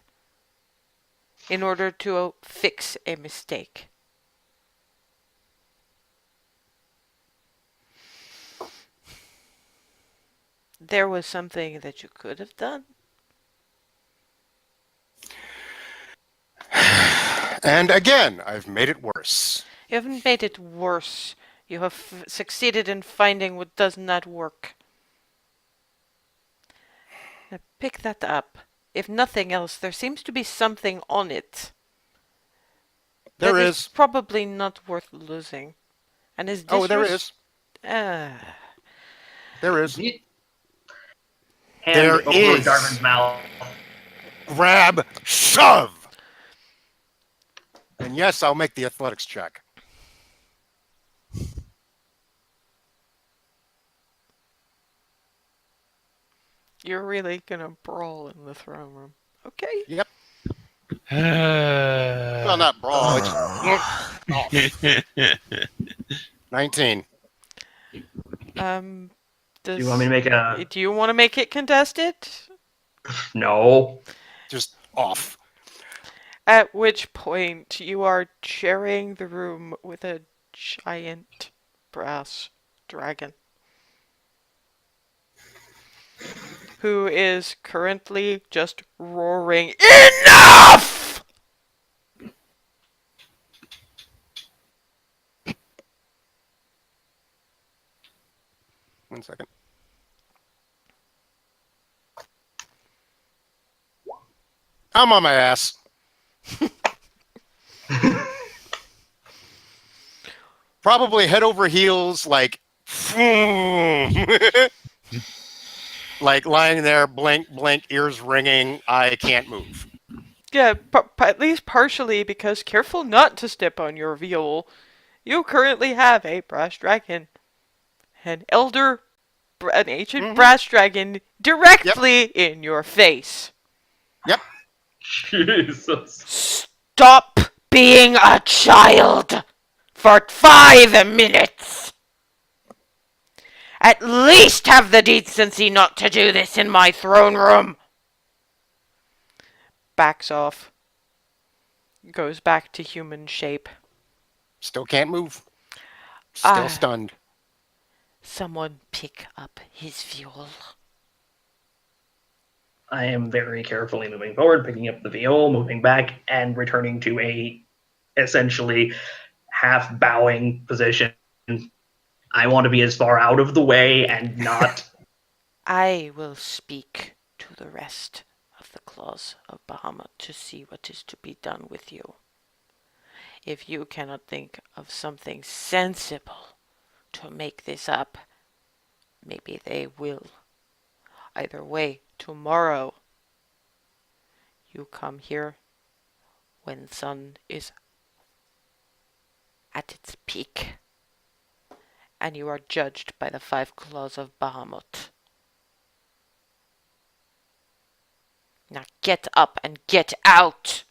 in order to fix a mistake. There was something that you could have done. And again, I've made it worse. You haven't made it worse. You have succeeded in finding what does not work. Now pick that up. If nothing else, there seems to be something on it. There that is. Probably not worth losing. And is Oh, there is. Uh, There is. Hand There over is. Darvin's mouth. Grab, shove. And yes, I'll make the athletics check. you're really gonna brawl in the throne room. Okay. Yep. Well, not brawl. It's off. 19. Does, Do you want me to make a... do you want to make it contested? No. Just off. At which point you are sharing the room with a giant brass dragon. Who is currently just roaring, ENOUGH! One second. I'm on my ass. Probably head over heels, like, like lying there, blink, blink, ears ringing. I can't move. Yeah, at least partially, because careful not to step on your viol. You currently have a brass dragon. An ancient brass dragon directly in your face. Yep. Jesus. Stop being a child for 5 minutes. At least have the decency not to do this in my throne room. Backs off. Goes back to human shape. Still can't move. Still Ah. stunned. Someone pick up his fuel. I am very carefully moving forward, picking up the viol, moving back, and returning to a essentially half bowing position. I want to be as far out of the way and not. I will speak to the rest of the claws of Bahamut to see what is to be done with you. If you cannot think of something sensible to make this up, maybe they will. Either way, tomorrow you come here when sun is at its peak, and you are judged by the 5 claws of Bahamut. Now get up and get out!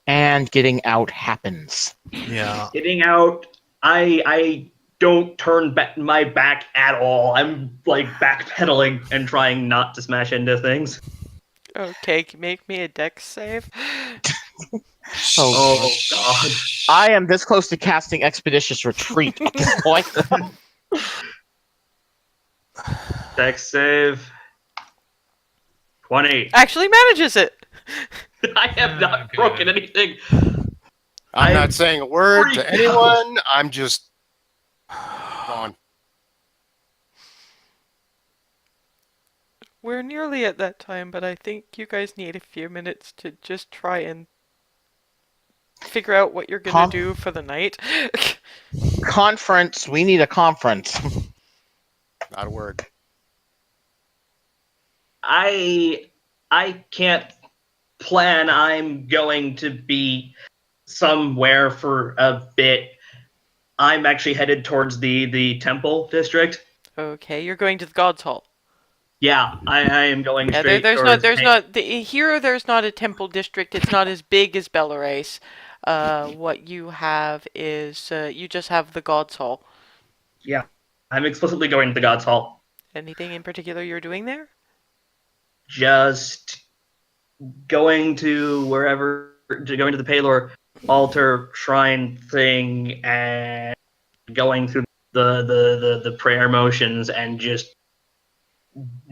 And getting out happens. Yeah. Getting out, I don't turn my back at all. I'm like backpedaling and trying not to smash into things. Okay, make me a dex save. Oh God. I am this close to casting Expeditious Retreat at this point. Dex save. 20. Actually manages it! I have not Okay. broken anything. I'm I'm not saying a word freaked to anyone. I'm just gone. We're nearly at that time, but I think you guys need a few minutes to just try and figure out what you're gonna do for the night. Conference. We need a conference. Not a word. I can't plan. I'm going to be somewhere for a bit. I'm actually headed towards the temple district. Okay, you're going to the God's Hall. Yeah, I am going Yeah, straight there's towards... there's not a temple district. It's not as big as Belarus. What you have is you just have the God's Hall. Yeah, I'm explicitly going to the God's Hall. Anything in particular you're doing there? Just going to wherever, going to the Palor altar shrine thing and going through the prayer motions and just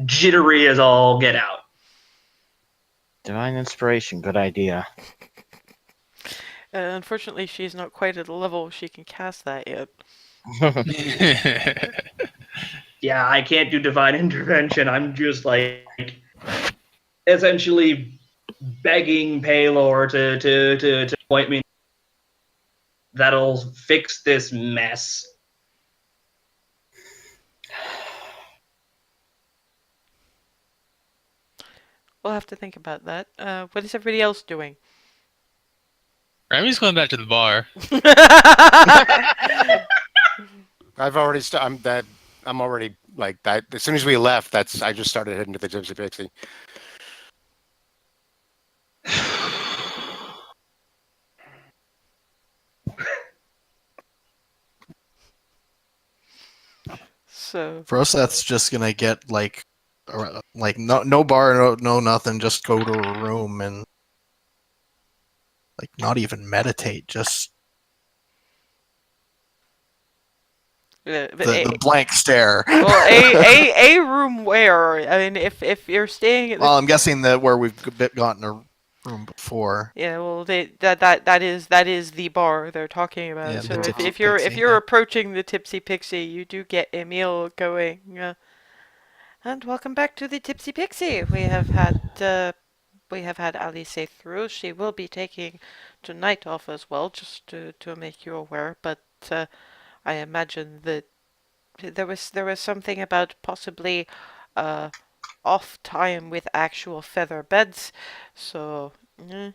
jittery as all get out. Divine Inspiration. Good idea. Unfortunately, she's not quite at a level she can cast that yet. Yeah, I can't do divine intervention. I'm just like essentially begging Paylor to point me that'll fix this mess. We'll have to think about that. What is everybody else doing? Remy's going back to the bar. I've already. I'm already like that. As soon as we left, I just started heading to the Gypsy Pixie. So For us, that's just gonna get like no bar, no nothing. Just go to a room and like not even meditate. Just the blank stare. well, a room where, I mean, if you're staying at the Well, I'm guessing that where we've gotten a room before. yeah, well, that is the bar they're talking about. Yeah, so the Tipsy if you're Pixie, you're yeah. approaching the Tipsy Pixie, you do get a meal going. And welcome back to the Tipsy Pixie. We have had Alice through. She will be taking tonight off as well, just to make you aware. But I imagine that there was something about possibly off time with actual feather beds. So in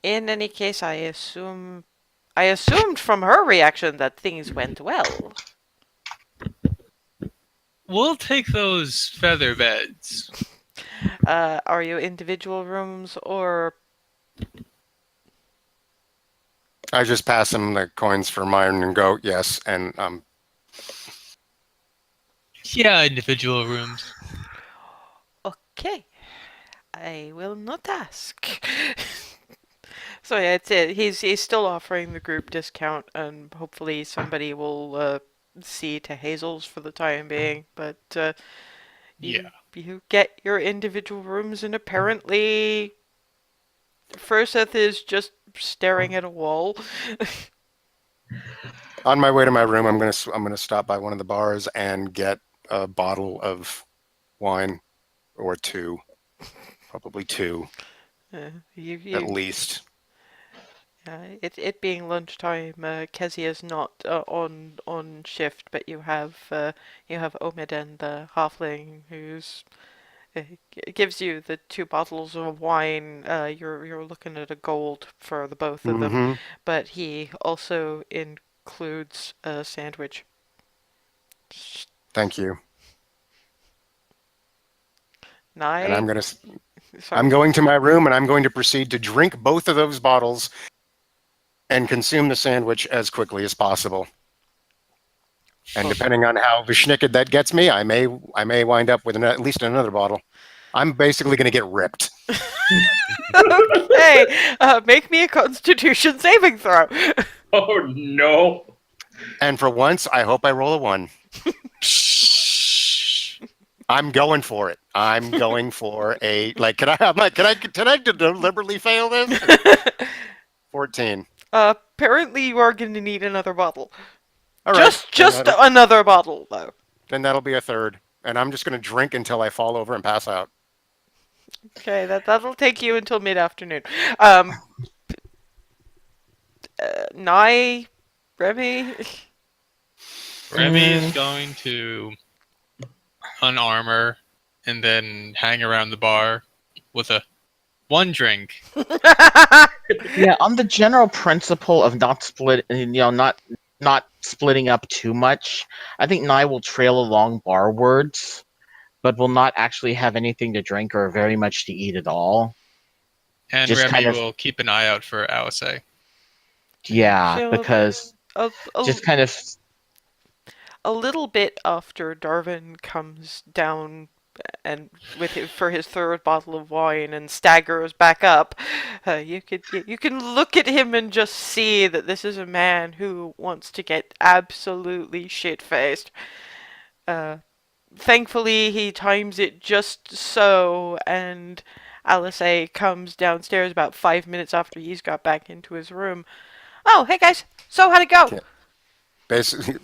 any case, I assumed from her reaction that things went well. We'll take those feather beds. Are you individual rooms or I just pass him the coins for mine and go yes, and Yeah, individual rooms. okay? I will not ask. So yeah, it's it. He's still offering the group discount, and hopefully somebody will see to Hazel's for the time being. But you get your individual rooms, and apparently Furseth is just staring at a wall. on my way to my room, I'm gonna stop by one of the bars and get a bottle of wine or two, probably two at You least. it being lunchtime, Kezia is not on shift, but you have Omid and the halfling who's gives you the two bottles of wine. You're looking at a gold for the both of them, Mm-hmm. but he also includes a sandwich. Thank you. And Sorry. I'm going to my room and I'm going to proceed to drink both of those bottles and consume the sandwich as quickly as possible. And depending on how vishnicked that gets me, I may wind up with at least another bottle. I'm basically going to get ripped. Okay, make me a Constitution saving throw. Oh no! And for once, I hope I roll a 1. I'm going for it. I'm going for a can I deliberately fail this? 14. Apparently, you are going to need another bottle. All right. Just another bottle, though. Then that'll be a third, and I'm just going to drink until I fall over and pass out. Okay, that'll take you until mid-afternoon. Nye, Remy. Remy is going to unarmor and then hang around the bar with a one drink. Yeah, on the general principle of not not splitting up too much, I think Nye will trail along barwards, but will not actually have anything to drink or very much to eat at all. And Just Remy kind of- will keep an eye out for Alice. Yeah, She'll- because just kind of a little bit after Darwin comes down and for his third bottle of wine and staggers back up, you can look at him and just see that this is a man who wants to get absolutely shit-faced. Thankfully, he times it just so, and Alice comes downstairs about 5 minutes after he's got back into his room. Oh, hey guys. So how'd it go? Yeah.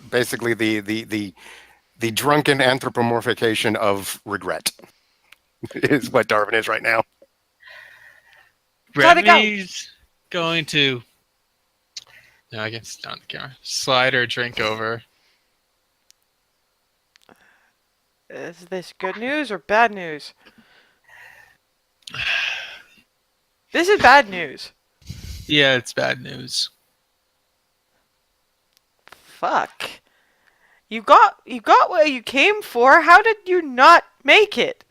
Basically the drunken anthropomorphication of regret is what Darwin is right now. How'd it go? Remy's going to. No, I guess it's not on the camera. Slide her drink over. Is this good news or bad news? This is bad news. Yeah, it's bad news. Fuck. You got what you came for. How did you not make it?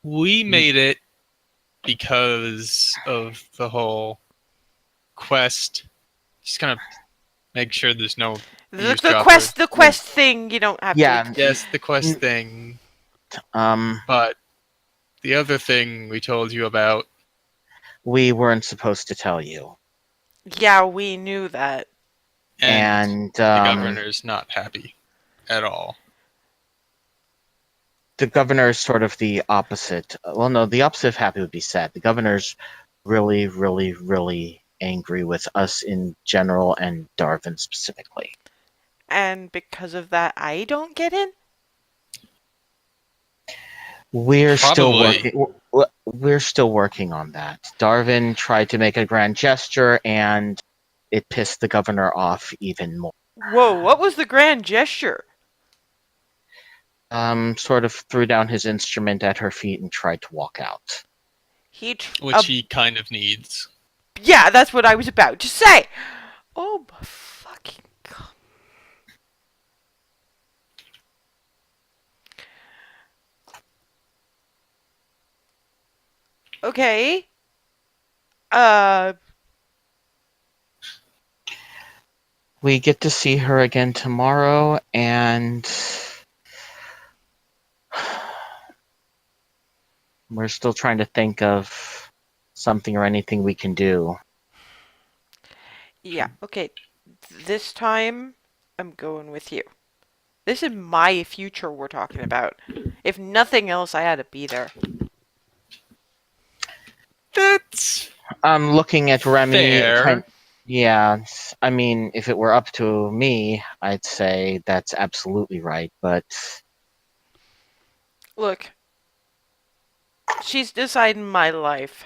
We made it because of the whole quest. Just kind of make sure there's no The eavesdroppers. quest thing. You don't have Yeah. to. Yes, the quest thing. Um, But the other thing we told you about. we weren't supposed to tell you, Yeah, we knew that. And and the governor's not happy at all. the governor is sort of the opposite. Well, no, the opposite of happy would be sad. The governor's really, really, really angry with us in general and Darwin specifically. And because of that, I don't get in? We're still Probably. working. We're still working on that. Darwin tried to make a grand gesture, and it pissed the governor off even more. Whoa, what was the grand gesture? Sort of threw down his instrument at her feet and tried to walk out. Which he kind of needs. Yeah, that's what I was about to say. Oh my fucking god. Okay. We get to see her again tomorrow, and we're still trying to think of something or anything we can do. Yeah, okay. This time, I'm going with you. This is my future we're talking about. If nothing else, I had to be there. That's I'm looking at Remy. fair. Yeah, I mean, if it were up to me, I'd say that's absolutely right. But Look, she's deciding my life.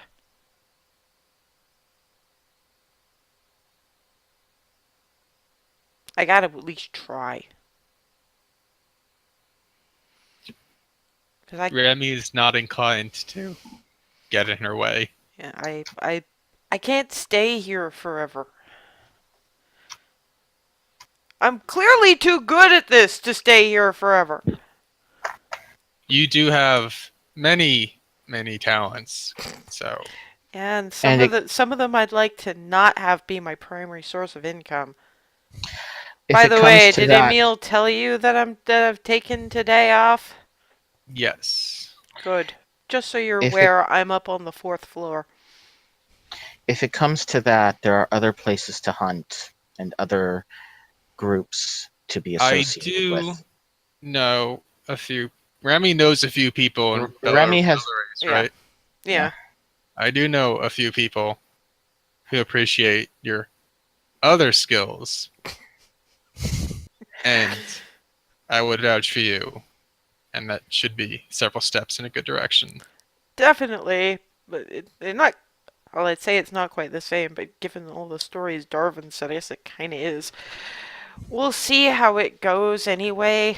I gotta at least try. Cause Remy is not inclined to get in her way. yeah, I can't stay here forever. I'm clearly too good at this to stay here forever. You do have many, many talents. So And And some of them I'd like to not have be my primary source of income. if By it the comes way, to did that, Emil tell you that I've taken today off? yes. Good. Just so you're If it- aware, I'm up on the 4th floor. if it comes to that, there are other places to hunt and other groups to be I associated do with. know a few. Remy knows a few people in Remy has. Belarus, Yeah. right? Yeah. I do know a few people who appreciate your other skills. And I would vouch for you. And that should be several steps in a good direction. Definitely. But it not. Well, I'd say it's not quite the same, but given all the stories Darwin said, I guess it kind of is. We'll see how it goes anyway.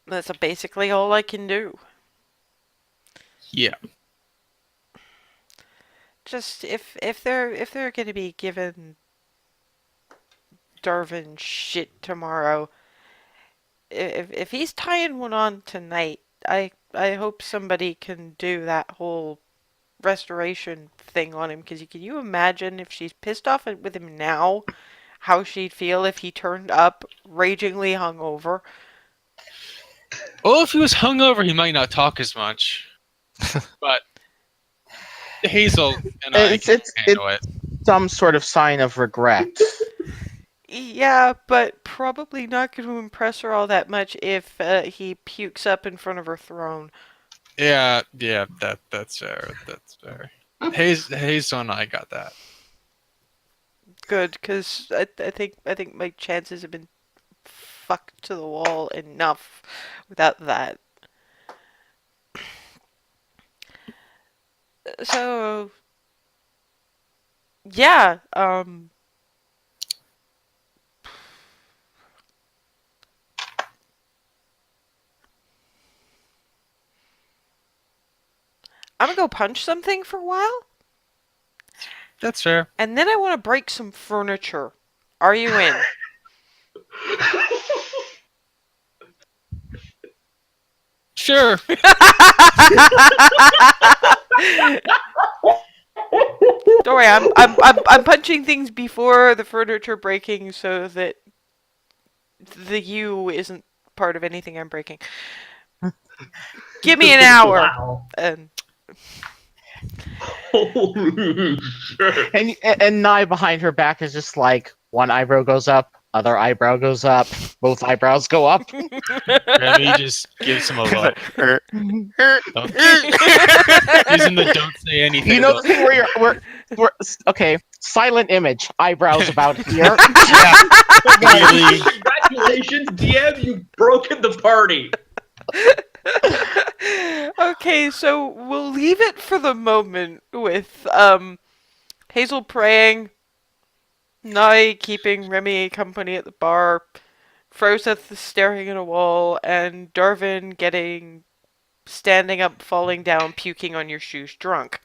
That's basically all I can do. Yeah. Just if they're gonna be given Darwin shit tomorrow, if he's tying one on tonight, I hope somebody can do that whole restoration thing on him. Because can you imagine if she's pissed off with him now, how she'd feel if he turned up ragingly hungover? Well, if he was hungover, he might not talk as much. But Hazel and I It's can it's handle it. some sort of sign of regret. Yeah, but probably not going to impress her all that much if he pukes up in front of her throne. Yeah, that's fair. That's fair. Hazel and I got that. Good, because I think my chances have been fuck to the wall enough without that. So, yeah, I'm gonna go punch something for a while, That's fair. and then I want to break some furniture. Are you in? Sure. Don't worry, I'm punching things before the furniture breaking so that the U isn't part of anything I'm breaking. Give me an hour. Wow. And Holy shit. And Nye behind her back is just like one eyebrow goes up, other eyebrow goes up, both eyebrows go up. Remy just gives him a look. Er, Don't- okay, Using the don't say anything. You know the look. thing where we're okay. Silent image, eyebrows about here. Really, Congratulations, DM, you've broken the party. so we'll leave it for the moment with Hazel praying, Nye keeping Remy company at the bar, Froseth staring at a wall, and Darvin standing up, falling down, puking on your shoes, drunk.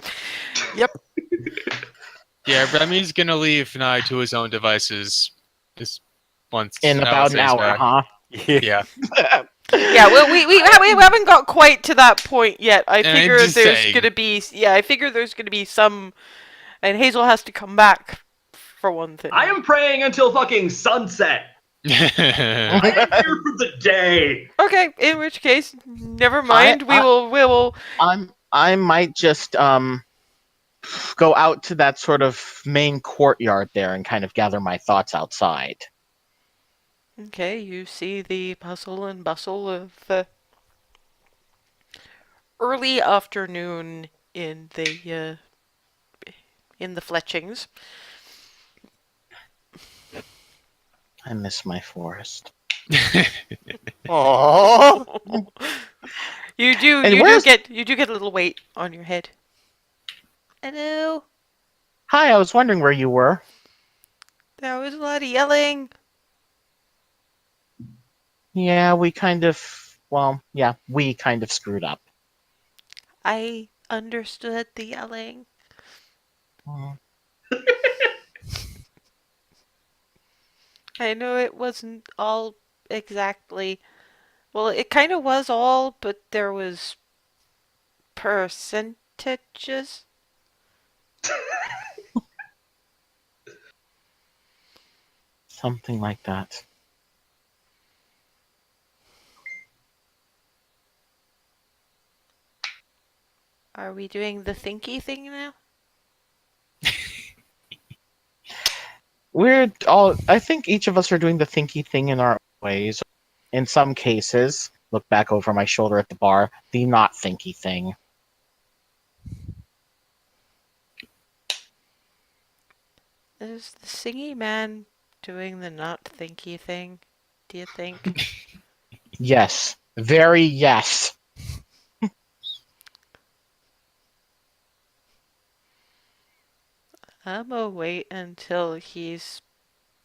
yeah, Remy's gonna leave Nye to his own devices. Just once In about an Alistair's hour, back. huh? Yeah. Yeah, well, we haven't got quite to that point yet. I I'm figure just there's saying. gonna be some, and Hazel has to come back for one thing. I am praying until fucking sunset. I am here for the day. Okay, in which case, never mind. We will. I might just go out to that sort of main courtyard there and kind of gather my thoughts outside. Okay, you see the hustle and bustle of early afternoon in the Fletchings. I miss my forest. Oh, You do And you where's- do get a little weight on your head. Hello. Hi, I was wondering where you were. There was a lot of yelling. Yeah, we kind of screwed up. I understood the yelling. Mm. I know it wasn't all exactly. Well, it kind of was all, but there was percentages. Something like that. Are we doing the thinky thing now? I think each of us are doing the thinky thing in our ways. In some cases, look back over my shoulder at the bar, the not thinky thing. Is the singy man doing the not thinky thing? Do you think? Yes. Very yes. I'm gonna wait until he's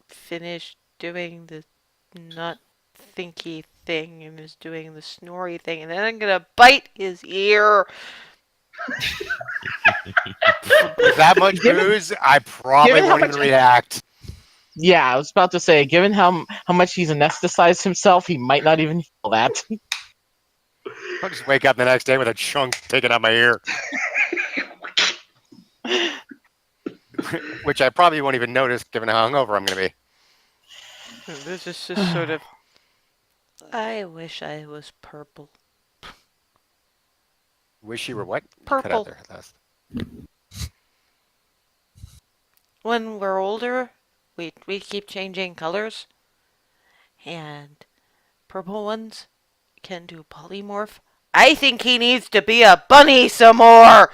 finished doing the not thinky thing and is doing the snory thing, and then I'm gonna bite his ear. with that much booze, I probably given how won't even much- react. Yeah, I was about to say, given how much he's anesthetized himself, he might not even feel that. I'll just wake up the next day with a chunk taken out my ear, which I probably won't even notice, given how hungover I'm going to be. This is just sort of. I wish I was purple. Wish you were what? Cut Purple. out there last. When we're older, we keep changing colors, and purple ones can do polymorph. I think he needs to be a bunny some more.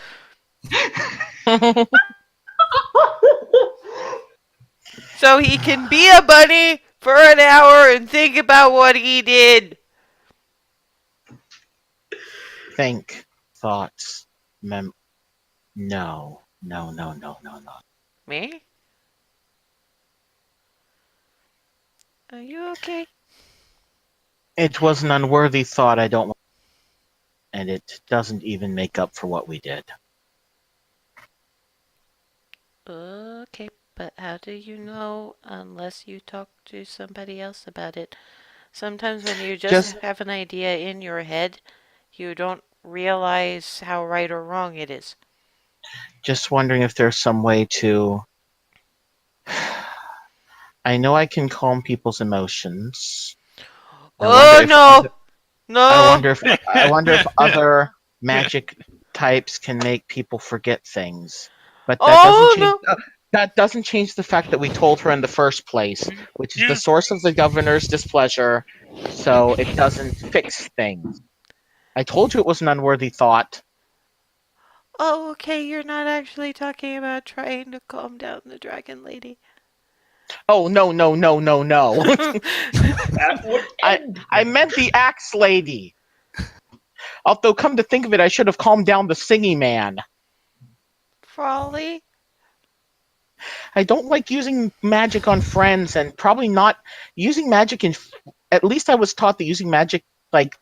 So he can be a bunny for an hour and think about what he did. Think, thoughts, no, no, no, no, no, no. Me? Are you okay? It was an unworthy thought. I don't, and it doesn't even make up for what we did. Okay, but how do you know unless you talk to somebody else about it? Sometimes when you just Just, have an idea in your head, you don't realize how right or wrong it is. just wondering if there's some way to. I know I can calm people's emotions. I wonder Oh if no! other, No! I wonder if other magic types can make people forget things. But Oh no! that doesn't change the fact that we told her in the first place, which is the You source of the governor's displeasure, so it doesn't fix things. I told you it was an unworthy thought. Oh, okay, you're not actually talking about trying to calm down the dragon lady. Oh no, no, no, no, no. That would I end I things. meant the axe lady. Although come to think of it, I should have calmed down the singing man. Frawley? I don't like using magic on friends, and probably not using magic in. At least I was taught that using magic, like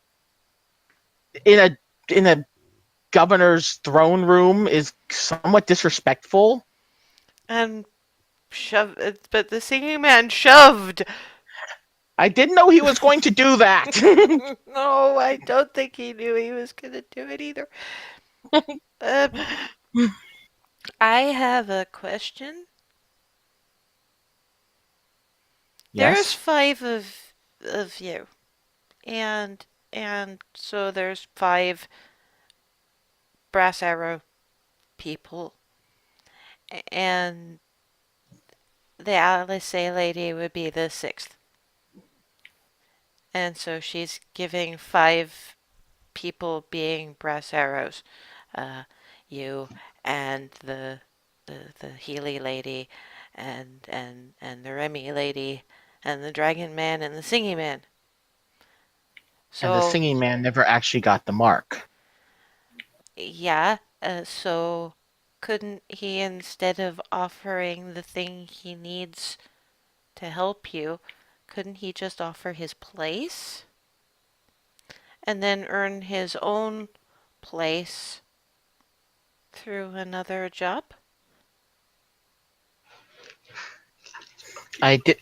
in a governor's throne room, is somewhat disrespectful. And but the singing man shoved. I didn't know he was going to do that. No, I don't think he knew he was gonna do it either. Uh, I have a question. There's Yes, five of you, and so there's five brass arrow people, and the Alice lady would be the sixth, and so she's giving five people being brass arrows, uh, you and the Healy lady, and the Remy lady, and the Dragon Man and the Singing Man. and the So singing man never actually got the mark. yeah, so couldn't he, instead of offering the thing he needs to help you, couldn't he just offer his place and then earn his own place through another job? I did.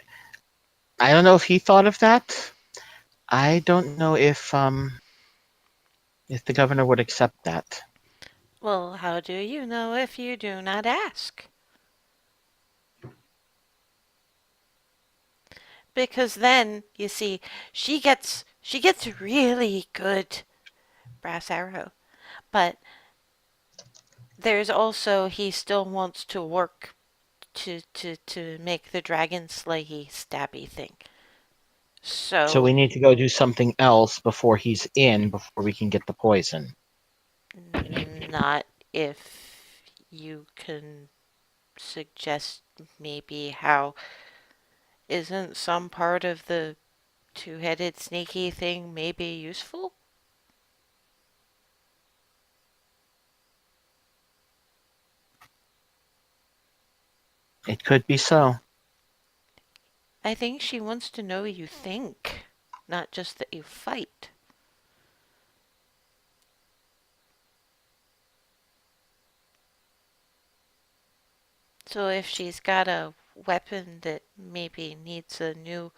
I don't know if he thought of that. I don't know if the governor would accept that. Well, how do you know if you do not ask? Because then, you see, she gets really good brass arrow, but there's also he still wants to work to make the dragon slayy stabby thing. So So we need to go do something else before he's in, before we can get the poison. not if you can suggest maybe how isn't some part of the two-headed sneaky thing maybe useful? It could be so. I think she wants to know you think, not just that you fight. So if she's got a weapon that maybe needs a new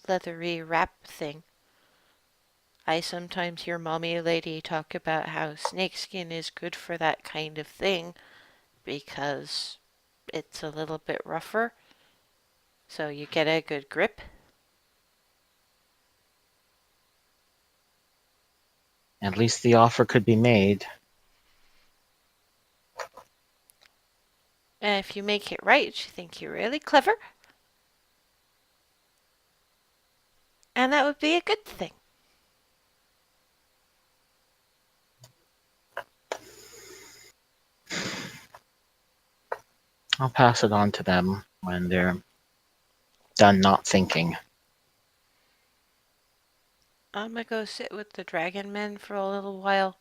leathery wrap thing, I sometimes hear Mommy Lady talk about how snakeskin is good for that kind of thing because it's a little bit rougher, so you get a good grip. At least the offer could be made. And if you make it right, she think you're really clever, and that would be a good thing. I'll pass it on to them when they're done not thinking. I'm gonna go sit with the dragon men for a little while.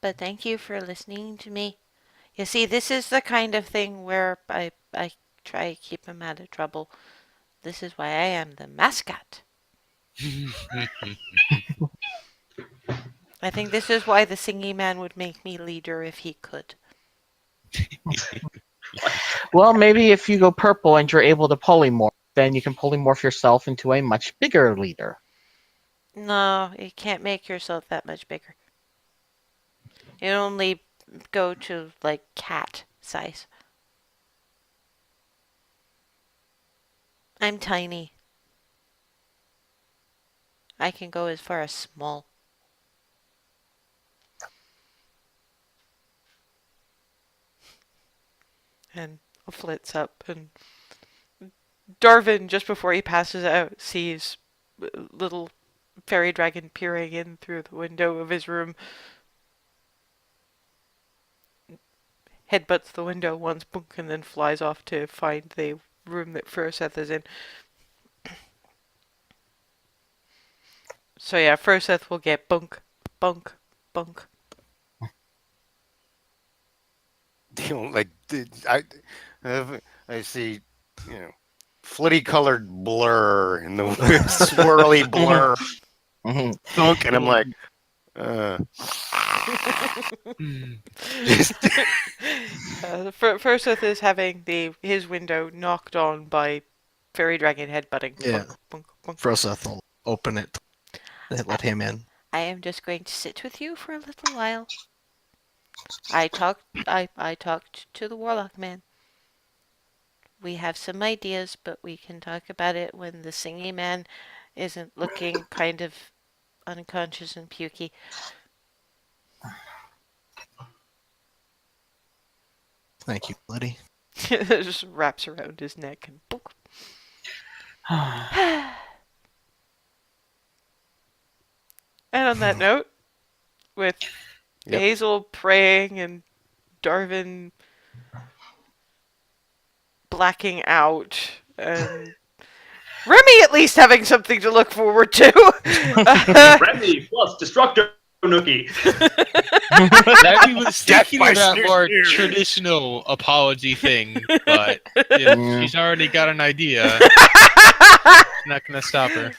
But thank you for listening to me. You see, this is the kind of thing where I try to keep him out of trouble. This is why I am the mascot. I think this is why the singing man would make me leader if he could. Well, maybe if you go purple and you're able to polymorph, then you can polymorph yourself into a much bigger leader. No, you can't make yourself that much bigger. You only go to, like, cat size. I'm tiny. I can go as far as small. And flits up, and Darvin, just before he passes out, sees little fairy dragon peering in through the window of his room. Headbutts the window once, bunk, and then flies off to find the room that Froseth is in. So yeah, Froseth will get bunk, bunk, bunk. Like I see, flitty colored blur in the swirly blur thunk, and I'm like, just Froseth is having his window knocked on by fairy dragon headbutting. Yeah. Bunk, bunk, bunk. Froseth will open it and let him in. I am just going to sit with you for a little while. I talked to the warlock man. We have some ideas, but we can talk about it when the singing man isn't looking kind of unconscious and pukey. Thank you, Liddy. It just wraps around his neck and boop. And on that note, with Yep. Hazel praying and Darvin blacking out and Remy at least having something to look forward to. Remy plus Destructo Nookie. That was Death thinking by of that snoo more snoo. traditional apology thing, but if she's already got an idea, it's not going to stop her.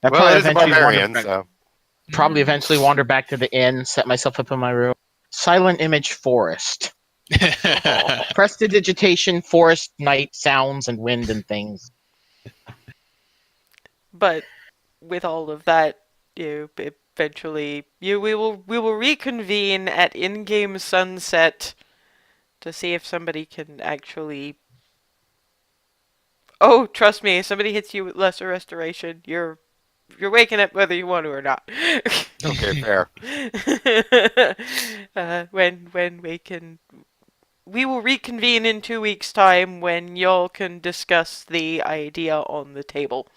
I well, it is a eventually barbarian, wander back, so probably eventually wander back to the inn, set myself up in my room. Silent image forest. Prestidigitation, forest, night, sounds, and wind and things. But with all of that, eventually we will reconvene at in-game sunset to see if somebody can actually. Oh, trust me, if somebody hits you with lesser restoration, you're waking up whether you want to or not. okay, fair. When we will reconvene in 2 weeks' time when y'all can discuss the idea on the table.